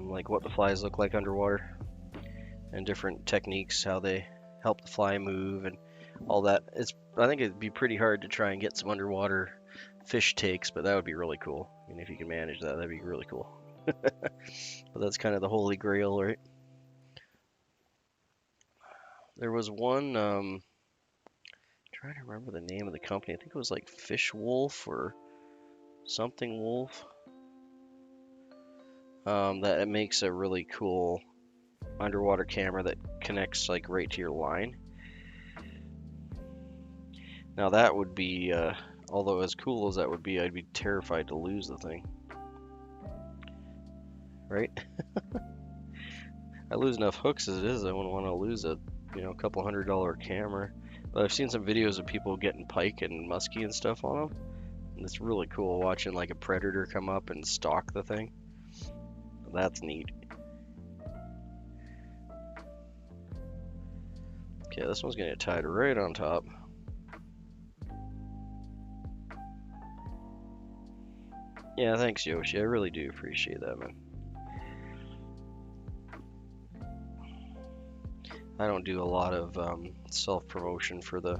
Like what the flies look like underwater, and different techniques, how they help the fly move and all that. I think it'd be pretty hard to try and get some underwater fish takes, but that would be really cool. I mean, if you can manage that, that'd be really cool. But that's kind of the holy grail, right? There was one, trying to remember the name of the company. I think it was like Fish Wolf or something Wolf. That it makes a really cool underwater camera that connects like right to your line. Now that would be, although as cool as that would be, I'd be terrified to lose the thing. Right? I lose enough hooks as it is. I wouldn't want to lose a, a couple $100 camera. But I've seen some videos of people getting pike and muskie and stuff on them. And it's really cool watching like a predator come up and stalk the thing. That's neat. Okay, this one's gonna get tied right on top. Yeah, thanks Yoshi, I really do appreciate that, man. I don't do a lot of self-promotion for the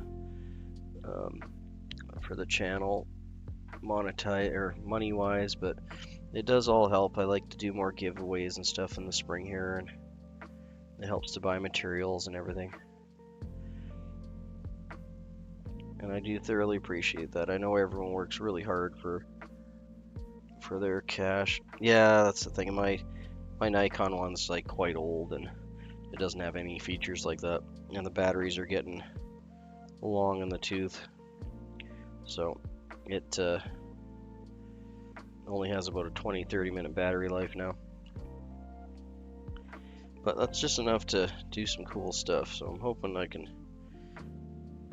channel, monetize or money-wise, but it does all help. I like to do more giveaways and stuff in the spring here, and it helps to buy materials and everything. And I do thoroughly appreciate that. I know everyone works really hard for their cash. Yeah, that's the thing. My Nikon one's like quite old and it doesn't have any features like that, and the batteries are getting long in the tooth, so it only has about a 20-30 minute battery life now, but that's just enough to do some cool stuff. So I'm hoping I can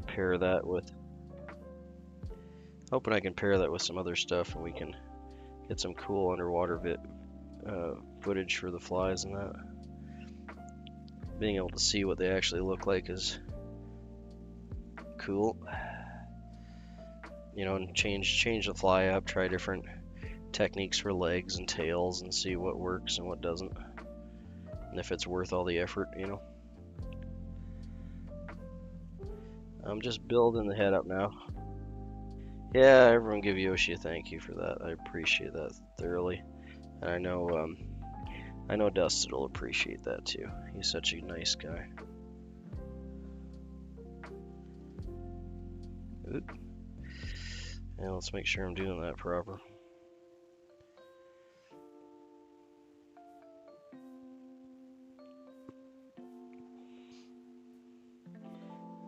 pair that with some other stuff, and we can get some cool underwater footage for the flies and that. Being able to see what they actually look like is cool. You know, and change the fly up, try different techniques for legs and tails, and see what works and what doesn't, and if it's worth all the effort, you know. I'm just building the head up now. Yeah, everyone give Yoshi a thank you for that. I appreciate that thoroughly, and I know Dustin will appreciate that too. He's such a nice guy. Oop. Yeah, let's make sure I'm doing that proper.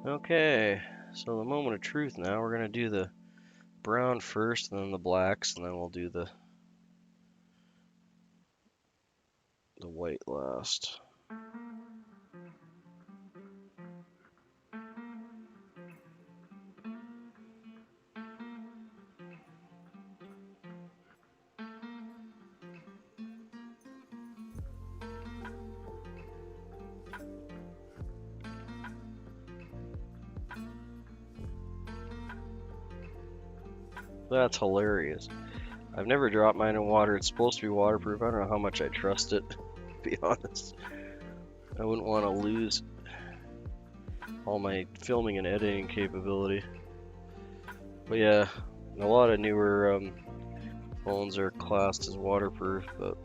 Okay, so the moment of truth now. We're gonna do the brown first, and then the blacks, and then we'll do the white last. That's hilarious. I've never dropped mine in water. It's supposed to be waterproof. I don't know how much I trust it, to be honest. I wouldn't want to lose all my filming and editing capability. But yeah, a lot of newer phones are classed as waterproof, but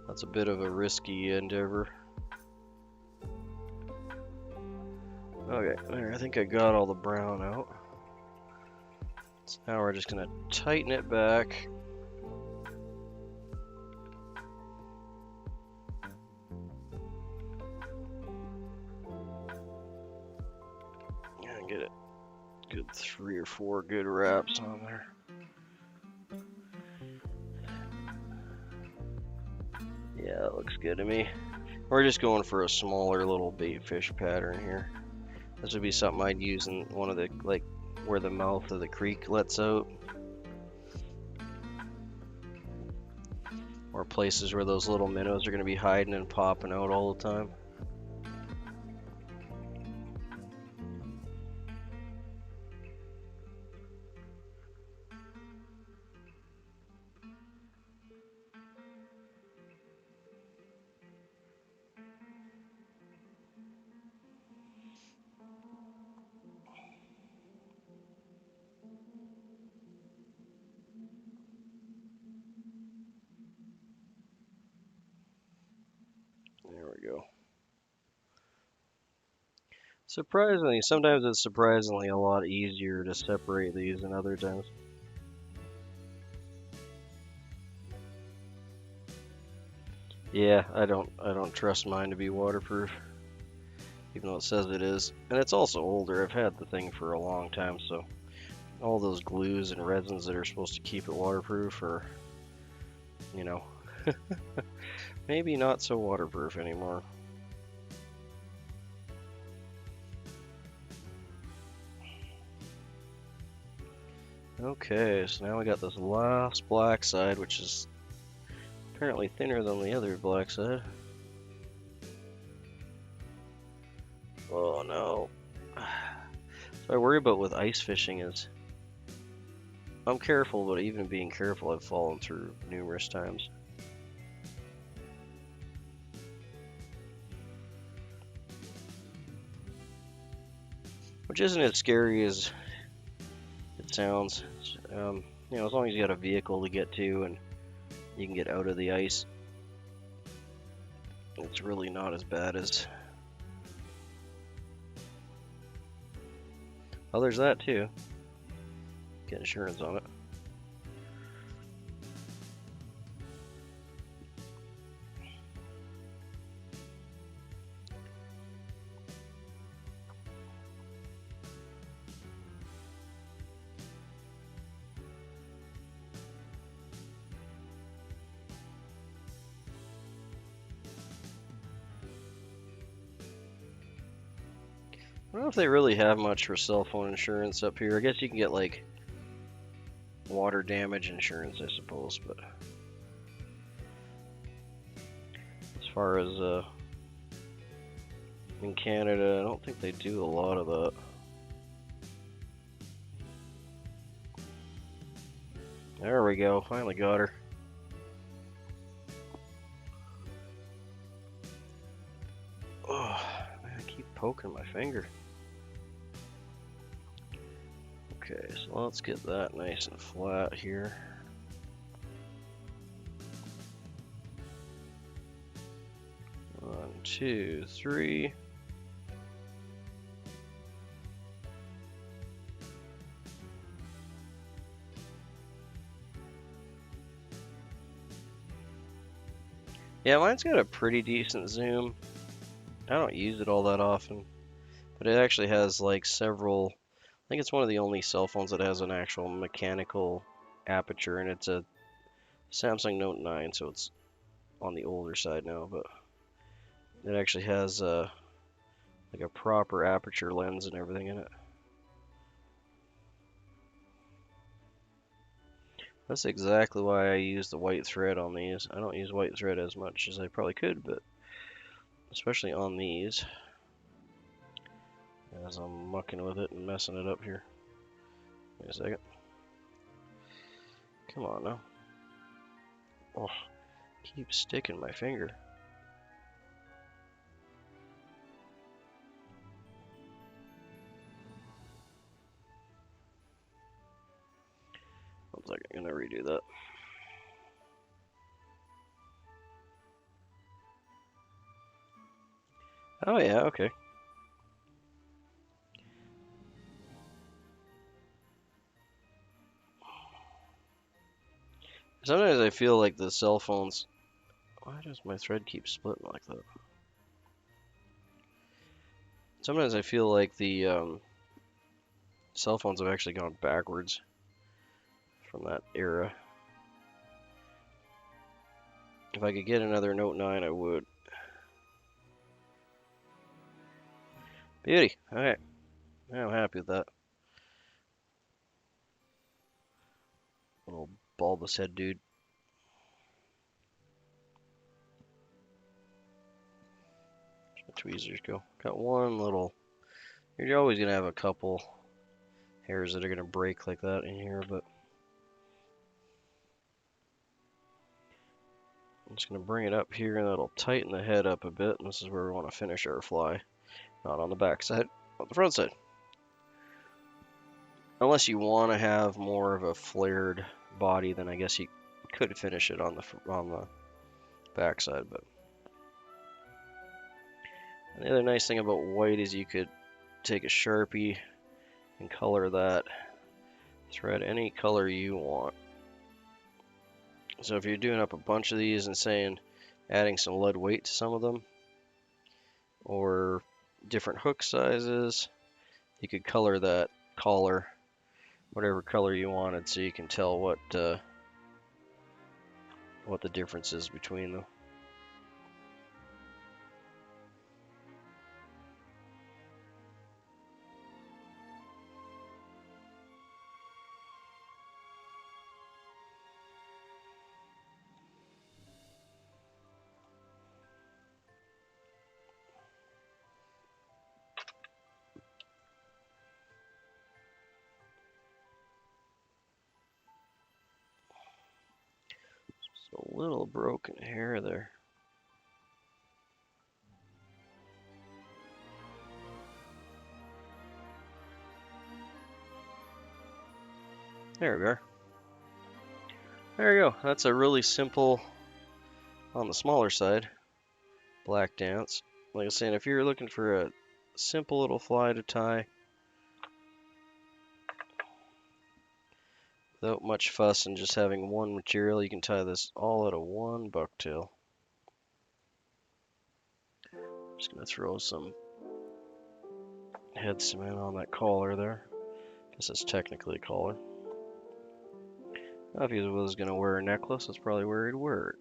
that's a bit of a risky endeavor. Okay, there, I think I got all the brown out. So now we're just gonna tighten it back. And get it good 3 or 4 good wraps on there. Yeah, that looks good to me. We're just going for a smaller little bait fish pattern here. This would be something I'd use in one of the, like, where the mouth of the creek lets out, or places where those little minnows are going to be hiding and popping out all the time. There we go. Surprisingly, sometimes it's surprisingly a lot easier to separate these than other times. Yeah, I don't trust mine to be waterproof, even though it says it is. And it's also older. I've had the thing for a long time, so all those glues and resins that are supposed to keep it waterproof are, you know, maybe not so waterproof anymore. Okay, so now we got this last black side, which is apparently thinner than the other black side. Oh no. So I worry about with ice fishing is I'm careful, but even being careful, I've fallen through numerous times. Which isn't as scary as it sounds. You know, as long as you got a vehicle to get to and you can get out of the ice, it's really not as bad as. Oh, there's that too. Get insurance on it. I don't know if they really have much for cell phone insurance up here. I guess you can get like water damage insurance, I suppose, but as far as in Canada, I don't think they do a lot of that. There we go, finally got her. Oh, I keep poking my finger. Okay, so let's get that nice and flat here. One, two, three. Yeah, mine's got a pretty decent zoom. I don't use it all that often, but it actually has like several. I think it's one of the only cell phones that has an actual mechanical aperture, and it's a Samsung Note 9, so it's on the older side now, but it actually has like a proper aperture lens and everything in it. That's exactly why I use the white thread on these. I don't use white thread as much as I probably could, but especially on these, as I'm mucking with it and messing it up here. Wait a second. Come on now. Oh, keep sticking my finger. One second, I'm gonna redo that. Oh yeah, okay. Sometimes I feel like the cell phones. Why does my thread keep splitting like that? Sometimes I feel like the cell phones have actually gone backwards from that era. If I could get another Note 9, I would. Beauty. Alright. I'm happy with that. Little bulbous head dude. Where's my tweezers go? Got one little. You're always gonna have a couple hairs that are gonna break like that in here, but I'm just gonna bring it up here and that'll tighten the head up a bit. And this is where we want to finish our fly. Not on the back side, on the front side. Unless you want to have more of a flared body, then I guess you could finish it on the back side. But the other nice thing about white is you could take a Sharpie and color that thread any color you want. So if you're doing up a bunch of these and saying adding some lead weight to some of them, or different hook sizes, you could color that collar whatever color you wanted, so you can tell what the difference is between them. a little broken hair there. There we are. There you go. That's a really simple, on the smaller side, black dance. Like I was saying, if you're looking for a simple little fly to tie without much fuss and just having one material, you can tie this all out of one bucktail. Just gonna throw some head cement on that collar there. Guess that's technically a collar. Now, if he was gonna wear a necklace, that's probably where he'd wear it.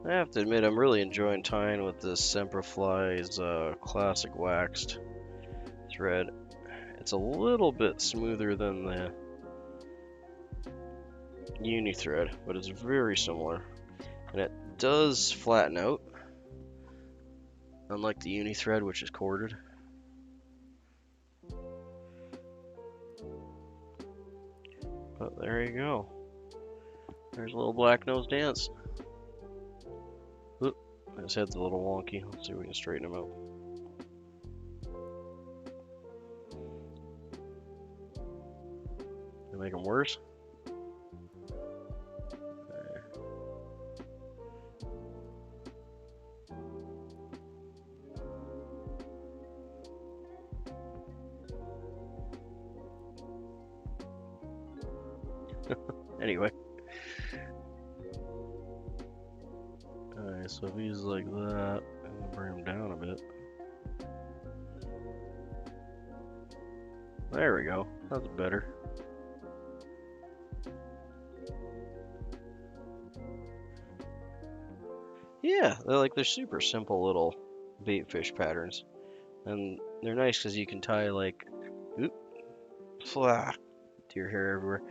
I have to admit, I'm really enjoying tying with this Semperfli's classic waxed thread. It's a little bit smoother than the uni thread, but it's very similar. And it does flatten out, unlike the uni thread, which is corded. But there you go. There's a little black nose dance. Oop, his head's a little wonky. Let's see if we can straighten him out. Can make him worse? Anyway. Alright, so if he's like that, I'm gonna bring him down a bit. There we go. That's better. Yeah, they're super simple little bait fish patterns. And they're nice because you can tie like, oop, flah, deer hair everywhere.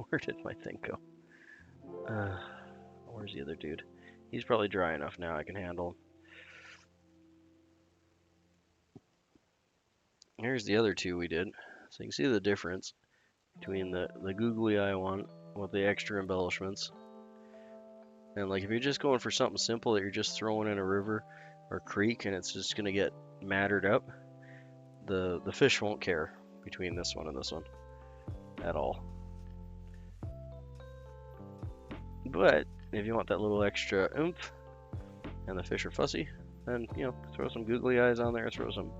Where did my thing go? Where's the other dude? He's probably dry enough now, I can handle him. Here's the other two we did. So you can see the difference between the googly eye one with the extra embellishments. And like if you're just going for something simple that you're just throwing in a river or creek and it's just gonna get mattered up, the fish won't care between this one and this one at all. But if you want that little extra oomph and the fish are fussy, then you know, throw some googly eyes on there, throw some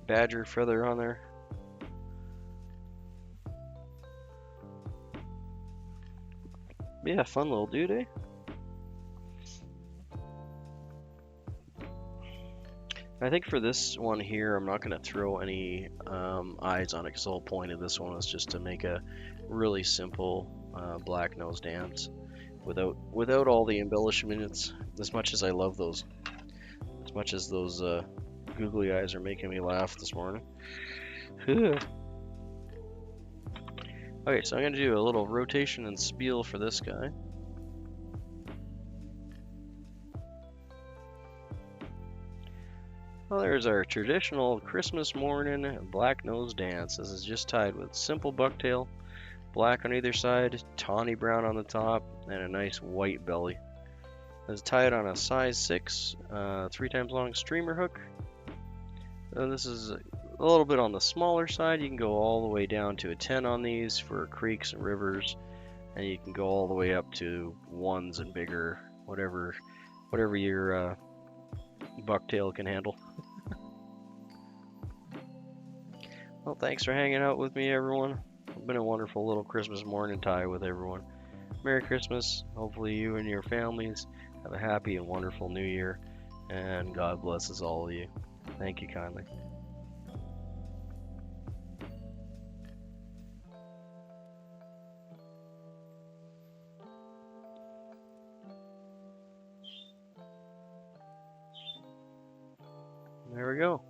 badger feather on there. Yeah, fun little dude, eh? I think for this one here, I'm not going to throw any eyes on it because the whole point of this one is just to make a really simple black nose dance without all the embellishments. As much as I love those, as much as those googly eyes are making me laugh this morning. Okay, so I'm going to do a little rotation and spiel for this guy. Well, there's our traditional Christmas morning black nose dance. This is just tied with simple bucktail, black on either side, tawny brown on the top, and a nice white belly. It's tied on a size 6, 3 times long streamer hook. This is a little bit on the smaller side. You can go all the way down to a 10 on these for creeks and rivers, and you can go all the way up to 1s and bigger, whatever your bucktail can handle. Well, thanks for hanging out with me, everyone. It's been a wonderful little Christmas morning tie with everyone. Merry Christmas. Hopefully you and your families have a happy and wonderful New Year, and God blesses all of you. Thank you kindly. go.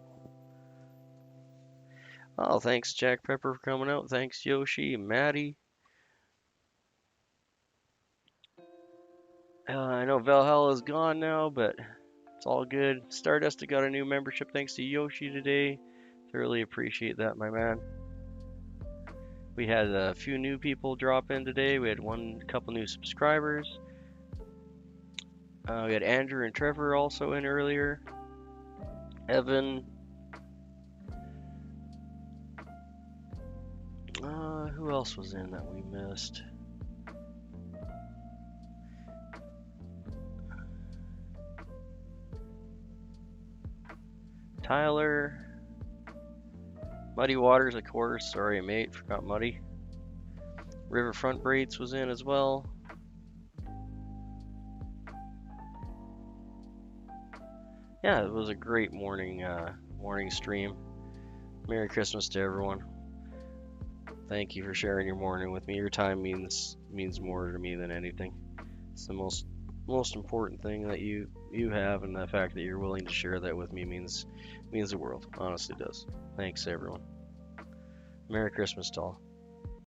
Oh, thanks Jack Pepper for coming out. Thanks Yoshi, Maddie. I know Valhalla is gone now, but it's all good. Stardust got a new membership thanks to Yoshi today. Thoroughly appreciate that, my man. We had a few new people drop in today. We had couple new subscribers. We had Andrew and Trevor also in earlier. Evan. Who else was in that we missed? Tyler. Muddy Waters, of course. Sorry, mate. Forgot Muddy. Riverfront Braids was in as well. Yeah, it was a great morning stream. Merry Christmas to everyone. Thank you for sharing your morning with me. Your time means more to me than anything. It's the most important thing that you have, and the fact that you're willing to share that with me means the world. Honestly does. Thanks everyone. Merry Christmas to all.